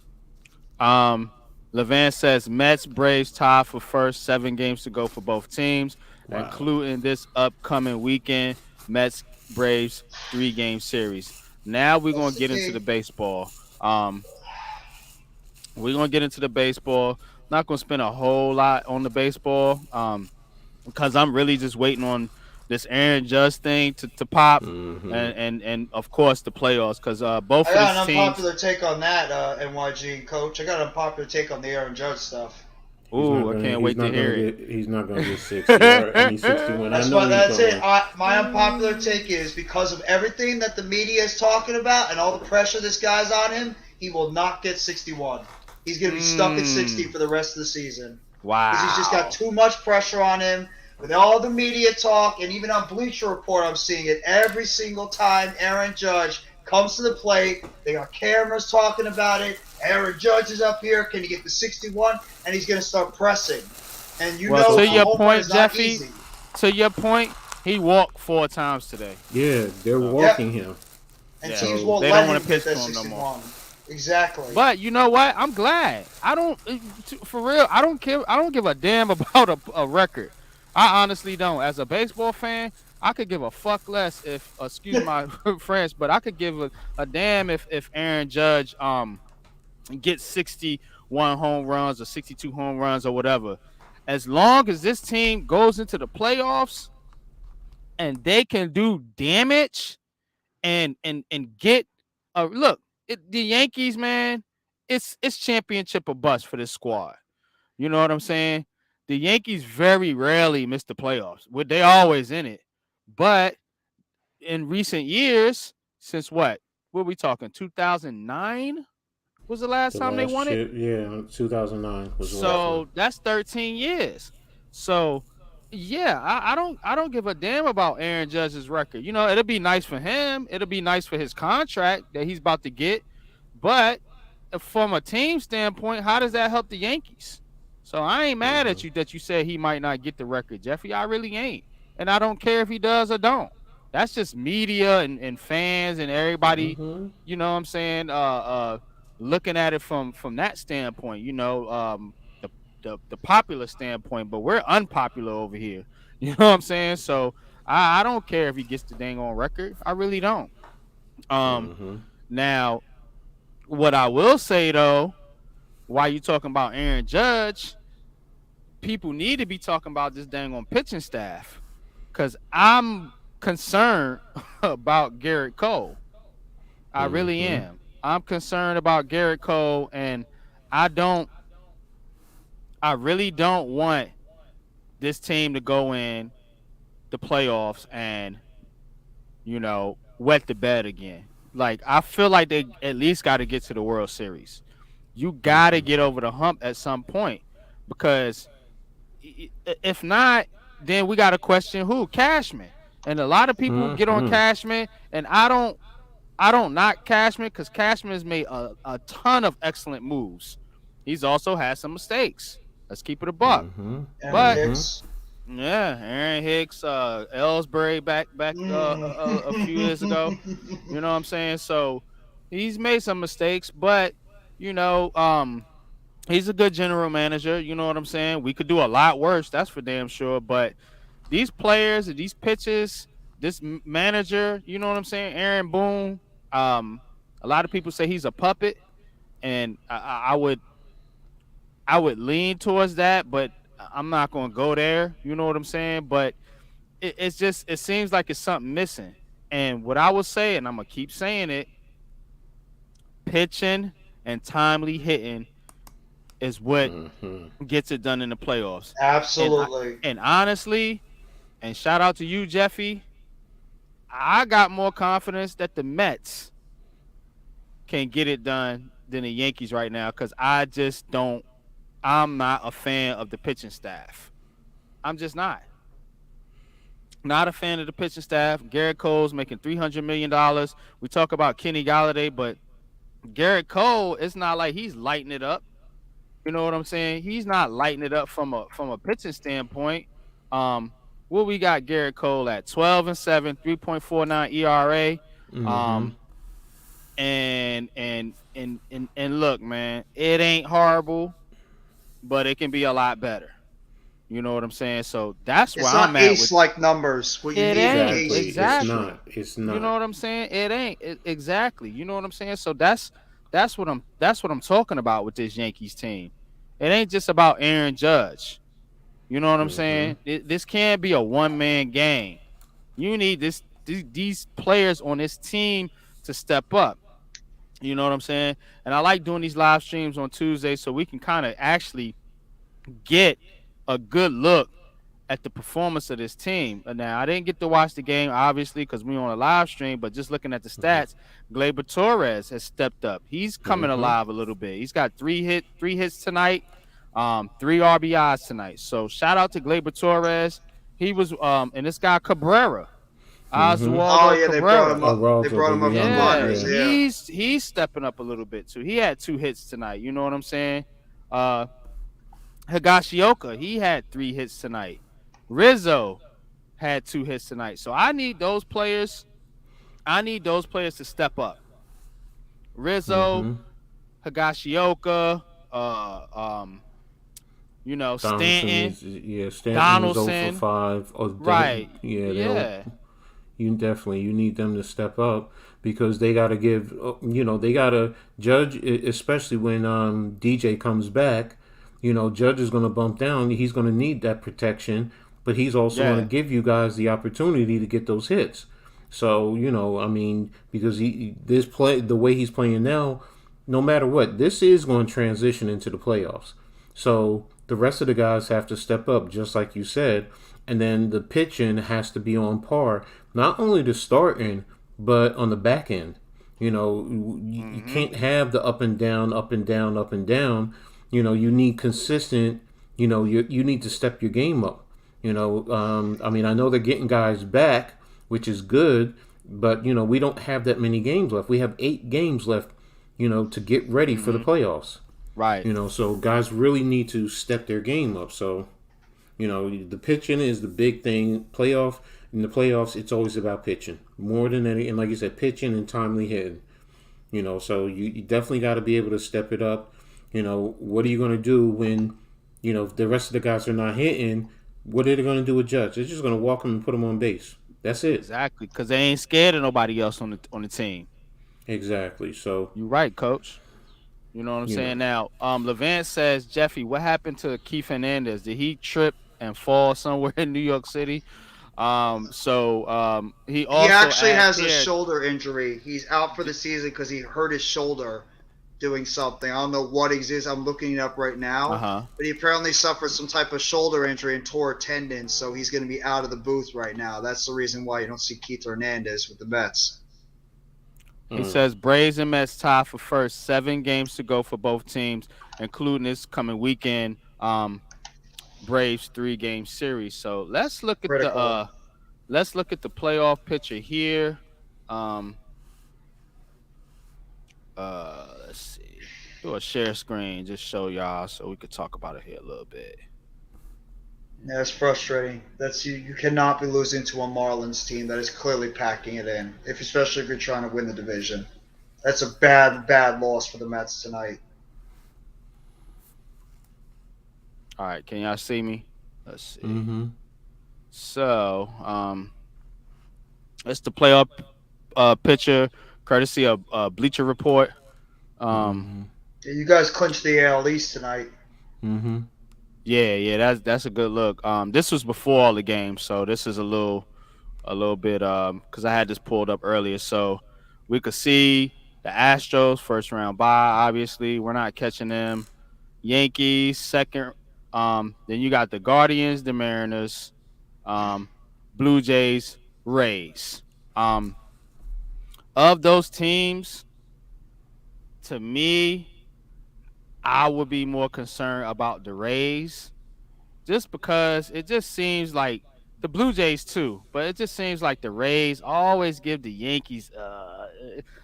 hmm Um. Levan says Mets Braves tie for first. 7 games to go for both teams, Wow. including this upcoming weekend. Mets Braves 3-game series. Now we're That's gonna the get into the key. baseball. We're gonna get into the baseball. Not gonna spend a whole lot on the baseball. Because I'm really just waiting on this Aaron Judge thing to pop, Mm-hmm. and of course the playoffs. Because I both of got these an teams. unpopular take on that, NYG coach. I got an unpopular take on the Aaron Judge stuff. Ooh, I can't wait to hear it. He's not gonna get 60. I mean 61. I know he's That's it. gonna. My unpopular take is because of everything that the media is talking about and all the pressure this guy's on him, he will not get 61. He's going to be stuck at 60 Mm, for the rest of the season because he's just got wow. too much pressure on him. With all the media talk, and even on Bleacher Report, I'm seeing it every single time Aaron Judge comes to the plate. They got cameras talking about it. Aaron Judge is up here. Can he get the 61? And he's going to start pressing. And you Well, know to a your home run point, is not Jeffy. easy. To your point, he walked 4 times today. Yeah, they're So Yep. walking him. And yeah, teams So won't they let don't want him to get pitch that to him no more. 61. Exactly. But you know what? I'm glad. I don't, for real. I don't care. I don't give a damn about a record. I honestly don't. As a baseball fan, I could give a fuck less if, excuse my French, but I could give a damn if Aaron Judge gets 61 home runs or 62 home runs or whatever. As long as this team goes into the playoffs and they can do damage and get look, the Yankees, man, it's championship or bust for this squad. You know what I'm saying? The Yankees very rarely miss the playoffs. They always in it. But in recent years, since what are we talking? 2009 was the last the time they last won it. chip, yeah, 2009 was the last Yep. one. So that's 13 years. So yeah, I don't give a damn about Aaron Judge's record. You know, it'll be nice for him. It'll be nice for his contract that he's about to get. But from a team standpoint, how does that help the Yankees? So I ain't mad Mm-hmm. at you that you said he might not get the record, Jeffy. I really ain't. And I don't care if he does or don't. That's just media and fans and everybody, Mm-hmm. you know what I'm saying, looking at it from that standpoint, the the popular standpoint, but we're unpopular over here. You know what I'm saying? So I don't care if he gets the dang on record. I really don't. Um Mm-hmm. Now what I will say though, while you talking about Aaron Judge, people need to be talking about this dang on pitching staff. Cause I'm concerned about Garrett Cole. I really Mm-hmm. am. I'm concerned about Garrett Cole, and I don't I really don't want this team to go in the playoffs and wet the bed again. Like I feel like they at least got to get to the World Series. You got to Mm-hmm. get over the hump at some point because if not, then we got to question who Cashman. And a lot of people get on Mm-hmm. Cashman, and I don't knock Cashman because Cashman has made a ton of excellent moves. He's also had some mistakes. Let's keep it a buck. Mm-hmm. Aaron But Mm-hmm. Hicks. yeah, Aaron Hicks, Ellsbury back a few years ago. You know what I'm saying? So he's made some mistakes, but you know, he's a good general manager. You know what I'm saying? We could do a lot worse, that's for damn sure. But these players and these pitches, this manager, you know what I'm saying? Aaron Boone. Um, a lot of people say he's a puppet, and I would lean towards that, but I'm not going to go there. You know what I'm saying? But it seems like it's something missing. And what I would say, and I'm gonna keep saying it, pitching and timely hitting is what Mm-hmm. gets it done in the playoffs. And Absolutely. and honestly, and shout out to you, Jeffy. I got more confidence that the Mets can get it done than the Yankees right now because I just don't. I'm not a fan of the pitching staff. I'm just not. Not a fan of the pitching staff. Garrett Cole's making $300 million. We talk about Kenny Galladay, but Garrett Cole, it's not like he's lighting it up. You know what I'm saying? He's not lighting it up from a pitching standpoint. Um, what we got Garrett Cole at 12-7, 3.49 ERA. Mm-hmm. Um, and look, man, it ain't horrible, but it can be a lot better. You know what I'm saying? So that's where It's I'm not at with ace-like numbers. What you it. need in Ain't ace Exactly. It's pitching. exactly. not. It's You know not. what I'm saying? It ain't exactly. You know what I'm saying? So that's what I'm talking about with this Yankees team. It ain't just about Aaron Judge. You know what I'm Mm-hmm. saying? This can't be a one man game. You need these players on this team to step up. You know what I'm saying? And I like doing these live streams on Tuesday so we can kind of actually get a good look at the performance of this team. Now, I didn't get to watch the game, obviously, because we on a live stream, but just looking at the stats, Gleyber Torres has stepped up. He's coming Mm-hmm. alive a little bit. He's got three hits tonight, three RBIs tonight. So shout out to Gleyber Torres. He was and this guy Cabrera, Mm-hmm. Oh Oswaldo yeah, they brought Cabrera. him up. They Araldo, brought him the up young from guy. Yeah, minors. Yeah. Yeah. he's stepping up a little bit too. He had two hits tonight. You know what I'm saying? Uh Higashioka, he had three hits tonight. Rizzo had two hits tonight. So I need those players. I need those players to step up. Rizzo, Mm-hmm. Higashioka, Donaldson Stanton, is, yeah. Stanton was 0 for Donaldson. 5. Right. Yeah, they'll. Yeah. You need them to step up because they got to give. They got to Judge, especially when DJ comes back. Judge is going to bump down. He's going to need that protection, but he's also going to Yeah. give you guys the opportunity to get those hits. So I mean, because this play the way he's playing now, no matter what, this is going to transition into the playoffs. So the rest of the guys have to step up, just like you said, and then the pitching has to be on par, not only the starting, but on the back end. You Mm-hmm. can't have the up and down, up and down, up and down. You need consistent. You need to step your game up. I mean, I know they're getting guys back, which is good, but we don't have that many games left. We have 8 games left, to get ready for the Mm-hmm. playoffs. Right. So guys really need to step their game up. So the pitching is the big thing. In the playoffs, it's always about pitching more than any. And like you said, pitching and timely hitting. So you definitely got to be able to step it up. What are you going to do when the rest of the guys are not hitting? What are they going to do with Judge? They're just going to walk him and put him on base. That's it. Exactly. Because they ain't scared of nobody else on the team. Exactly. So You right, coach. You know what I'm you know. saying? Now, Levant says, Jeffy, what happened to Keith Hernandez? Did he trip and fall somewhere in New York City? He He also actually adds has a here. shoulder injury. He's out for the season because he hurt his shoulder doing something. I don't know what it is. I'm looking it up right now. Uh-huh. But he apparently suffered some type of shoulder injury and tore a tendon, so he's going to be out of the booth right now. That's the reason why you don't see Keith Hernandez with the Mets. He says Braves and Mets tie for first. 7 games to go for both teams, including this coming weekend. Braves 3-game series. So Critical. let's look at the playoff picture here. Um, let's see. Do a share screen, just show y'all so we could talk about it here a little bit. Yeah, it's frustrating. That's you cannot be losing to a Marlins team that is clearly packing it in, especially if you're trying to win the division. That's a bad loss for the Mets tonight. All right, can y'all see me? Let's see. Mm-hmm. So, it's the playoff picture, courtesy of Bleacher Report. Um, Mm-hmm. Yeah, you guys clinched the AL East tonight. Mm-hmm. yeah, that's a good look. This was before all the games, so this is a little bit because I had this pulled up earlier, so we could see the Astros first round bye. Obviously, we're not catching them. Yankees second. Then you got the Guardians, the Mariners, um, Blue Jays, Rays. Um, of those teams, to me, I would be more concerned about the Rays, just because it just seems like the Blue Jays too, but it just seems like the Rays always give the Yankees.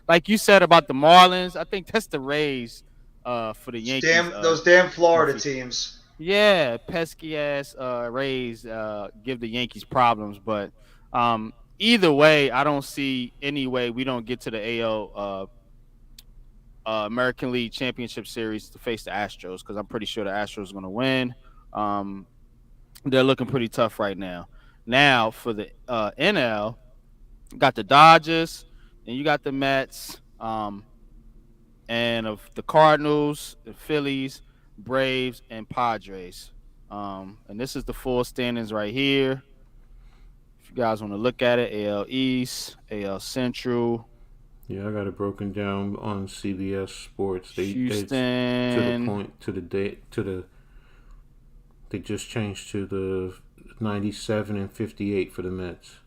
Like you said about the Marlins, I think that's the Rays. For the Yankees. Damn those damn Florida Goofy. teams. Yeah, pesky ass Rays give the Yankees problems, but either way, I don't see any way we don't get to the AL American League Championship Series to face the Astros because I'm pretty sure the Astros are going to win. Um, they're looking pretty tough right now. Now for the NL, got the Dodgers and you got the Mets, and of the Cardinals, the Phillies, Braves, and Padres. And this is the full standings right here. If you guys want to look at it, AL East, AL Central, Yeah, I got it broken down on CBS Sports. They to the Houston. point to the date to the they just changed to the 97 and 58 for the Mets.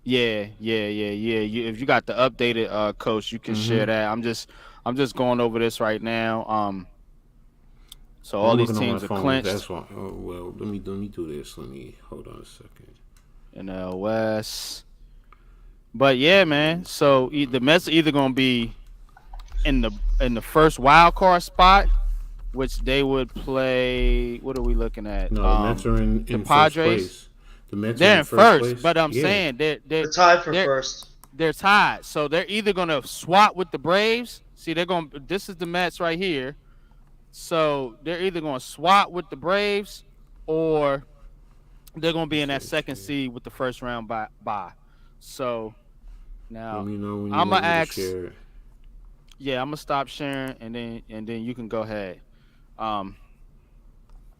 Yeah. If you got the updated coach, you can share Mm-hmm. that. I'm just going over this right now. So Well, all I'm these looking on my teams are phone. clinched That's why. Oh well, let me do this. Let me hold on a second. in the West. But yeah, man. So the Mets are either gonna be in the first wild card spot, which they would play. What are we looking at? No, the Mets are The in first Padres. place. The Mets are They're in in first first, place. but I'm Yeah. saying they're they're They're tied for they're first. they're tied. So they're either gonna swap with the Braves. See, they're going. This is the Mets right here. So they're either gonna swap with the Braves, or they're gonna be in that Save second share. seed with the first round bye. So Let now me know when you I'm gonna want me to ask. share it. Yeah, I'm gonna stop sharing, and then you can go ahead. Um,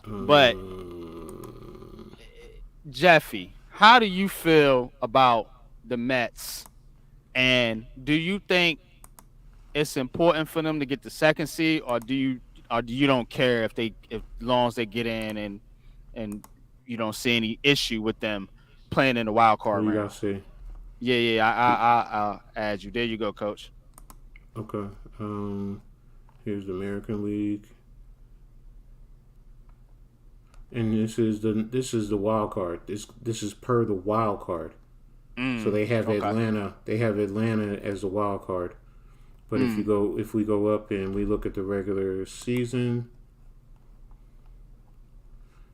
but Um, Jeffy, how do you feel about the Mets? And do you think it's important for them to get the second seed, or do you don't care if long as they get in and you don't see any issue with them playing in the wild what card do you guys round? say? Yeah. I'll add you. There you go, Coach. Okay. Here's the American League, and this is the wild card. This is per the wild card. So they have Okay. Atlanta. They have Atlanta as the wild card. But Mm, if we go up and we look at the regular season,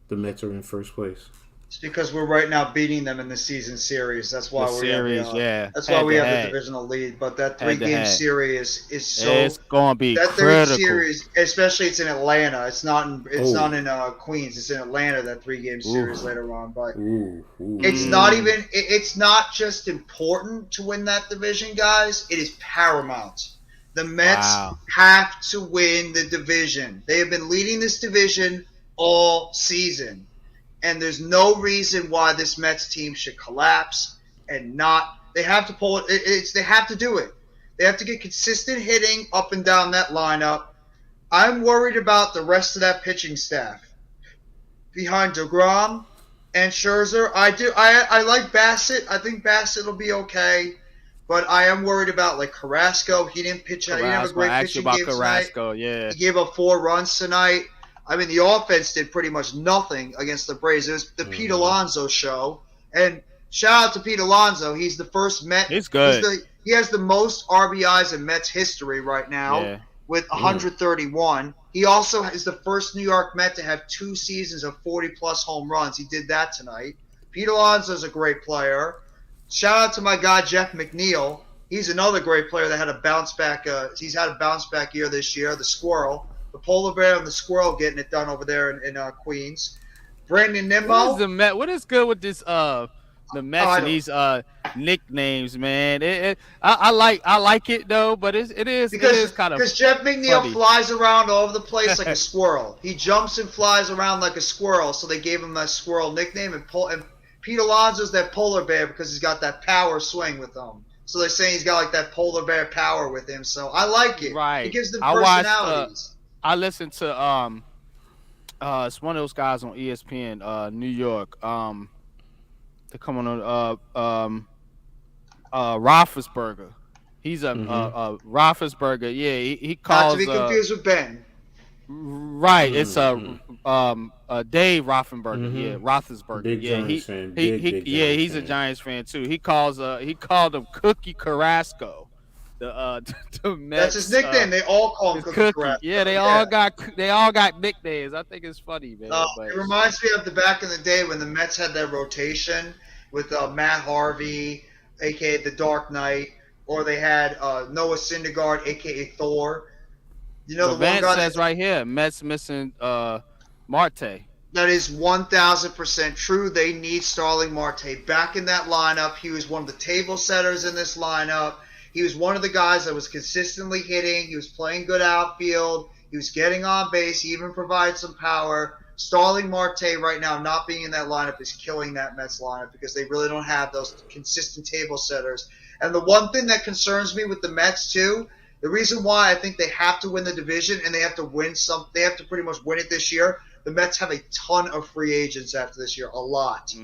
the Mets are in first place. It's because we're right now beating them in the season series. That's the why we have the series, yeah, that's why head we to have the head, divisional lead. But that three head to game head. series is so It's gonna be that third critical. series, especially it's in Atlanta. It's not Oh, in Queens. It's in Atlanta. That 3 game ooh, series later on. But it's ooh. not Mm, even. It's not just important to win that division, guys. It is paramount. The Mets wow. have to win the division. They have been leading this division all season, and there's no reason why this Mets team should collapse and not. They have to pull it. They have to do it. They have to get consistent hitting up and down that lineup. I'm worried about the rest of that pitching staff behind DeGrom and Scherzer. I do. I like Bassett. I think Bassett will be okay. But I am worried about like Carrasco. He didn't pitch. He didn't have a Carrasco. I great asked you pitching about game tonight. Carrasco. Yeah. He gave up 4 runs tonight. I mean, the offense did pretty much nothing against the Braves. It was the Pete Mm-hmm. Alonso show. And shout out to Pete Alonso. He's the first Met. He's good. He has the most RBIs in Mets history right now Yeah. with Mm. 131. He also is the first New York Met to have 2 seasons of 40-plus home runs. He did that tonight. Pete Alonso is a great player. Shout out to my guy Jeff McNeil. He's another great player that had a bounce back. He's had a bounce back year this year. The Squirrel, the polar bear, and the squirrel getting it done over there in Queens. Brandon What is Nimmo. the Met? What is good with this the Mets I and don't these nicknames, man? I like it though, but it is because kind of because Jeff McNeil funny. flies around all over the place like a squirrel. He jumps and flies around like a squirrel, so they gave him that squirrel nickname. And Pete Alonso's that polar bear because he's got that power swing with him. So they're saying he's got like that polar bear power with him. So I like it. It Right. gives them I watched. personalities. I listened to it's one of those guys on ESPN, New York. They come on Roethlisberger. He's a Mm-hmm. Roethlisberger. Yeah, he Not to calls be confused with Ben. Right. It's Mm-hmm. Dave Rothenberger. Yeah, Mm-hmm. Roethlisberger. Big Yeah, Giants he fan. he Big, he. big Yeah, Giants he's a fan. Giants fan too. He called him Cookie Carrasco. The the That's his Mets nickname. They all call him is Cookie Cookie. Yeah, Carrasco. Yeah. they all got nicknames. I think it's funny, man. But It reminds me of the back in the day when the Mets had that rotation with Matt Harvey, aka the Dark Knight, or they had Noah Syndergaard, aka Thor. You know but the one Vance guy says right here, Mets missing Marte. that is 1,000% true. They need Starling Marte back in that lineup. He was one of the table setters in this lineup. He was one of the guys that was consistently hitting. He was playing good outfield. He was getting on base. He even provided some power. Starling Marte right now not being in that lineup is killing that Mets lineup because they really don't have those consistent table setters. And the one thing that concerns me with the Mets too, the reason why I think they have to win the division and they have to win they have to pretty much win it this year. The Mets have a ton of free agents after this year, a lot.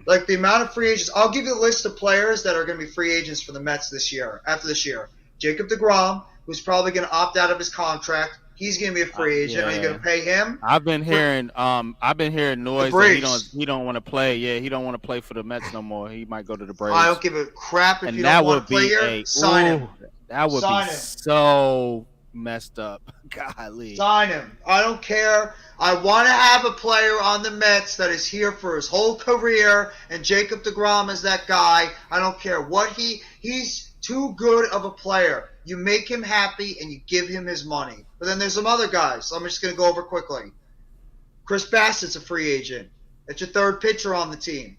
Like the amount of free agents, I'll give you a list of players that are going to be free agents for the Mets this year, after this year. Jacob DeGrom, who's probably going to opt out of his contract. He's going to be a free agent. Are you going to pay him? I've been hearing noise that he don't want to play. Yeah, he don't want to play for the Mets no more. He might go to the Braves. I don't give a crap if and you that don't want would to play be here. Sign him. That would Sign be him. so messed up. Golly. Sign him. I don't care. I want to have a player on the Mets that is here for his whole career, and Jacob DeGrom is that guy. I don't care what he's too good of a player. You make him happy and you give him his money. But then there's some other guys. So I'm just going to go over quickly. Chris Bassett's a free agent. That's your third pitcher on the team.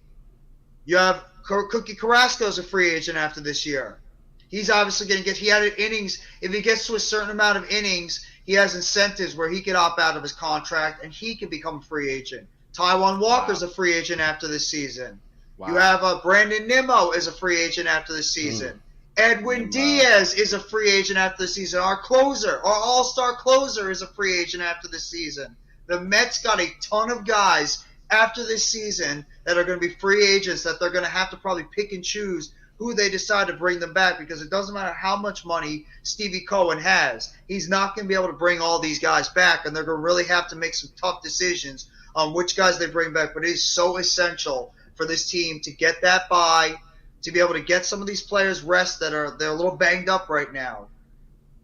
You have Cookie Carrasco's a free agent after this year. He's obviously going to get – he had innings – if he gets to a certain amount of innings, he has incentives where he could opt out of his contract and he can become a free agent. Taijuan Walker's a free agent after this season. Wow. You have Brandon Nimmo is a free agent after this season. Edwin Diaz is a free agent after the season. Our closer, our all-star closer is a free agent after this season. The Mets got a ton of guys after this season that are going to be free agents that they're going to have to probably pick and choose who they decide to bring them back because it doesn't matter how much money Stevie Cohen has. He's not going to be able to bring all these guys back, and they're going to really have to make some tough decisions on which guys they bring back. But it is so essential for this team to get that bye, to be able to get some of these players rest they're a little banged up right now.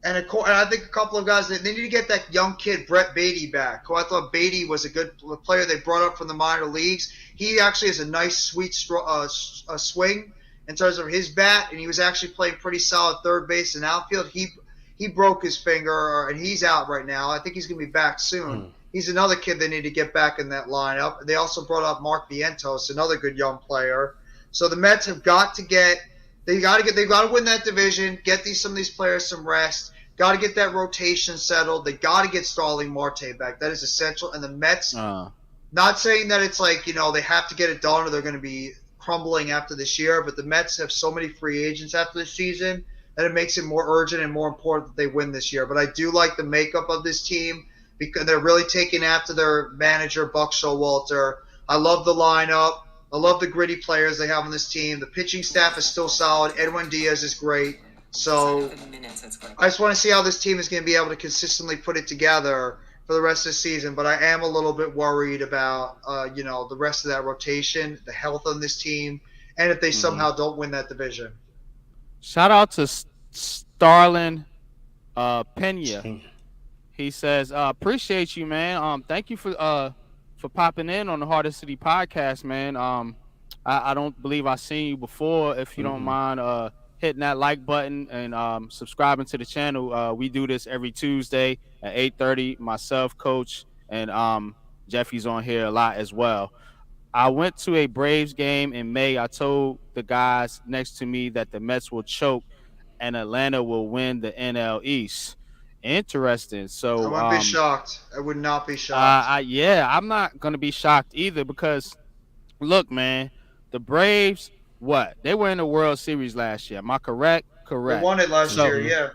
And I think a couple of guys, they need to get that young kid, Brett Beatty, back, who I thought Beatty was a good player they brought up from the minor leagues. He actually has a nice, sweet swing in terms of his bat, and he was actually playing pretty solid third base and outfield. He broke his finger, and he's out right now. I think he's going to be back soon. He's another kid they need to get back in that lineup. They also brought up Mark Vientos, another good young player. So the Mets have got to they've got to win that division, get some of these players some rest, got to get that rotation settled. They got to get Starling Marte back. That is essential. And the Mets, not saying that it's like, they have to get it done or they're going to be crumbling after this year, but the Mets have so many free agents after this season that it makes it more urgent and more important that they win this year. But I do like the makeup of this team because they're really taking after their manager, Buck Showalter. I love the lineup. I love the gritty players they have on this team. The pitching staff is still solid. Edwin Diaz is great. So I just want to see how this team is going to be able to consistently put it together for the rest of the season. But I am a little bit worried about, the rest of that rotation, the health of this team, and if they somehow don't win that division. Shout out to Starlin Pena. He says, appreciate you, man. Thank you for popping in on the Heart of City podcast, man. I don't believe I've seen you before. If you don't mind hitting that like button and subscribing to the channel. We do this every Tuesday at 8:30. Myself, Coach, and Jeffy's on here a lot as well. I went to a Braves game in May. I told the guys next to me that the Mets will choke and Atlanta will win the NL East. Interesting. So I wouldn't be shocked. I would not be shocked. I'm not gonna be shocked either because look, man, the Braves, they were in the World Series last year. Am I correct? Correct. They won it last year, yeah.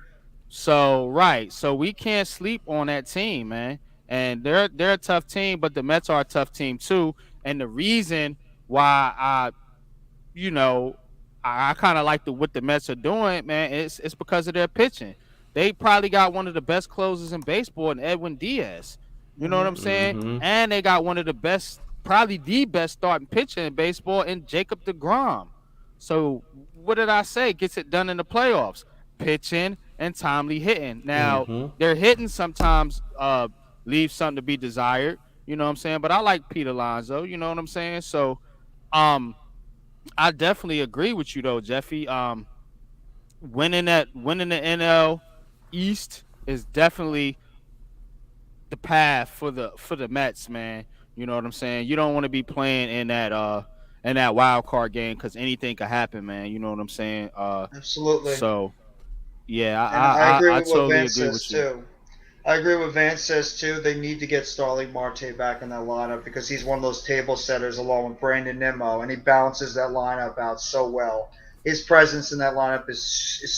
So right. So we can't sleep on that team, man. And they're a tough team, but the Mets are a tough team too. And the reason why I kind of like what the Mets are doing, man, it's because of their pitching. they probably got one of the best closers in baseball in Edwin Diaz. You know what I'm saying? Mm-hmm. And they got one of the best, probably the best starting pitcher in baseball in Jacob deGrom. So what did I say? Gets it done in the playoffs. Pitching and timely hitting. Now Mm-hmm. their hitting sometimes leaves something to be desired. You know what I'm saying? But I like Pete Alonso. You know what I'm saying? So um, I definitely agree with you though, Jeffy. Winning the NL East is definitely the path for the Mets, man. You know what I'm saying? You don't want to be playing in that wild card game because anything could happen, man. You know what I'm saying? Absolutely. So yeah, And I agree I with what totally Vance agree says with you. too. I agree with Vance says too. They need to get Starling Marte back in that lineup because he's one of those table setters along with Brandon Nimmo, and he balances that lineup out so well. His presence in that lineup is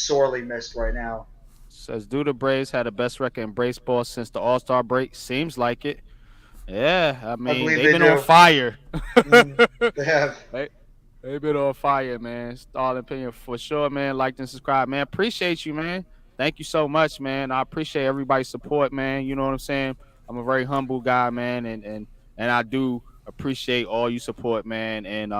sorely missed right now. Says do the Braves had the best record in baseball since the All Star break. Seems like it. Yeah, I I mean believe they've they been on do. fire. They have. They They've been on fire, man. Star opinion for sure, man. Like and subscribe, man. Appreciate you, man. Thank you so much, man. I appreciate everybody's support, man. You know what I'm saying? I'm a very humble guy, man, and I do appreciate all you support, man. And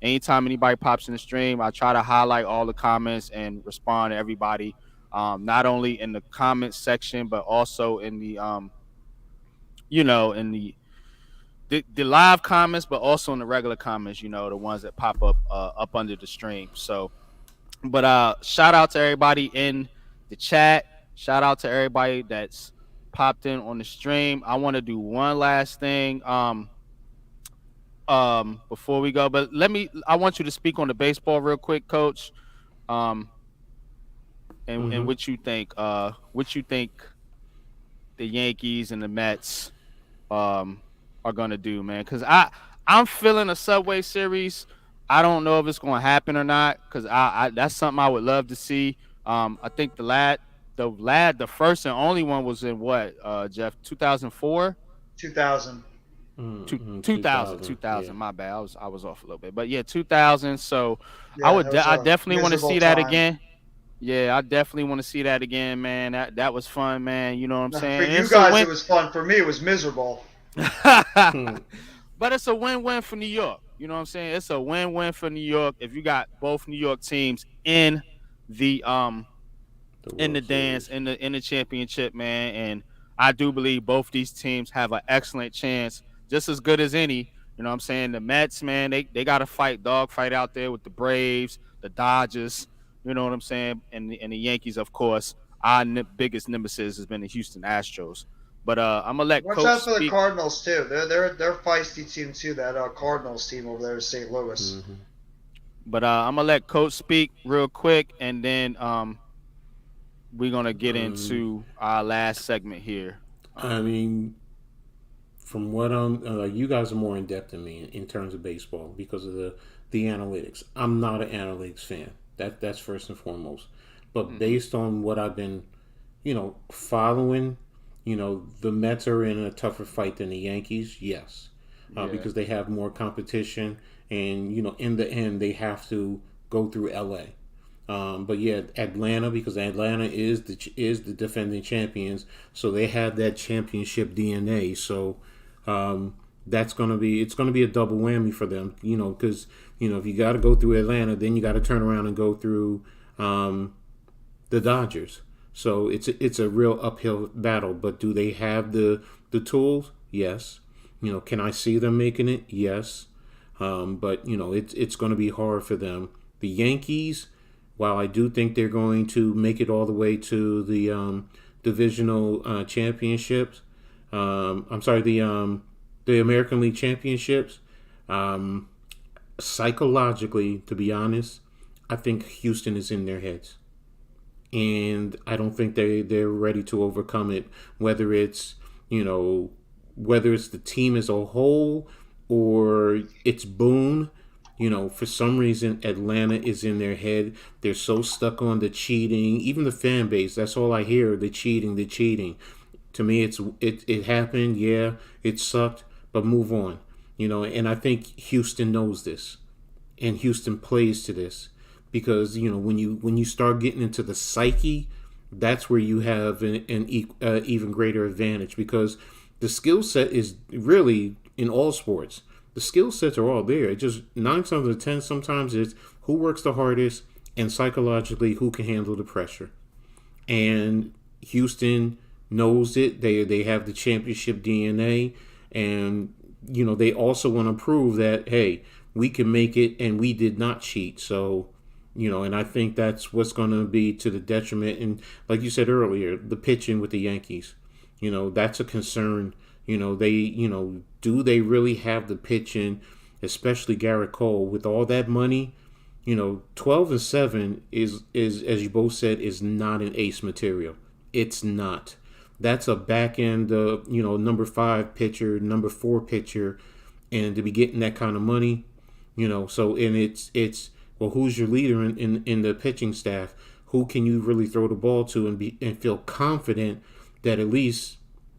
anytime anybody pops in the stream, I try to highlight all the comments and respond to everybody. Not only in the comments section, but also in the in the live comments, but also in the regular comments, the ones that pop up under the stream. So, but shout out to everybody in the chat. Shout out to everybody that's popped in on the stream. I want to do one last thing before we go, but I want you to speak on the baseball real quick, coach. Um and Mm-hmm. what you think the Yankees and the Mets um are gonna do, man. Because I'm feeling a Subway Series. I don't know if it's gonna happen or not. Because I that's something I would love to see. I think the first and only one was in what, Jeff, 2004. 2000. Mm-hmm. 2000, 2000. 2000. Yeah. My bad. I was off a little bit, but yeah, 2000. So Yeah, it was I a definitely want to miserable see that time. again. Yeah, I definitely want to see that again, man. That was fun, man. You know what I'm Now, for saying? you It's a guys, it win. was fun. For me, it was miserable. Hmm. But it's a win-win for New York. You know what I'm saying? It's a win-win for New York if you got both New York teams the um The in the World dance Series. in the championship, man. And I do believe both these teams have an excellent chance, just as good as any. You know what I'm saying? The Mets, man, they got to fight dog fight out there with the Braves, the Dodgers. You know what I'm saying? And the Yankees, of course. Our biggest nemesis has been the Houston Astros. But I'm gonna let Watch Coach out for the speak. Cardinals too. They're feisty team too. That Cardinals team over there in St. Louis. Mm-hmm. But I'm gonna let Coach speak real quick, and then we're gonna get Um, into our last segment here. I mean, from what I'm, you guys are more in depth than me in terms of baseball because of the analytics. I'm not an analytics fan. That's first and foremost. But Hmm. based on what I've been, following, the Mets are in a tougher fight than the Yankees. Yes, Yeah, because they have more competition, and in the end, they have to go through LA. But yeah, Atlanta, because Atlanta is the defending champions, so they have that championship DNA. So that's gonna be a double whammy for them. Because if you got to go through Atlanta, then you got to turn around and go through um, the Dodgers. So it's a real uphill battle. But do they have the tools? Yes. Can I see them making it? Yes. But it's going to be hard for them. The Yankees, while I do think they're going to make it all the way to the divisional championships, I'm sorry, the American League championships. Um, Psychologically, to be honest, I think Houston is in their heads, and I don't think they're ready to overcome it. Whether it's you know whether it's the team as a whole or it's Boone. For some reason, Atlanta is in their head. They're so stuck on the cheating. Even the fan base, that's all I hear: the cheating, the cheating. To me, it happened. Yeah, it sucked, but move on. And I think Houston knows this, and Houston plays to this because when you start getting into the psyche that's where you have an even greater advantage because the skill set is really in all sports. The skill sets are all there. It just 9 times out of 10 sometimes it's who works the hardest and psychologically who can handle the pressure. And Houston knows it. They have the championship DNA, and they also want to prove that hey, we can make it, and we did not cheat. So, and I think that's what's going to be to the detriment. And like you said earlier, the pitching with the Yankees, that's a concern. Do they really have the pitching, especially Garrett Cole, with all that money? 12-7 is as you both said is not an ace material. It's not. That's a back end number 5 pitcher, number 4 pitcher, and to be getting that kind of money, so and it's well, who's your leader in the pitching staff? Who can you really throw the ball to and feel confident that at least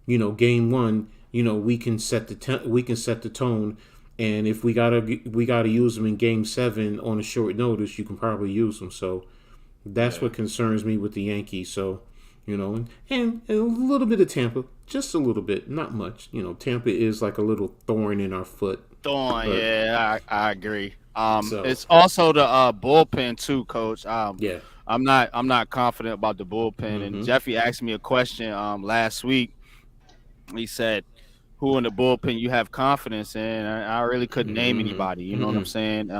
game 1, we can set the tone. And if we gotta use them in Game 7 on a short notice, you can probably use them. So that's what concerns me with the Yankees. So and a little bit of Tampa, just a little bit, not much. Tampa is like a little thorn in our foot. Yeah, I agree. So, it's also the bullpen too, Coach. yeah, I'm not confident about the bullpen. And Jeffy asked me a question last week. He said, who in the bullpen you have confidence in? I really couldn't name anybody. You know what I'm saying?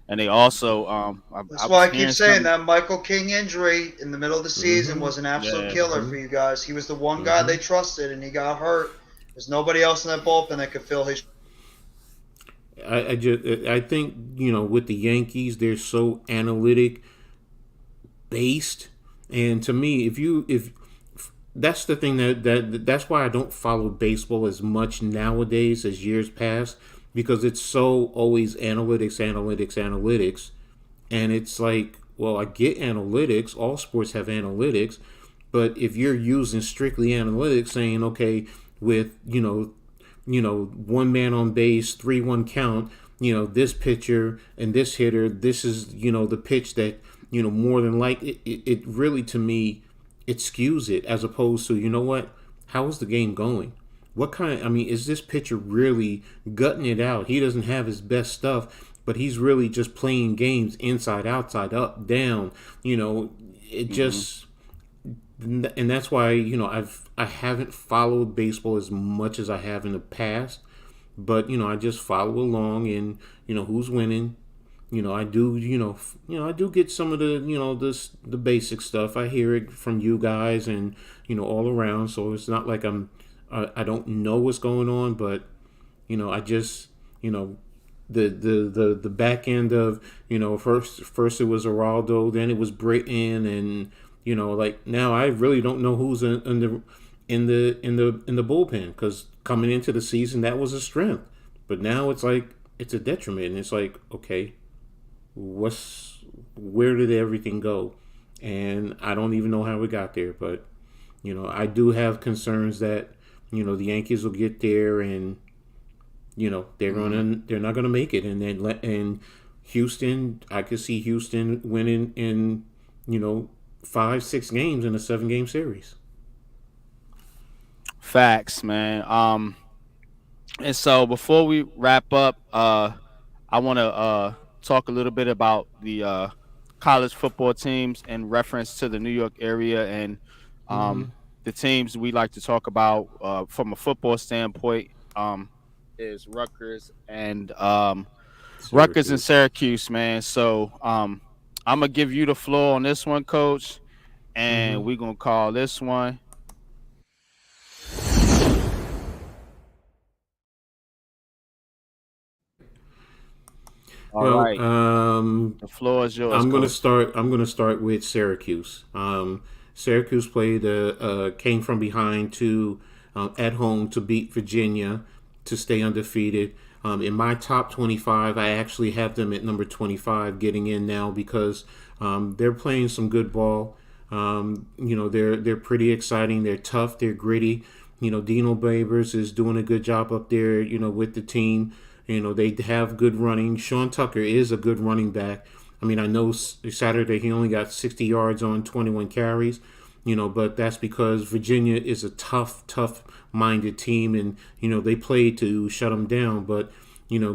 And they also that's why I keep saying that Michael King injury in the middle of the season was an absolute killer for you guys. He was the one guy they trusted, and he got hurt. There's nobody else in that bullpen that could fill his. I think with the Yankees, they're so analytic based, and to me, if that's the thing that's why I don't follow baseball as much nowadays as years past, because it's so always analytics, and it's like, well, I get analytics. All sports have analytics, but if you're using strictly analytics, saying okay, with one man on base, 3-1 count, this pitcher and this hitter, this is the pitch that more than like it really to me it skews it, as opposed to what, how is the game going? What kind of, is this pitcher really gutting it out? He doesn't have his best stuff, but he's really just playing games inside, outside, up, down. It just, and that's why I haven't followed baseball as much as I have in the past, but I just follow along and who's winning. I do I do get some of the the basic stuff. I hear it from you guys and all around, so it's not like I don't know what's going on, but I just the back end of first it was Geraldo, then it was Britton, and like now I really don't know who's in the bullpen, because coming into the season that was a strength, but now it's like it's a detriment, and it's like, okay, where did everything go? And I don't even know how we got there, but I do have concerns that the Yankees will get there, and they're not gonna make it, and then Houston, I could see Houston winning in 5-6 games in a 7-game series. Facts, man. And so before we wrap up, I want to talk a little bit about the college football teams in reference to the New York area, and the teams we like to talk about from a football standpoint is Rutgers and Syracuse, man. So I'm gonna give you the floor on this one, Coach, and we're gonna call this one. All right. The floor is yours. I'm gonna start with Syracuse. Syracuse came from behind to at home to beat Virginia to stay undefeated. In my top 25, I actually have them at number 25, getting in now because they're playing some good ball. They're pretty exciting. They're tough. They're gritty. Dino Babers is doing a good job up there. With the team. They have good running. Sean Tucker is a good running back. I know Saturday he only got 60 yards on 21 carries. but that's because Virginia is a tough-minded team, and they played to shut them down. But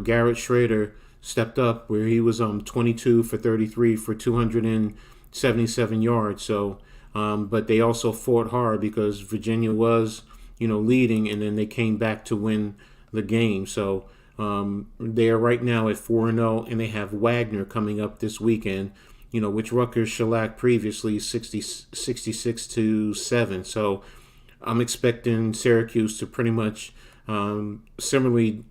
Garrett Schrader stepped up where he was 22 for 33 for 277 yards. So, but they also fought hard because Virginia was leading, and then they came back to win the game. So they are right now at 4-0, and they have Wagner coming up this weekend, which Rutgers shellacked previously 66-7. So I'm expecting Syracuse to pretty much similarly,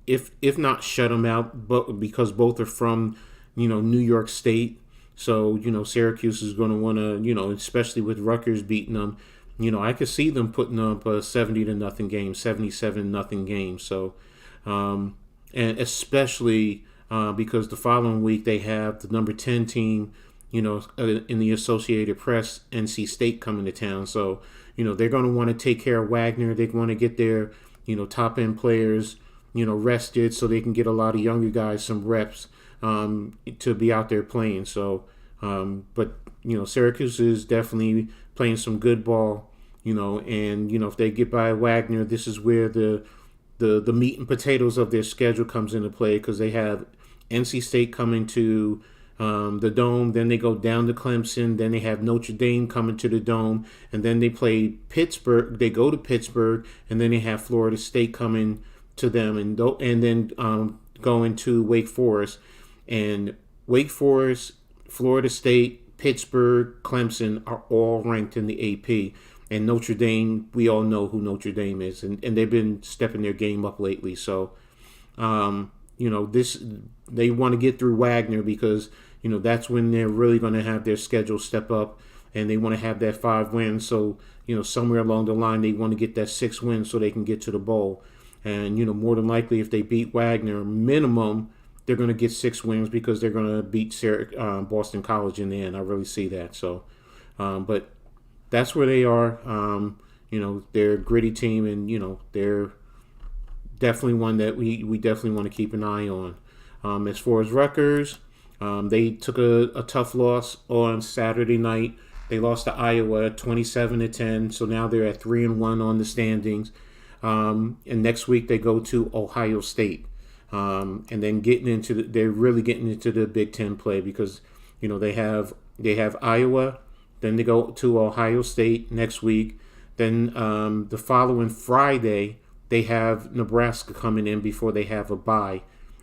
if not shut them out, but because both are from, New York State. So, Syracuse is going to want to, especially with Rutgers beating them, I could see them putting up a 70-0 game, 77-0 game. So, and especially because the following week they have the number 10 team, in the Associated Press, NC State, coming to town. So, they're going to want to take care of Wagner. They want to get their, top end players, rested so they can get a lot of younger guys some reps to be out there playing. So, but Syracuse is definitely playing some good ball, and if they get by Wagner, this is where the meat and potatoes of their schedule comes into play, because they have NC State coming to the Dome, then they go down to Clemson, then they have Notre Dame coming to the Dome, and then they play Pittsburgh. They go to Pittsburgh, and then they have Florida State coming to them, and then going to Wake Forest, and Wake Forest, Florida State, Pittsburgh, Clemson are all ranked in the AP. And Notre Dame, we all know who Notre Dame is, and they've been stepping their game up lately. So, this they want to get through Wagner, because that's when they're really going to have their schedule step up, and they want to have that 5 wins. So, somewhere along the line, they want to get that 6 wins so they can get to the bowl. And more than likely, if they beat Wagner, minimum, they're going to get 6 wins, because they're going to beat Boston College in the end. I really see that. So, but that's where they are. They're a gritty team, and they're definitely one that we definitely want to keep an eye on. As far as Rutgers, they took a tough loss on Saturday night. They lost to Iowa 27-10, so now they're at 3-1 on the standings. And next week they go to Ohio State, and then they're really getting into the Big Ten play, because they have Iowa. Then they go to Ohio State next week. Then the following Friday, they have Nebraska coming in before they have a bye.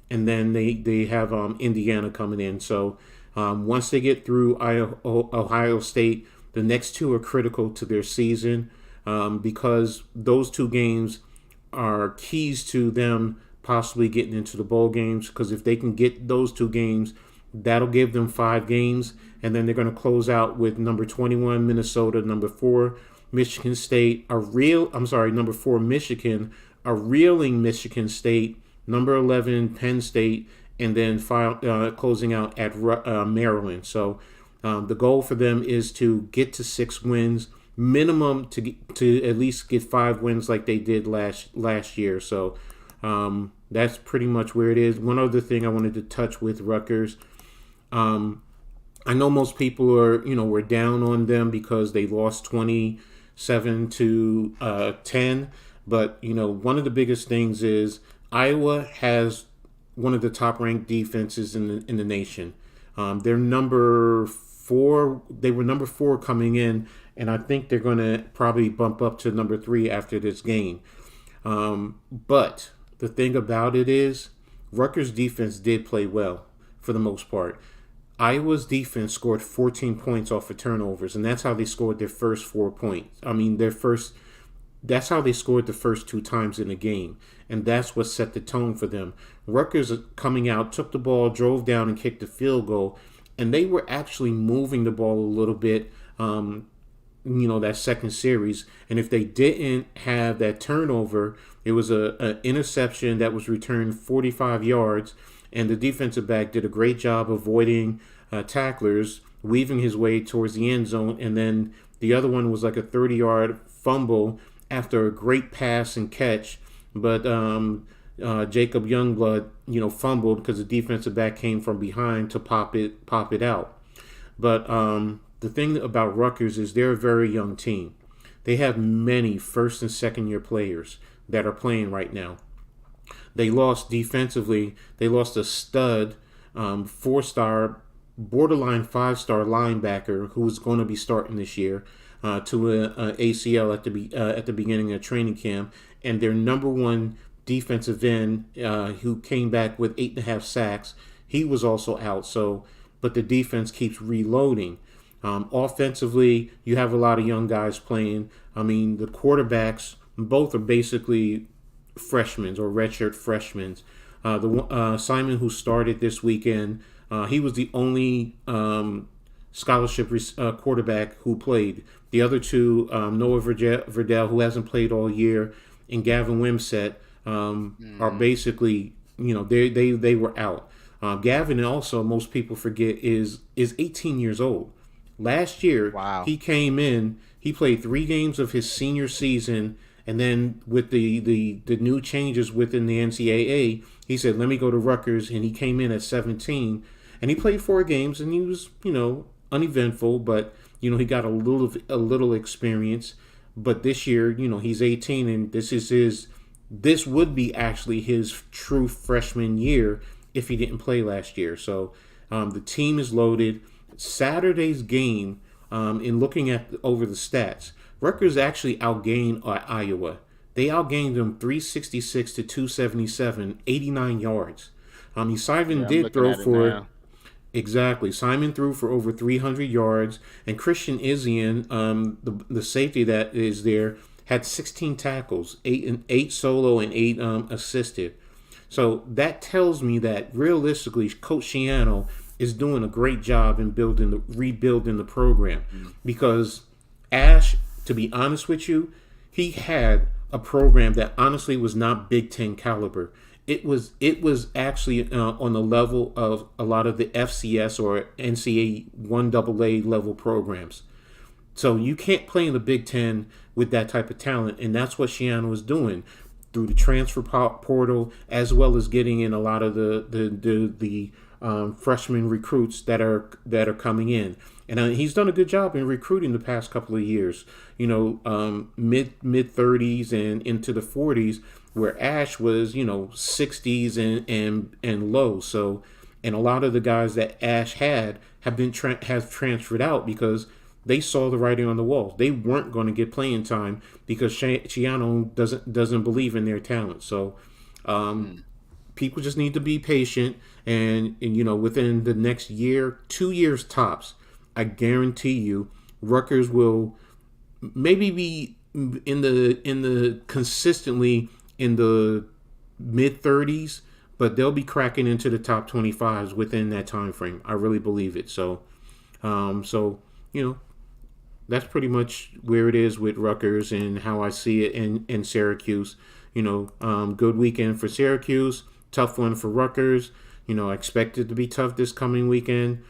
And then they have Indiana coming in. So once they get through Ohio State, the next 2 are critical to their season, because those 2 games are keys to them possibly getting into the bowl games. Because if they can get those 2 games, that'll give them 5 games. And then they're going to close out with number 21 Minnesota, number 4 Michigan State, number 4 Michigan, a reeling Michigan State, number 11 Penn State, and then closing out at Maryland. So the goal for them is to get to 6 wins, minimum to at least get 5 wins like they did last year. So that's pretty much where it is. One other thing I wanted to touch with Rutgers. I know most people were down on them because they lost 27-10. But, one of the biggest things is Iowa has one of the top-ranked defenses in the nation. They're number 4. They were number 4 coming in, and I think they're going to probably bump up to number 3 after this game. But the thing about it is Rutgers' defense did play well for the most part. Iowa's defense scored 14 points off of turnovers, and that's how they scored their first 4 points. That's how they scored the first 2 times in the game, and that's what set the tone for them. Rutgers coming out, took the ball, drove down, and kicked the field goal, and they were actually moving the ball a little bit, that second series. And if they didn't have that turnover, it was an interception that was returned 45 yards, and the defensive back did a great job avoiding tacklers, weaving his way towards the end zone, and then the other one was like a 30-yard fumble after a great pass and catch, but Jacob Youngblood, fumbled because the defensive back came from behind to pop it out. But the thing about Rutgers is they're a very young team. They have many first and second year players that are playing right now. They lost defensively. They lost a stud, 4-star, borderline 5-star linebacker who was going to be starting this year to a ACL at the beginning of training camp, and their number one defensive end who came back with 8.5 sacks. He was also out. So, but the defense keeps reloading. Offensively, you have a lot of young guys playing. I mean, the quarterbacks both are basically freshmen or redshirt freshmen. Simon, who started this weekend, he was the only scholarship quarterback who played. The other two, Noah Verdell, who hasn't played all year, and Gavin Wimsett, are basically, they were out. Gavin, also, most people forget, is 18 years old. Last year, he came in, he played 3 games of his senior season, and then with the new changes within the NCAA, he said, let me go to Rutgers, and he came in at 17, and he played 4 games, and he was, uneventful, but, he got a little experience. But this year, he's 18, and this would be actually his true freshman year if he didn't play last year. So the team is loaded. Saturday's game, in looking at over the stats, Rutgers actually outgained Iowa. They outgained them 366 to 277, 89 yards. Simon did throw for exactly. Simon threw for over 300 yards, and Christian Izzian, the safety that is there, had 16 tackles, 8 solo and 8 assisted. So that tells me that realistically, Coach Schiano is doing a great job in rebuilding the program, because Ash, to be honest with you, he had a program that honestly was not Big Ten caliber. It was actually on the level of a lot of the FCS or NCAA 1AA level programs. So you can't play in the Big Ten with that type of talent, and that's what Schiano was doing through the transfer portal, as well as getting in a lot of the freshman recruits that are coming in. And he's done a good job in recruiting the past couple of years. Mid 30s and into the 40s, where Ash was 60s and low. So, and a lot of the guys that Ash have transferred out because they saw the writing on the wall. They weren't going to get playing time because Schiano doesn't believe in their talent. So, people just need to be patient, and within the next year, 2 years tops, I guarantee you, Rutgers will maybe be in the consistently in the mid 30s, but they'll be cracking into the top 25s within that time frame. I really believe it. So, that's pretty much where it is with Rutgers and how I see it in Syracuse. Good weekend for Syracuse, tough one for Rutgers. I expect it to be tough this coming weekend.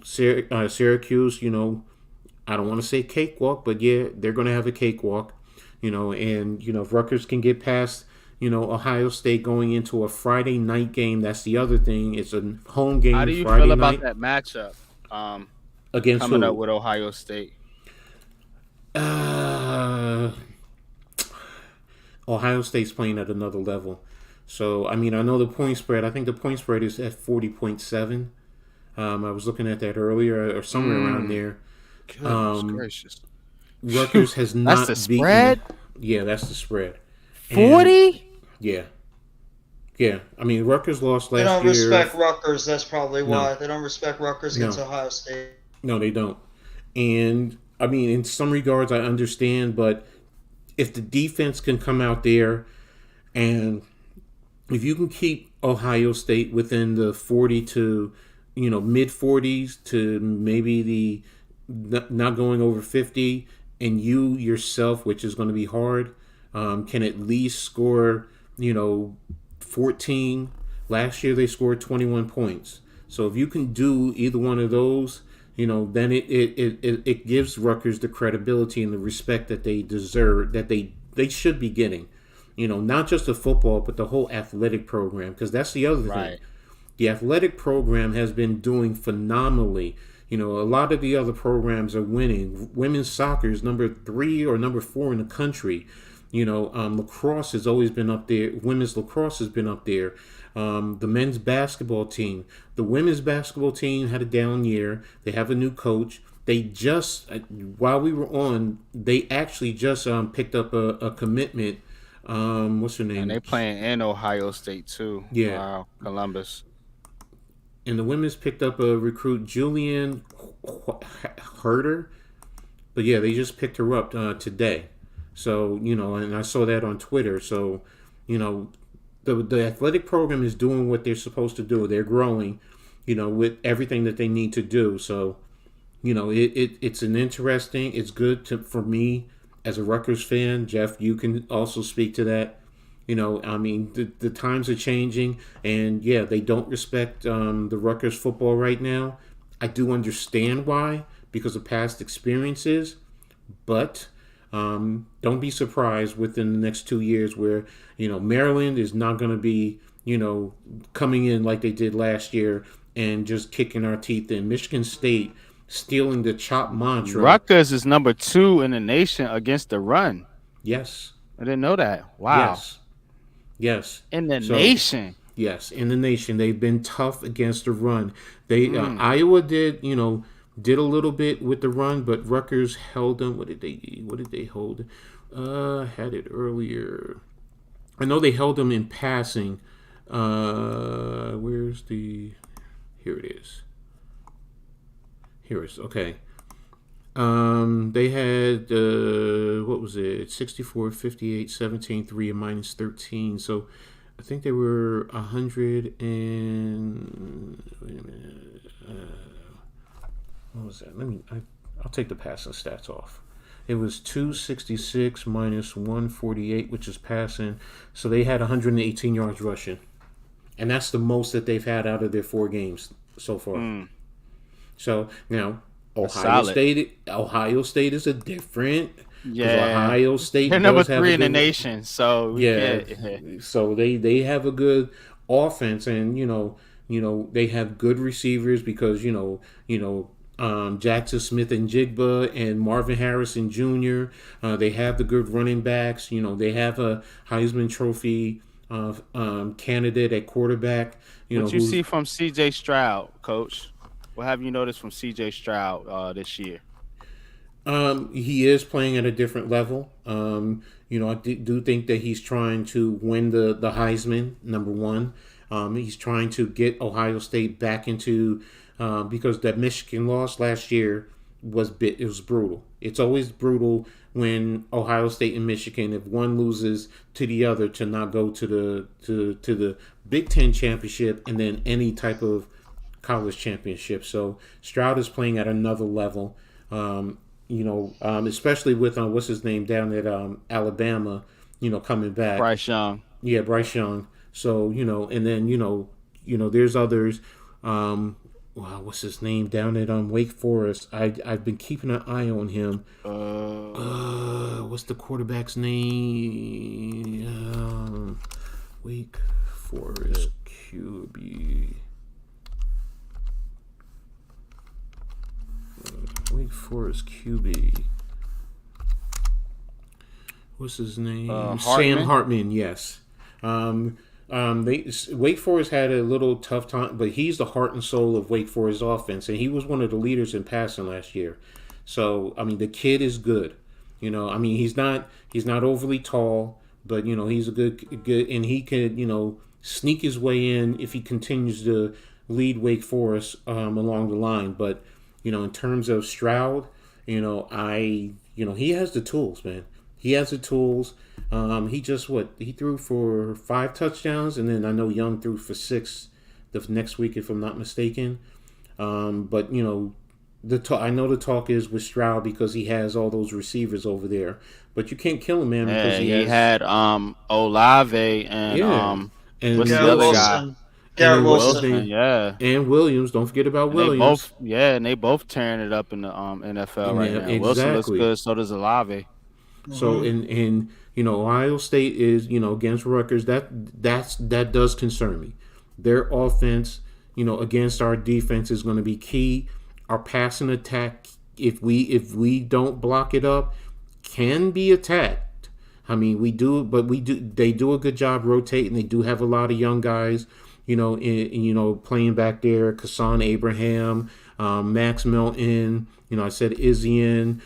Syracuse, I don't want to say cakewalk, but yeah, they're going to have a cakewalk. And if Rutgers can get past, Ohio State going into a Friday night game, that's the other thing. It's a home game. How do you Friday feel night. about that matchup? Against coming who? up with Ohio State. Ohio State's playing at another level. So, I know the point spread. I think the point spread is at 40.7. I was looking at that earlier, or somewhere around there. Goodness gracious. Rutgers has not That's the beaten. spread? Yeah, that's the spread. 40? Yeah. Yeah. Rutgers lost They last don't year. respect Rutgers. That's probably why. No. They don't respect Rutgers against Ohio State. No, they don't. And, in some regards, I understand, but if the defense can come out there and if you can keep Ohio State within the 40 to, mid 40s to maybe the not going over 50, and you yourself, which is going to be hard, can at least score, 14. Last year they scored 21 points. So if you can do either one of those, then it gives Rutgers the credibility and the respect that they deserve, that they should be getting. Not just the football, but the whole athletic program, because that's the other thing. The athletic program has been doing phenomenally. A lot of the other programs are winning. Women's soccer is number 3 or number 4 in the country. Lacrosse has always been up there. Women's lacrosse has been up there. The men's basketball team. The women's basketball team had a down year. They have a new coach. They just, while we were on, they actually just picked up a commitment. What's her name? And they playing in Ohio State too. Yeah. Wow, Columbus. And the women's picked up a recruit, Julian Herder. But yeah, they just picked her up today. So, and I saw that on Twitter. So, the athletic program is doing what they're supposed to do. They're growing, with everything that they need to do. So, it's it's good for me as a Rutgers fan. Jeff, you can also speak to that. The times are changing, and yeah, they don't respect the Rutgers football right now. I do understand why, because of past experiences, but don't be surprised within the next 2 years where, Maryland is not going to be, coming in like they did last year and just kicking our teeth in. Michigan State stealing the chop mantra. Rutgers is number 2 in the nation against the run. Yes. I didn't know that. Wow. Yes. In the nation. Yes, in the nation. They've been tough against the run. Iowa did a little bit with the run, but Rutgers held them. What did they hold? Had it earlier. I know they held them in passing. Here it is. Here it is. Okay. They had, what was it? 64, 58, 17, 3, and minus 13. So I think they were 100 and, wait a minute. What was that? I'll take the passing stats off. It was 266 minus 148, which is passing. So they had 118 yards rushing. And that's the most that they've had out of their 4 games so far. So now Ohio State is a different. Yeah. Ohio State. They're number 3 in the nation. So So they have a good offense, and they have good receivers because Jackson Smith and Jigba and Marvin Harrison Jr. They have the good running backs. They have a Heisman Trophy candidate at quarterback. What you see from C.J. Stroud, Coach? What have you noticed from C.J. Stroud this year? He is playing at a different level. I do think that he's trying to win the Heisman, number 1. He's trying to get Ohio State back into because that Michigan loss last year was brutal. It's always brutal when Ohio State and Michigan, if one loses to the other, to not go to the Big Ten championship and then any type of college championship. So Stroud is playing at another level. Especially with what's his name down at Alabama, coming back. Bryce Young. Yeah, Bryce Young. So, and then, there's others. What's his name down at Wake Forest? I've been keeping an eye on him. What's the quarterback's name? Wake Forest QB. Wake Forest QB. What's his name? Sam Hartman. Yes. Wake Forest had a little tough time, but he's the heart and soul of Wake Forest offense, and he was one of the leaders in passing last year. So the kid is good. He's not overly tall, but he's a good, and he could sneak his way in if he continues to lead Wake Forest along the line. But in terms of Stroud, he has the tools, man. He has the tools. He threw for 5 touchdowns, and then I know Young threw for 6 the next week, if I'm not mistaken. But I know the talk is with Stroud because he has all those receivers over there. But you can't kill him, man. Because he had Olave and what's the Garrett other guy? Wilson. Garrett Wilson. Yeah. And Williams. Don't forget about Williams. They both tearing it up in the NFL right now. Exactly. Wilson looks good. So does Olave. So in Ohio State is against Rutgers. That does concern me. Their offense against our defense is going to be key. our passing attack, if we don't block it up, can be attacked. I mean, we do, but we do. They do a good job rotating. They do have a lot of young guys, playing back there. Kassan Abraham, Max Melton. I said Izzian,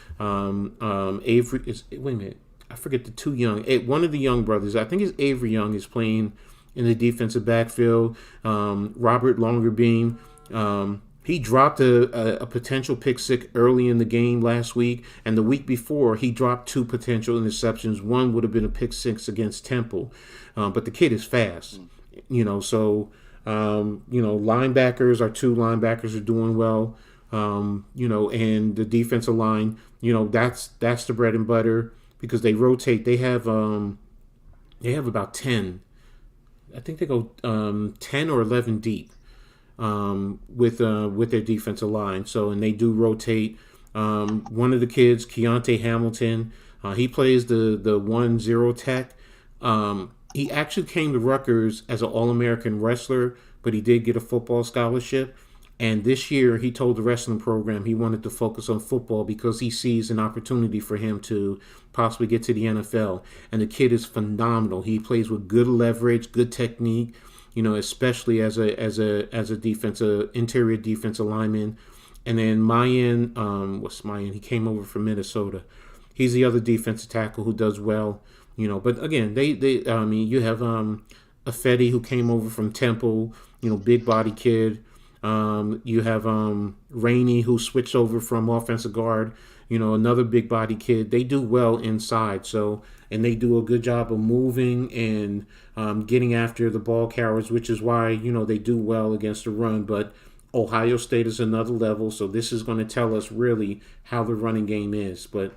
Avery. Wait a minute, I forget the two young. One of the young brothers, I think it's Avery Young, is playing in the defensive backfield. Robert Longerbeam. He dropped a potential pick six early in the game last week, and the week before he dropped two potential interceptions. One would have been a pick six against Temple, but the kid is fast. Linebackers, our two linebackers are doing well. And the defensive line, that's the bread and butter because they rotate. They have about 10. I think they go 10 or 11 deep. With their defensive line. So, and they do rotate. One of the kids, Keontae Hamilton, he plays the 1-0 tech. He actually came to Rutgers as an All-American wrestler, but he did get a football scholarship. And this year, he told the wrestling program he wanted to focus on football because he sees an opportunity for him to possibly get to the NFL. And the kid is phenomenal. He plays with good leverage, good technique. Especially as a interior defensive lineman. And then Mayan, what's Mayan? He came over from Minnesota. He's the other defensive tackle who does well. But again, you have Afedi who came over from Temple, big body kid. You have Rainey who switched over from offensive guard, another big body kid. They do well inside, and they do a good job of moving and getting after the ball carriers, which is why, they do well against the run. But Ohio State is another level, so this is going to tell us really how the running game is. But,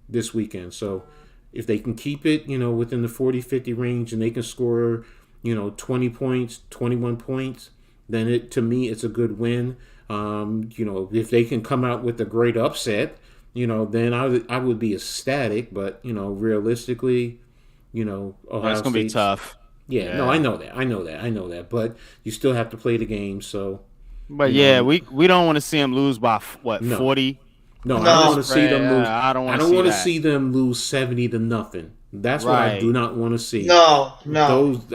this weekend. So if they can keep it, within the 40-50 range and they can score, 20 points, 21 points, then to me, it's a good win. If they can come out with a great upset, then I would be ecstatic. But, realistically, Ohio That's going to be tough. Yeah, no, I know that. But you still have to play the game, so. But, we don't want to see them lose by, 40? No, I don't want to see them lose. I don't want to see them lose 70-0. That's what I do not want to see. No.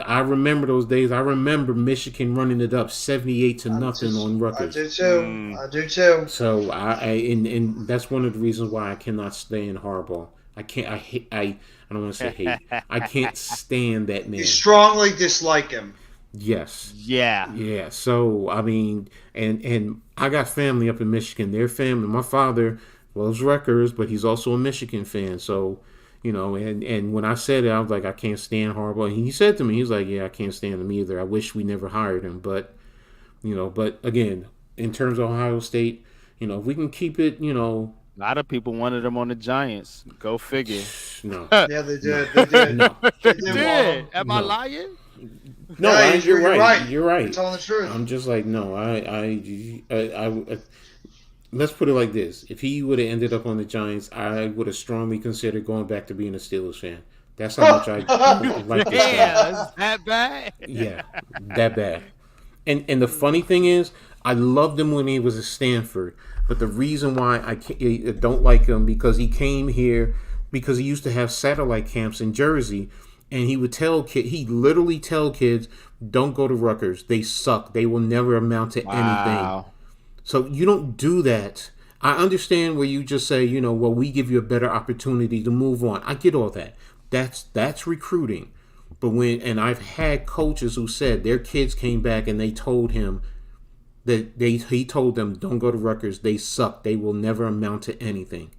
I remember those days. I remember Michigan running it up 78-0 on Rutgers. I do too. So and that's one of the reasons why I cannot stand Harbaugh. I don't want to say hate. I can't stand that man. You strongly dislike him. Yes. Yeah. So I mean, and I got family up in Michigan. Their family. My father loves Rutgers, but he's also a Michigan fan. So. And when I said it, I was like, I can't stand Harbaugh. And he said to me, he's like, yeah, I can't stand him either. I wish we never hired him. But, but again, in terms of Ohio State, if we can keep it, A lot of people wanted him on the Giants. Go figure. No. Yeah, they did. They did. No. They did. Am I lying? No, Yeah, you're right. You're right. You're telling the truth. I'm just like, no, let's put it like this. If he would have ended up on the Giants, I would have strongly considered going back to being a Steelers fan. That's how much I like this guy. Yeah, is that bad? Yeah, that bad. And the funny thing is, I loved him when he was at Stanford. But the reason why I don't like him because he came here because he used to have satellite camps in Jersey. And he would he literally tell kids, don't go to Rutgers. They suck. They will never amount to anything. So you don't do that. I understand where you just say, we give you a better opportunity to move on. I get all that. That's recruiting. But I've had coaches who said their kids came back and they told him that he told them, don't go to Rutgers. They suck. They will never amount to anything.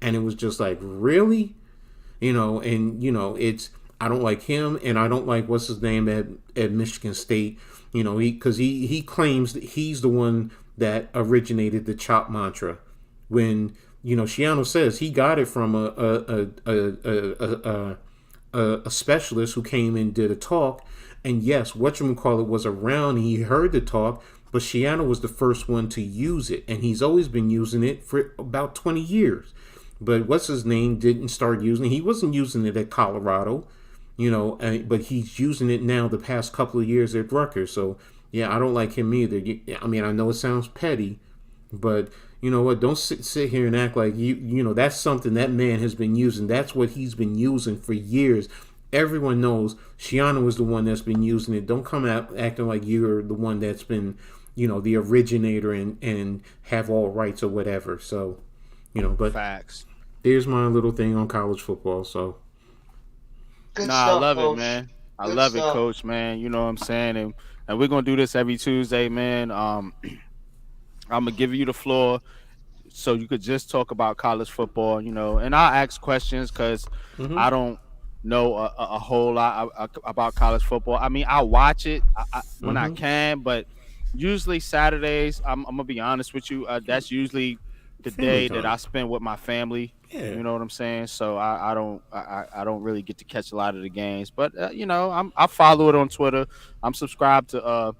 And it was just like, really? It's, I don't like him and I don't like what's his name at Michigan State, because he claims that he's the one that originated the chop mantra when, Shiano says he got it from a specialist who came and did a talk. And yes, whatchamacallit was around. He heard the talk, but Shiano was the first one to use it. And he's always been using it for about 20 years. But what's his name didn't start using it. He wasn't using it at Colorado, but he's using it now the past couple of years at Rutgers. So Yeah, I don't like him either. I mean, I know it sounds petty, but you know what? Don't sit here and act like you know that's something that man has been using. That's what he's been using for years. Everyone knows Shiano was the one that's been using it. Don't come out acting like you're the one that's been, you know, the originator and have all rights or whatever. So, you know, but Facts. there's my little thing on college football. So, Good Nah, I stuff, love it, Coach. man. I Good love it, stuff. Coach, man. You know what I'm saying? And we're gonna do this every Tuesday, man. I'm gonna give you the floor so you could just talk about college football, you know, and I'll ask questions because mm-hmm, I don't know a whole lot about college football. I mean, I watch it when I mm-hmm, can, but usually Saturdays, I'm gonna be honest with you, that's usually the family day that time. I spend with my family. Yeah. You know what I'm saying? So I don't really get to catch a lot of the games, but you know, I follow it on Twitter. I'm subscribed to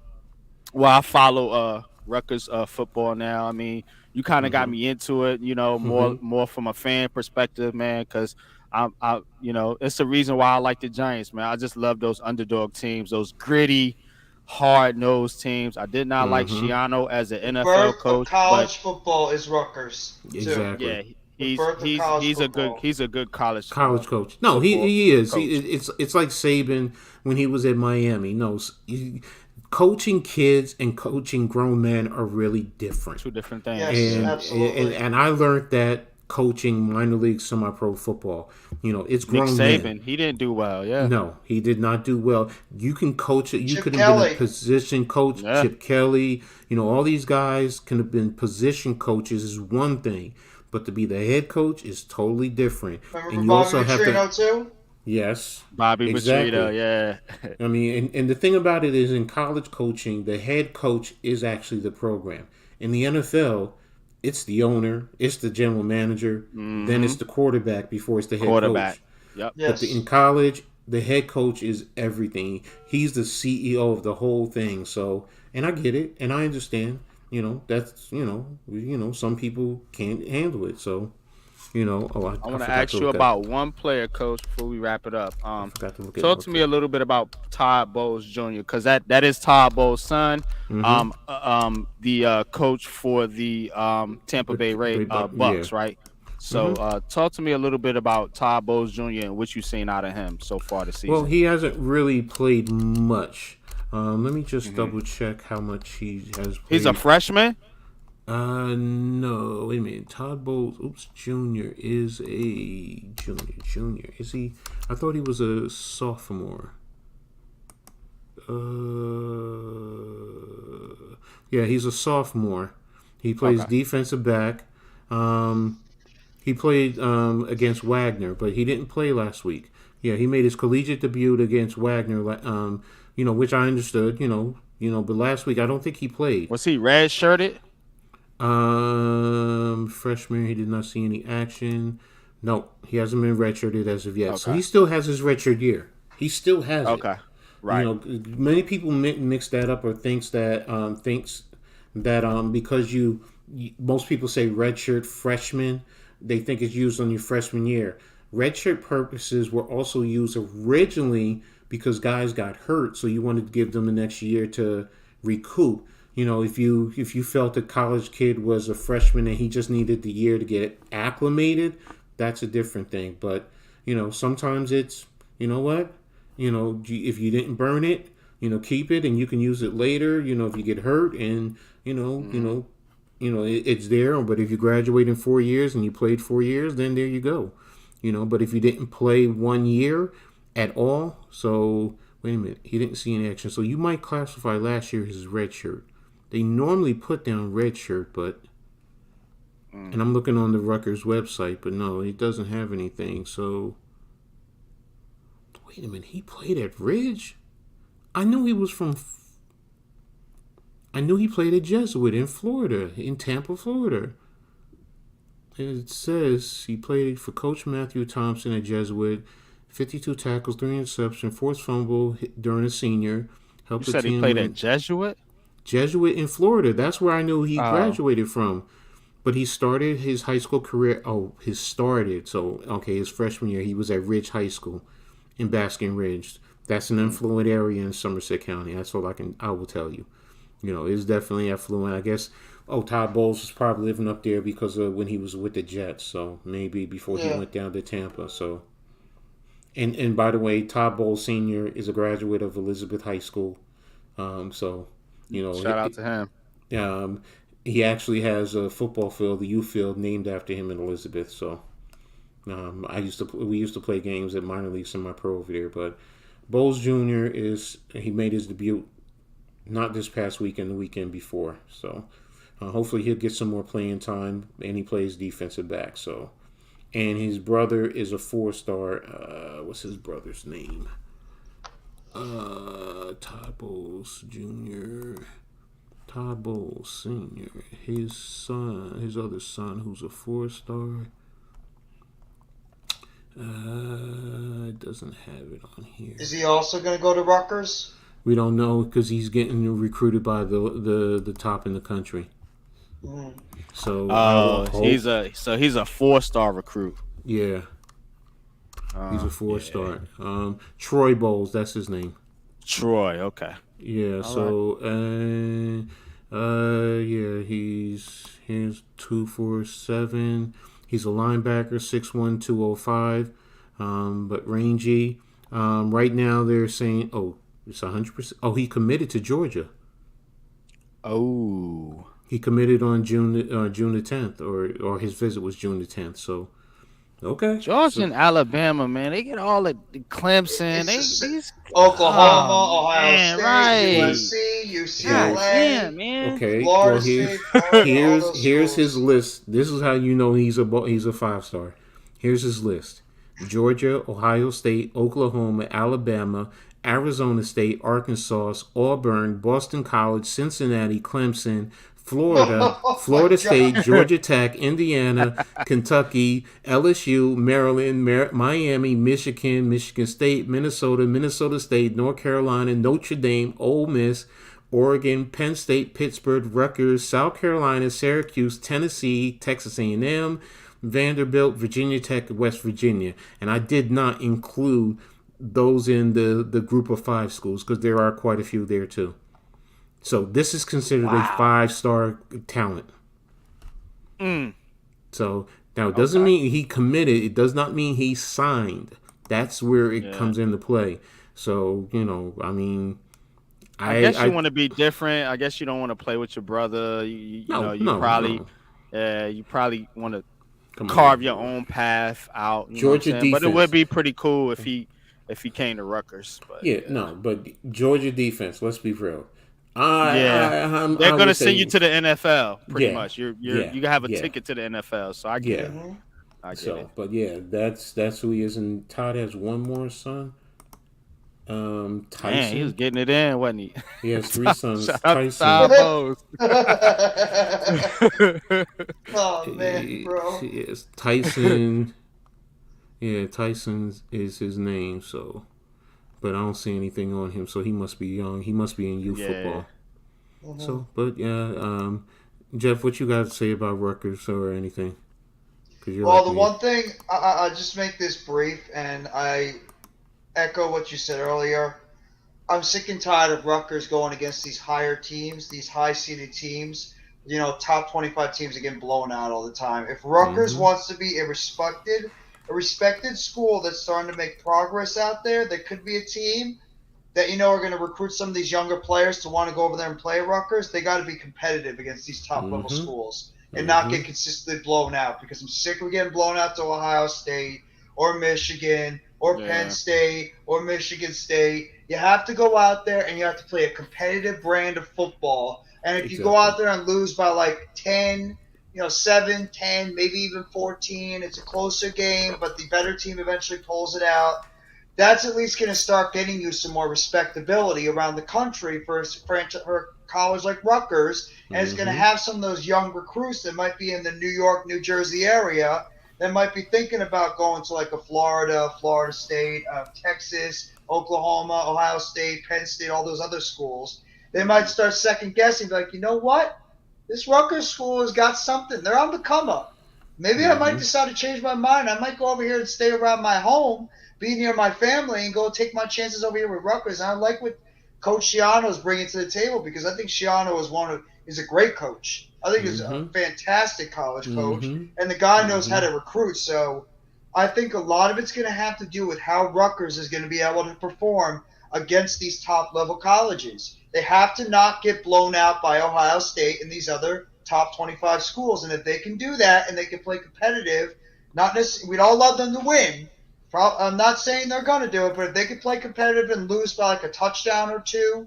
I follow Rutgers football now. I mean, you kind of got Mm-hmm. me into it, you know, more Mm-hmm. more from a fan perspective, man, because I you know, it's the reason why I like the Giants, man. I just love those underdog teams, those gritty, hard nosed teams. I did not like Mm-hmm. Shiano as an The NFL birth of coach, but college football is Rutgers too. Exactly. yeah, The birth of college football. he's a good college College coach. No, football he is. coach. It's like Saban when he was at Miami. No, coaching kids and coaching grown men are really different. Two different things. Yes, Yeah. absolutely. And I learned that coaching minor league semi pro football. You know, it's Nick grown men. Saban, he didn't do well. Yeah. No, he did not do well. You can coach it. You Chip could have been a Kelly. position coach. Yeah. Chip Kelly. You know, all these guys can have been position coaches is one thing, but to be the head coach is totally different. Remember And you Bobby also have to. Petrino too? Yes, Bobby Petrino, exactly. yeah. I mean, and the thing about it is in college coaching, the head coach is actually the program. In the NFL, it's the owner, it's the general manager, then it's hmm the quarterback before it's the head Quarterback. coach. Yep. But in Yes. college, the head coach is everything. He's the CEO of the whole thing. So, and I get it, and I understand. You know, that's some people can't handle it. So, I I want to forgot ask to you look at. about one player, coach, before we wrap it up. I forgot to look at Talk to me a little bit about Todd Bowles Jr. because that is Todd Bowles' son, Mm-hmm. the coach for the Tampa Bay Ray But yeah. Bucks, right? So, Mm-hmm. talk to me a little bit about Todd Bowles Jr. and what you've seen out of him so far this Well, season. he hasn't really played much. Let me just hmm double check how much he has He's a played. freshman. No, wait a minute. Todd Bowles, Junior is a junior. Junior is he? I thought he was a sophomore. Yeah, he's a sophomore. He plays Okay. defensive back. Um, he played against Wagner, but he didn't play last week. Yeah, he made his collegiate debut against Wagner. Which I understood. But last week I don't think he played. Was he red shirted? Freshman, he did not see any action. No, he hasn't been redshirted as of yet. So Okay. he still has his redshirt year. He still has it. Okay. Right. Many people mix that up or thinks that because most people say redshirt freshman, they think it's used on your freshman year. Redshirt purposes were also used originally because guys got hurt, so you wanted to give them an extra year to recoup. If you felt a college kid was a freshman and he just needed the year to get acclimated, that's a different thing. But sometimes it's what if you didn't burn it, keep it and you can use it later. If you get hurt and hmm it's there. But if you graduate in 4 years and you played 4 years, then there you go. But if you didn't play 1 year at all, so wait a minute, he didn't see any action. So you might classify last year as red shirt. They normally put down red shirt, but and I'm looking on the Rutgers website, but no, it doesn't have anything. So wait a minute, he played at Ridge. I knew he was from. I knew he played at Jesuit in Florida, in Tampa, Florida. It says he played for Coach Matthew Thompson at Jesuit, 52 tackles, 3 interceptions, forced fumble during a senior. You Helped the said he team played win. at Jesuit. Jesuit in Florida. That's where I knew he Oh. graduated from. But he started his high school career. Oh, his started. So, okay, his freshman year, he was at Ridge High School in Baskin Ridge. That's an Mm. affluent area in Somerset County. That's all I will tell you. It's definitely affluent. I guess. Oh, Todd Bowles was probably living up there because of when he was with the Jets. So maybe before he Yeah. went down to Tampa. So and by the way, Todd Bowles Senior is a graduate of Elizabeth High School. So you know, Shout out to him. um, he actually has a football field, the U field, named after him in Elizabeth. So we used to play games at minor league semi-pro over there. But Bowles Jr. he made his debut not this past weekend, the weekend before. So hopefully he'll get some more playing time, and he plays defensive back. So and his brother is a 4-star. What's his brother's name? Todd Bowles Jr. Todd Bowles Sr. His other son, who's a 4-star. It doesn't have it on here. Is he also going to go to Rutgers? We don't know because he's getting recruited by the top in the country. Mm. So he's a 4-star recruit. Yeah, he's a 4-star. Yeah. Troy Bowles, that's his name. Troy, okay. Yeah. Yeah, he's 247. He's a linebacker, 6'1", 205. But rangy. Right now they're saying, it's 100%. Oh, he committed to Georgia. Oh. He committed on June the 10th, or his visit was June the 10th. So, okay. Georgia and Alabama, man, they get all the Clemson. Oklahoma, Ohio man, State, right. USC, God UCLA, damn, man. Okay. Florida Well, State, Florida, all those here's his schools. list. This is how you know he's a 5-star. Here's his list: Georgia, Ohio State, Oklahoma, Alabama, Arizona State, Arkansas, Auburn, Boston College, Cincinnati, Clemson, Florida, Oh Florida my State, God. Georgia Tech, Indiana, Kentucky, LSU, Maryland, Miami, Michigan, Michigan State, Minnesota State, North Carolina, Notre Dame, Ole Miss, Oregon, Penn State, Pittsburgh, Rutgers, South Carolina, Syracuse, Tennessee, Texas A&M, Vanderbilt, Virginia Tech, West Virginia. And I did not include those in the group of 5 schools because there are quite a few there too. So this is considered a 5-star talent. So now it doesn't mean he committed. It does not mean he signed. That's where it comes into play. So I mean, I guess you want to be different. I guess you don't want to play with your brother. You probably want to carve your own path out. Georgia defense, but it would be pretty cool if he came to Rutgers. But but Georgia defense. Let's be real. They're gonna send you to the NFL pretty much. You have a ticket to the NFL, so I get it. I get it. But that's who he is. And Todd has one more son. Tyson. Man, he was getting it in, wasn't he? He has 3 sons. Tyson. Oh man, bro. Yes, Tyson. Yeah, Tyson is his name. So, but I don't see anything on him. So he must be young. He must be in youth football. Mm-hmm. So, but Jeff, what you got to say about Rutgers or anything? Well, the one thing I just make this brief, and I echo what you said earlier. I'm sick and tired of Rutgers going against these higher teams, these high-seeded teams. Top 25 teams are getting blown out all the time. If Rutgers wants to be a respected school that's starting to make progress out there, that could be a team that are going to recruit some of these younger players to want to go over there and play at Rutgers. They got to be competitive against these top-level schools and not get consistently blown out, because I'm sick of getting blown out to Ohio State or Michigan or Penn State or Michigan State. You have to go out there and you have to play a competitive brand of football. And if you go out there and lose by like 10, 7, 10, maybe even 14, it's a closer game, but the better team eventually pulls it out. That's at least going to start getting you some more respectability around the country for a college like Rutgers. And it's going to have some of those young recruits that might be in the New York, New Jersey area that might be thinking about going to like a Florida State, Texas, Oklahoma, Ohio State, Penn State, all those other schools. They might start second guessing, like, you know what? This Rutgers school has got something. They're on the come up. Maybe I might decide to change my mind. I might go over here and stay around my home, be near my family, and go take my chances over here with Rutgers. And I like what Coach Shiano is bringing to the table, because I think Shiano is a great coach. I think he's a Mm-hmm. fantastic college coach, Mm-hmm. and the guy knows how Mm-hmm. to recruit. So I think a lot of it's going to have to do with how Rutgers is going to be able to perform against these top level colleges. They have to not get blown out by Ohio State and these other top 25 schools. And if they can do that and they can play competitive, not necessarily, we'd all love them to win. I'm not saying they're going to do it, but if they can play competitive and lose by like a touchdown or two,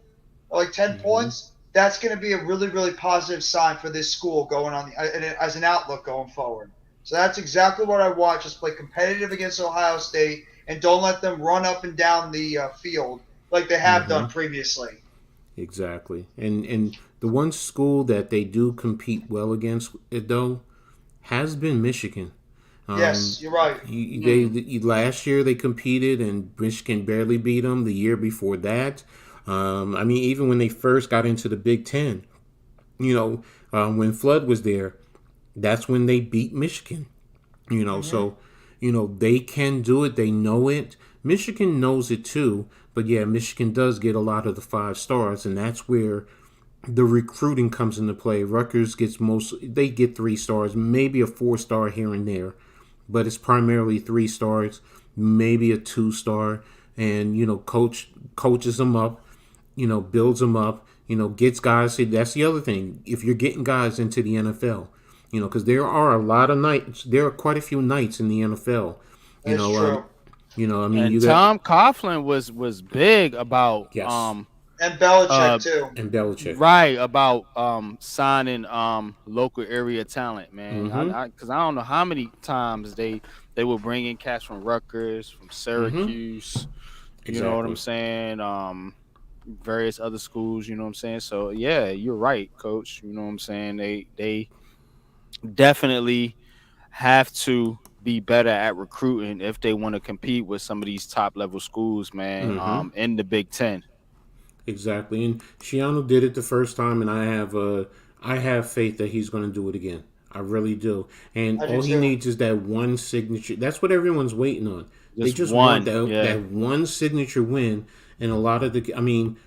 or like 10 Mm-hmm. points, that's going to be a really, really positive sign for this school going on as an outlook going forward. So that's exactly what I want. Just play competitive against Ohio State and don't let them run up and down the field like they have Mm-hmm. done previously. Exactly. And the one school that they do compete well against, though, has been Michigan. Um, Yes, you're right. last year they competed and Michigan barely beat them. The year before that, I mean, even when they first got into the Big Ten, you know, when Flood was there, that's when they beat Michigan. Mm-hmm. So they can do it. They know it. Michigan knows it too. But yeah, Michigan does get a lot of the 5 stars, and that's where the recruiting comes into play. Rutgers gets they get 3 stars, maybe a 4 star here and there, but it's primarily 3 stars, maybe a 2 star, and coaches them up, builds them up, gets guys. That's the other thing. If you're getting guys into the NFL, because there are a lot of nights, there are quite a few nights in the NFL. You That's know, true. I mean, And you got Tom Coughlin was big about yes, And Belichick, uh too. and Belichick. right about signing local area talent, man. Mm-hmm. Because I don't know how many times they will bring in cats from Rutgers, from Mm-hmm. Syracuse, you know what I'm Exactly. saying? Various other schools, you know what I'm saying? So yeah, you're right, coach. You know what I'm saying? They definitely have to be better at recruiting if they want to compete with some of these top level schools, man, Mm-hmm. in the Big Ten. Exactly. And Shiano did it the first time, and I have faith that he's going to do it again. I really do. And I do all he too. needs is that one signature. That's what everyone's waiting on. They Just just want one, that yeah. one signature win. And a lot of I mean,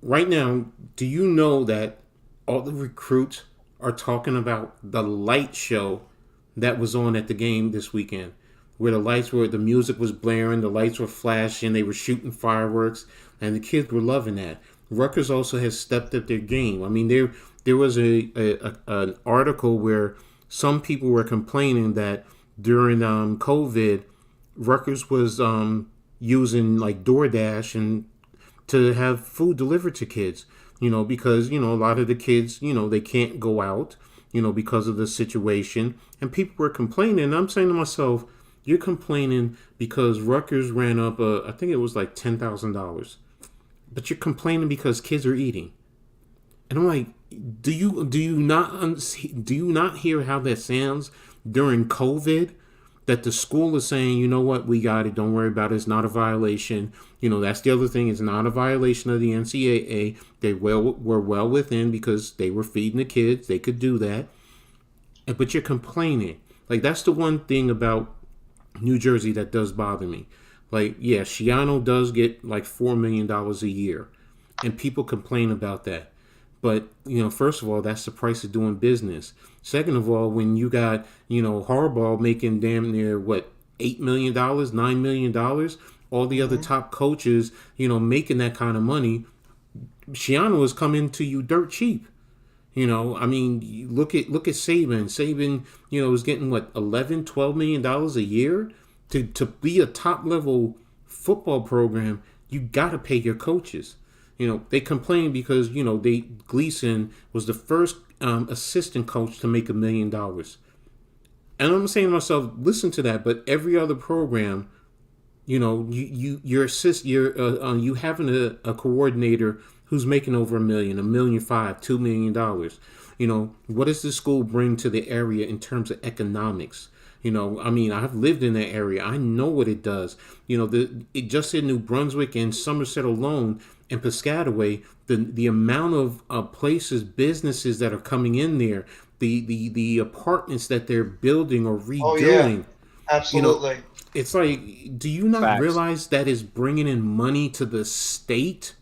right now, do you know that all the recruits are talking about the light show that was on at the game this weekend, where the music was blaring, the lights were flashing, they were shooting fireworks, and the kids were loving that. Rutgers also has stepped up their game. I mean, there was an article where some people were complaining that during COVID, Rutgers was using like DoorDash and to have food delivered to kids, because, a lot of the kids, they can't go out, because of the situation. And people were complaining. And I'm saying to myself, you're complaining because Rutgers ran up, I think it was like $10,000. But you're complaining because kids are eating. And I'm like, do you not hear how that sounds during COVID? That the school is saying, you know what, we got it. Don't worry about it. It's not a violation. That's the other thing. It's not a violation of the NCAA. They were well within because they were feeding the kids. They could do that. But you're complaining. Like, that's the one thing about New Jersey that does bother me. Like, yeah, Shiano does get like $4 million a year, and people complain about that. But first of all, that's the price of doing business. Second of all, when you got Harbaugh making damn near what $8 million, $9 million, all the other Mm-hmm. top coaches making that kind of money, Shiano is coming to you dirt cheap. I mean, look at Saban. Saban, is getting what 11, $12 million a year to be a top level football program. You got to pay your coaches. They complain because Gleason was the first assistant coach to make $1 million. And I'm saying to myself, listen to that. But every other program, you having a coordinator who's making over $1.5 million, $2 million. What does the school bring to the area in terms of economics? I mean, I've lived in that area. I know what it does. It just in New Brunswick and Somerset alone and Piscataway, the amount of places, businesses that are coming in there, the apartments that they're building or Oh, yeah. redoing. You know, Absolutely. it's like, do you not Facts. realize that is bringing in money to the state?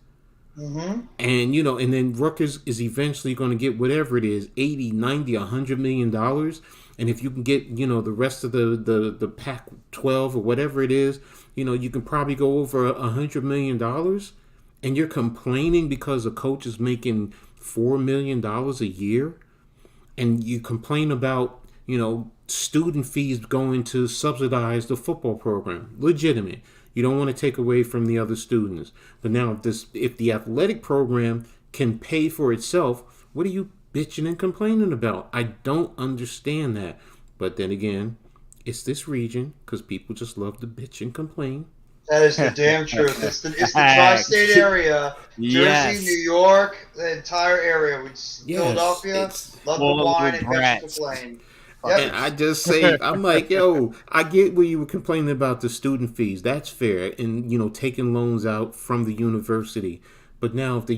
Mm-hmm. And, and then Rutgers is eventually going to get whatever it is, 80, 90, $100 million. And if you can get, the rest of the Pac 12 or whatever it is, you can probably go over $100 million. And you're complaining because a coach is making $4 million a year. And you complain about, student fees going to subsidize the football program. Legitimate. You don't want to take away from the other students. But now, if the athletic program can pay for itself, what are you bitching and complaining about? I don't understand that. But then again, it's this region because people just love to bitch and complain. That is the damn truth. It's the tri-state area, Jersey, New York, the entire area. Philadelphia, love to whine and bitch and complain. Yep. And I just say, I'm like, yo, I get where you were complaining about the student fees. That's fair. And, taking loans out from the university. But now if the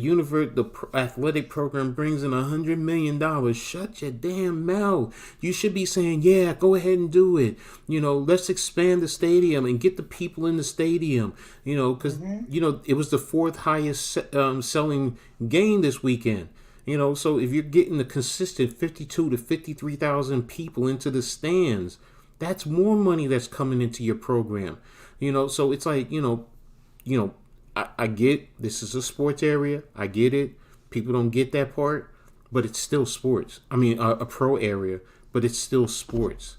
athletic program brings in $100 million, shut your damn mouth. You should be saying, yeah, go ahead and do it. Let's expand the stadium and get the people in the stadium. Because, it was the fourth highest selling game this weekend. So if you're getting a consistent 52 to 53,000 people into the stands, that's more money that's coming into your program. So it's like, I get this is a sports area. I get it. People don't get that part, but it's still sports. I mean, a pro area, but it's still sports.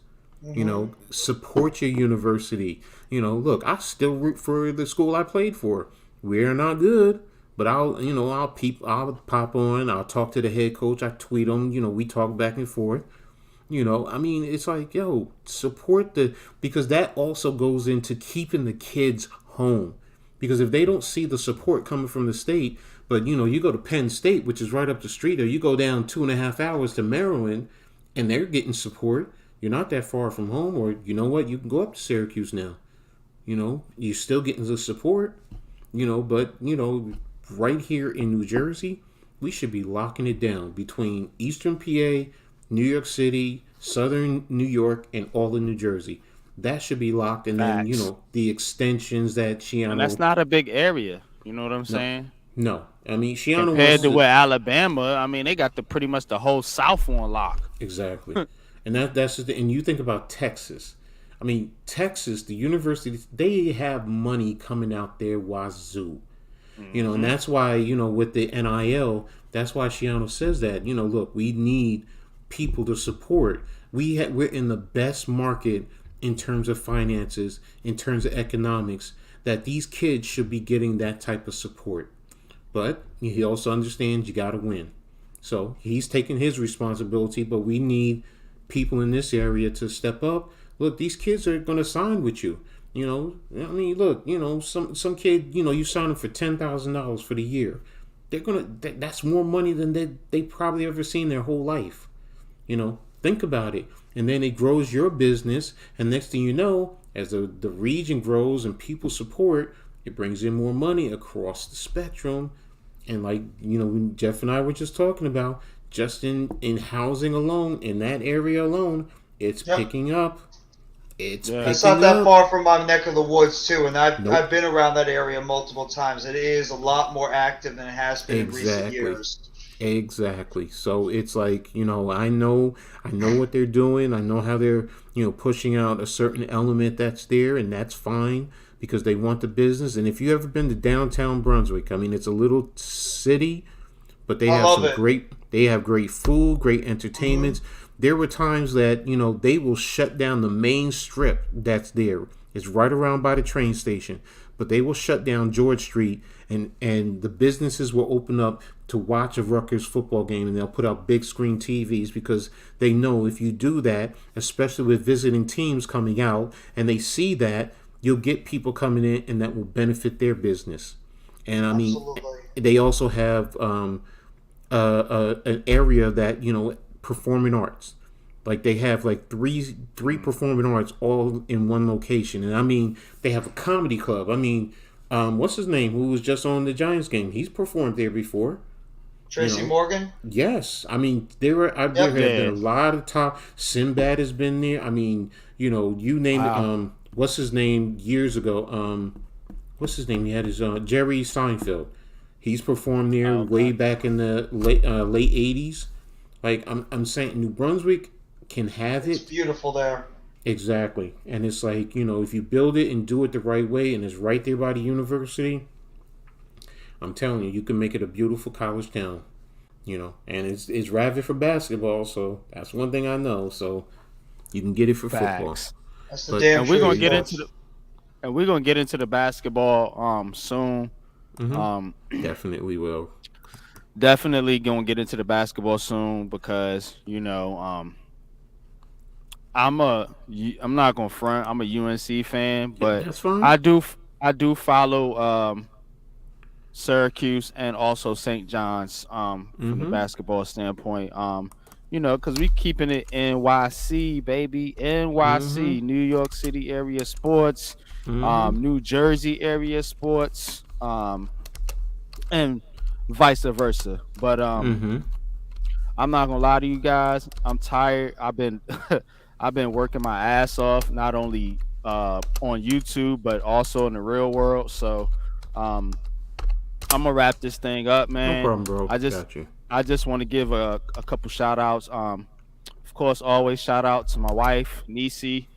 Support your university. Look, I still root for the school I played for. We're not good. But I'll pop on. I'll talk to the head coach. I tweet him. We talk back and forth. It's like, yo, support because that also goes into keeping the kids home. Because if they don't see the support coming from the state, but you go to Penn State, which is right up the street, or you go down 2.5 hours to Maryland, and they're getting support. You're not that far from home, or you know what? You can go up to Syracuse now. You're still getting the support. But right here in New Jersey, we should be locking it down between Eastern PA, New York City, Southern New York, and all of New Jersey. That should be locked. And then, the extensions that Shiano... And that's not a big area. You know what I'm saying? No. I mean, Shiano... Compared to where Alabama, they got pretty much the whole South on lock. Exactly. And that's just and you think about Texas. Texas, the universities, they have money coming out there wazoo. And that's why, with the NIL, that's why Shiano says that, look, we need people to support. We're in the best market in terms of finances, in terms of economics, that these kids should be getting that type of support. But he also understands you got to win. So he's taking his responsibility, but we need people in this area to step up. Look, these kids are going to sign with you. Look, some kid, you sign them for $10,000 for the year. That's more money than they probably ever seen their whole life. Think about it. And then it grows your business. And next thing you know, as the region grows and people support, it brings in more money across the spectrum. And like, Jeff and I were just talking about, just in housing alone, in that area alone, it's picking up. It's not that far from my neck of the woods too, and I've been around that area multiple times. It is a lot more active than it has been in recent years. Exactly. So it's like, I know what they're doing. I know how they're, pushing out a certain element that's there, and that's fine because they want the business. And if you ever been to downtown Brunswick, it's a little city, but they have great food, great entertainments. There were times that, they will shut down the main strip that's there. It's right around by the train station. But they will shut down George Street and the businesses will open up to watch a Rutgers football game, and they'll put out big screen TVs because they know if you do that, especially with visiting teams coming out, and they see that, you'll get people coming in and that will benefit their business. And Absolutely. They also have an area that, performing arts. Like they have like three performing arts all in one location. And they have a comedy club. What's his name? Who was just on the Giants game? He's performed there before. Tracy Morgan? Yes. There have been a lot of top. Sinbad has been there. You name it. What's his name years ago? What's his name? He had his Jerry Seinfeld. He's performed there way Okay. back in the late '80s. Like I'm saying, New Brunswick can have It's it beautiful there. exactly, and it's like if you build it and do it the right way, and it's right there by the university. I'm telling you, you can make it a beautiful college town. And it's rabid for basketball, so that's one thing I know. So you can get it for football, Facts. That's the but damn And we're gonna truth, get into folks. the and we're gonna get into the basketball soon. hmm Um definitely will. Definitely gonna get into the basketball soon because I'm not gonna front. I'm a UNC fan, Yeah, but that's fine. I do follow Syracuse and also St. John's from the Mm-hmm. basketball standpoint. Because we keeping it NYC, baby. Mm-hmm. NYC, New York City area sports, Mm-hmm. New Jersey area sports, and vice versa. But Mm-hmm. I'm not gonna lie to you guys. I'm tired. I've been working my ass off, not only on YouTube but also in the real world. So um, I'm gonna wrap this thing up, No man. problem, bro. I just Got you. I just want to give a couple shout outs. Of course, always shout out to my wife, Nisi.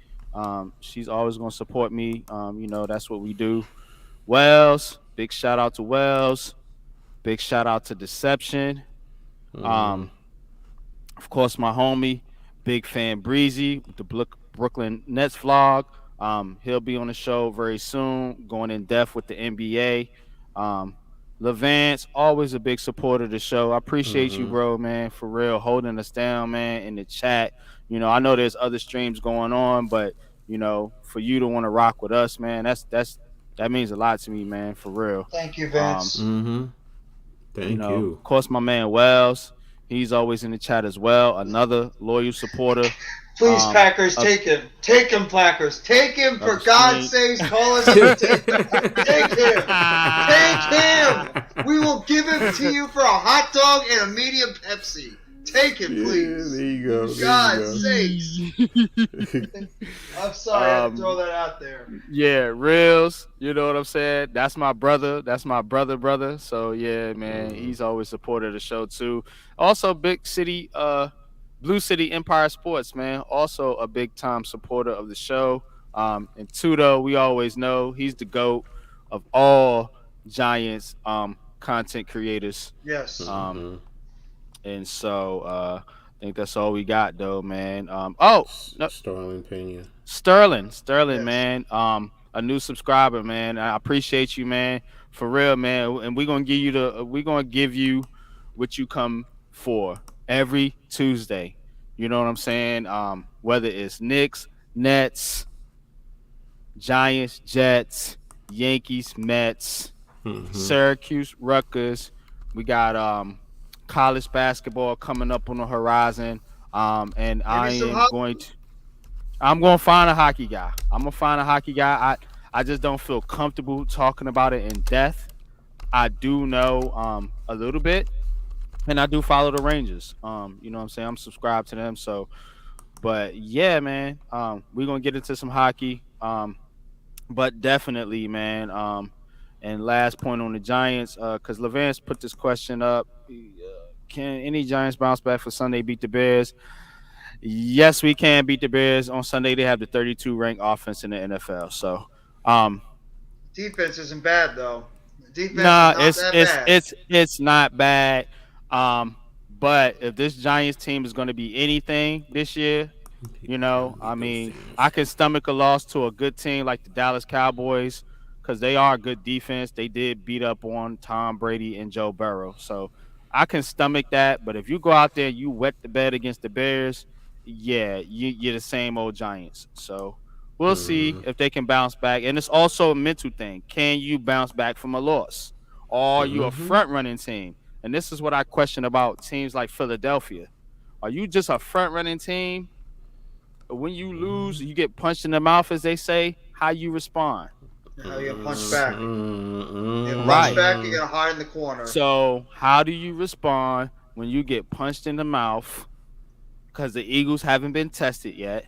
She's always gonna support me. That's what we do. Wells, big shout out to Wells. Big shout out to Deception. Mm-hmm. Um, of course, my homie, big fan Breezy with the Brooklyn Nets vlog. He'll be on the show very soon, going in depth with the NBA. Um, Levance, always a big supporter of the show. I appreciate you, Mm-hmm. bro, man, for real, holding us down, man, in the chat. I know there's other streams going on, but for you to want to rock with us, man, that means a lot to me, man, for real. Thank you, Um, Vince. Mm-hmm. Thank you. of course, my man Wells, he's always in the chat as well. Another loyal supporter Please, Packers, of take him. Take him, Packers. Take him, of for the God's stream. sakes. Call us up and take him. Take him. Take him. We will give him to you for a hot dog and a medium Pepsi. Take him, Yeah, please. there you go. God's sakes. I'm sorry I had to throw um, that out there. yeah, Reels, you know what I'm saying? That's my brother. That's my brother. So yeah, man, Mm-hmm. he's always supported the show too. Also, big city, Blue City Empire Sports, man. Also a big time supporter of the show. And Tudo, we always know he's the GOAT of all Giants content creators. Yes. Um, Mm-hmm. and so I think that's all we got though, man. Oh no, Starling Pena. Sterling, Yes. man. A new subscriber, man. I appreciate you, man, for real, man. And we're gonna give you what you come for every Tuesday. You know what I'm saying? Whether it's Knicks, Nets, Giants, Jets, Yankees, Mets, Mm-hmm. Syracuse, Rutgers. We got college basketball coming up on the horizon. And Maybe I some am hot. going to I'm gonna find a hockey guy. I'm gonna find a hockey guy. I just don't feel comfortable talking about it in depth. I do know a little bit, and I do follow the Rangers. You know what I'm saying? I'm subscribed to them. So, but yeah, man. We're gonna get into some hockey. But definitely, man. And last point on the Giants, because Levance put this question up. Can any Giants bounce back for Sunday beat the Bears? Yes, we can beat the Bears on Sunday. They have the 32 ranked offense in the NFL. So, um, Defense isn't bad, though. The defense is nah, not it's that it's bad. it's it's not bad. Um, but if this Giants team is going to be anything this year, Gotta I beat those mean, teams. I can stomach a loss to a good team like the Dallas Cowboys because they are a good defense. They did beat up on Tom Brady and Joe Burrow, so I can stomach that. But if you go out there, you wet the bed against the Bears, yeah, you're the same old Giants. So we'll see Mm-hmm. if they can bounce back. And it's also a mental thing. Can you bounce back from a loss? Or are you a Mm-hmm. front running team? And this is what I question about teams like Philadelphia. Are you just a front running team? When you lose, you get punched in the mouth, as they say. How you respond? How you gonna punch back? You gonna punch Right. back? You gonna hide in the corner? So, how do you respond when you get punched in the mouth? Because the Eagles haven't been tested yet,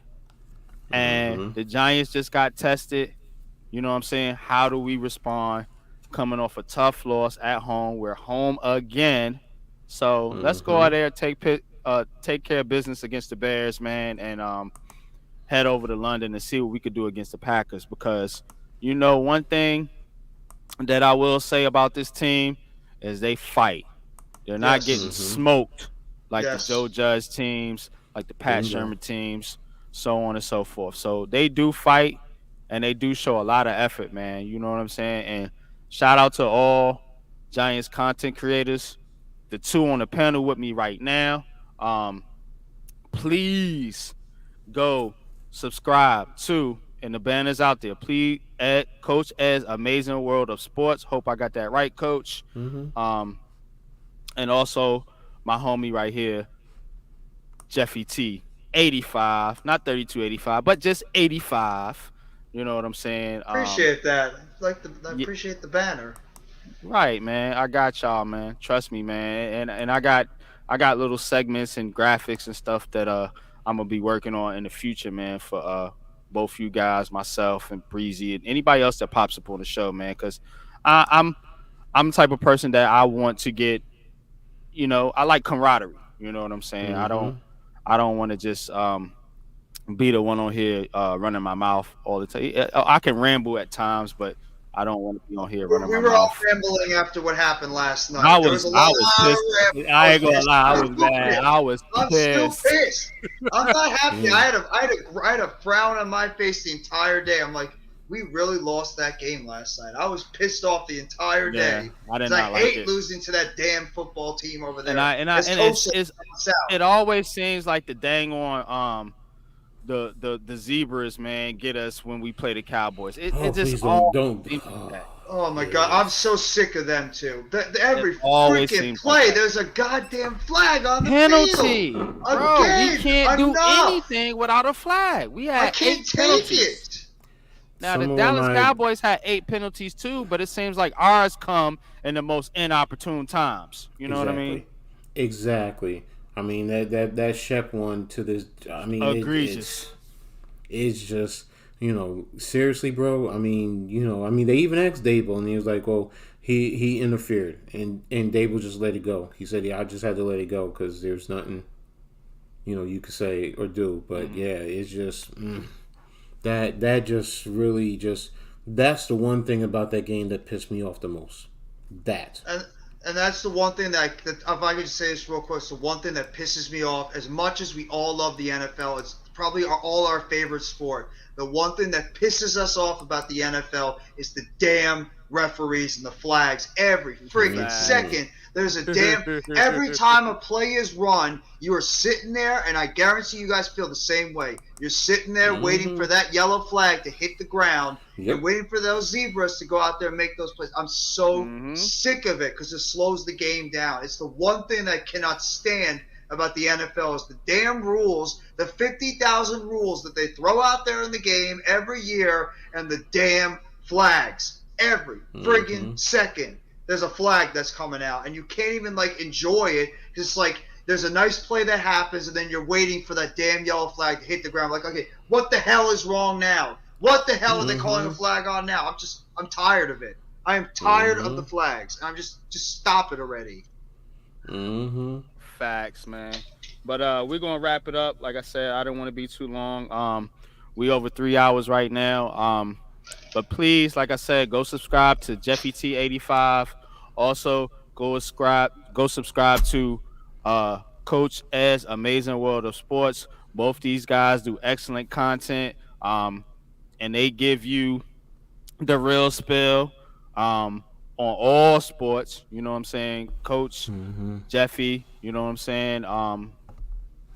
and Mm-hmm. the Giants just got tested. You know what I'm saying? How do we respond coming off a tough loss at home. We're home again, so let's go out Mm-hmm. there take care of business against the Bears, man, and head over to London and see what we could do against the Packers. Because one thing that I will say about this team is they fight. They're not Yes. getting Mm-hmm. smoked like the Joe Yes. Judge teams, like the Pat Bingo. Sherman teams, so on and so forth. So they do fight and they do show a lot of effort, man. You know what I'm saying? And shout out to all Giants content creators, the two on the panel with me right now. Um, please go subscribe to, and the banners out there. Please, Coach Ed's Amazing World of Sports. Hope I got that right, Coach. Mm-hmm. Um, and also my homie right here, Jeffy T, 85, not 3285, but just 85. You know what I'm saying? Appreciate that. I Yeah, appreciate the banner. right, man. I got y'all, man. Trust me, man. And I got little segments and graphics and stuff that I'm gonna be working on in the future, man, for both you guys, myself, and Breezy, and anybody else that pops up on the show, man. Because I'm the type of person that I want to get. I like camaraderie. You know what I'm saying? I Mm-hmm. don't I don't want to just be the one on here running my mouth all the time. I can ramble at times, but I don't want to be on here running We my were all mouth. rambling after what happened last I night. There was was a I lot was of pissed. rambling. I I was ain't gonna pissed. lie, I I'm was still mad. pissed. I was I'm still pissed. pissed. I'm not happy. Yeah. I had a frown on my face the entire day. I'm like, we really lost that game last night. I was pissed off the entire Yeah, day I did because I not like hate it. losing to that damn football team over And there. I and I As and Coach it's said, it's South. it always seems like the dang on the zebras, man, get us when we play the Cowboys. It Oh, just please don't always don't. seems like Oh, that. Oh my god, I'm yes. so sick of them too. It Every always freaking seems like play, that. there's a goddamn flag on the field. Penalty, bro. We Again, can't do enough. anything without a flag. We I had can't eight take penalties. it. Now the Some of when Dallas I Cowboys had 8 penalties too, but it seems like ours come in the most inopportune times. You know what I mean? exactly, exactly. I mean that Shep one to this. I mean Egregious. it's just seriously, bro. I mean they even asked Dable and he was like, well, he interfered and Dable just let it go. He said, yeah, I just had to let it go because there's nothing you could say or do. But Mm-hmm. yeah, it's just that just really just that's the one thing about that game that pissed me off the most. That. And and that's the one thing that if I could just say this real quick, it's the one thing that pisses me off. As much as we all love the NFL, it's probably all our favorite sport. The one thing that pisses us off about the NFL is the damn referees and the flags. Every friggin' Flag. Mm-hmm. second, there's a damn. Every time a play is run, you are sitting there, and I guarantee you guys feel the same way. You're sitting there waiting for that yellow flag to hit the ground. Yep. You're waiting for those zebras to go out there and make those plays. I'm so Mhm. sick of it because it slows the game down. It's the one thing that I cannot stand about the NFL is the damn rules, the 50,000 rules that they throw out there in the game every year, and the damn flags. Every friggin' second, there's a flag that's coming out, and you can't even enjoy it. It's like there's a nice play that happens, and then you're waiting for that damn yellow flag to hit the ground. Like, okay, what the hell is wrong now? What the hell are they calling a flag on now? I'm tired of it. I am tired of the flags. I'm just stop it already. Mm-hmm. Facts, man. But we're gonna wrap it up. Like I said, I don't want to be too long. We over 3 hours right now. But please, like I said, go subscribe to Jeffy T 85. Also, go subscribe to Coach Ed's Amazing World of Sports. Both these guys do excellent content. And they give you the real spill on all sports. You know what I'm saying? Coach Mm-hmm. Jeffy, you know what I'm saying?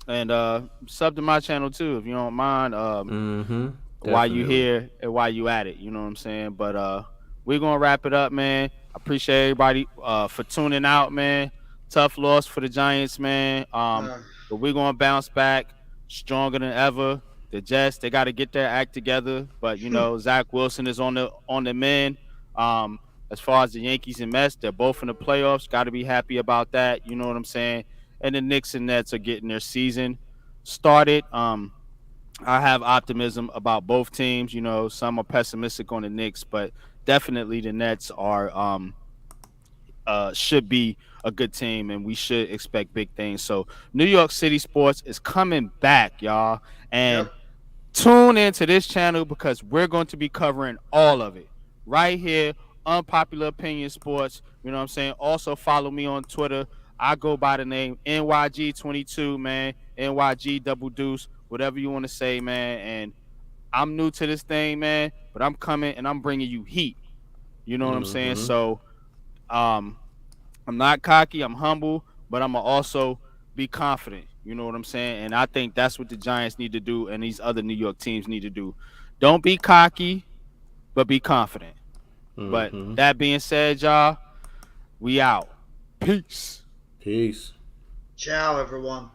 And sub to my channel too if you don't mind. Mm-hmm. While you Definitely. here and while you at it, you know what I'm saying? But we're gonna wrap it up, man. I appreciate everybody for tuning out, man. Tough loss for the Giants, man. Uh, But we're gonna bounce back stronger than ever. The Jets, they got to get their act together. But Zach Wilson is on the mend. Um, as far as the Yankees and Mets, they're both in the playoffs. Got to be happy about that. You know what I'm saying? And the Knicks and Nets are getting their season started. I have optimism about both teams. You know, some are pessimistic on the Knicks, but definitely the Nets are should be a good team, and we should expect big things. So New York City sports is coming back, y'all, and Yep. tune into this channel because we're going to be covering all of it right here. Unpopular opinion sports. You know what I'm saying? Also follow me on Twitter. I go by the name NYG22, man. NYG double deuce, whatever you want to say, man. And I'm new to this thing, man, but I'm coming and I'm bringing you heat. You know what I'm saying? Mm-hmm. So, um, I'm not cocky. I'm humble, but I'm gonna also be confident. You know what I'm saying? And I think that's what the Giants need to do, and these other New York teams need to do. Don't be cocky, but be confident. But Mm-hmm. that being said, y'all, we out. Peace. Peace. Ciao, everyone.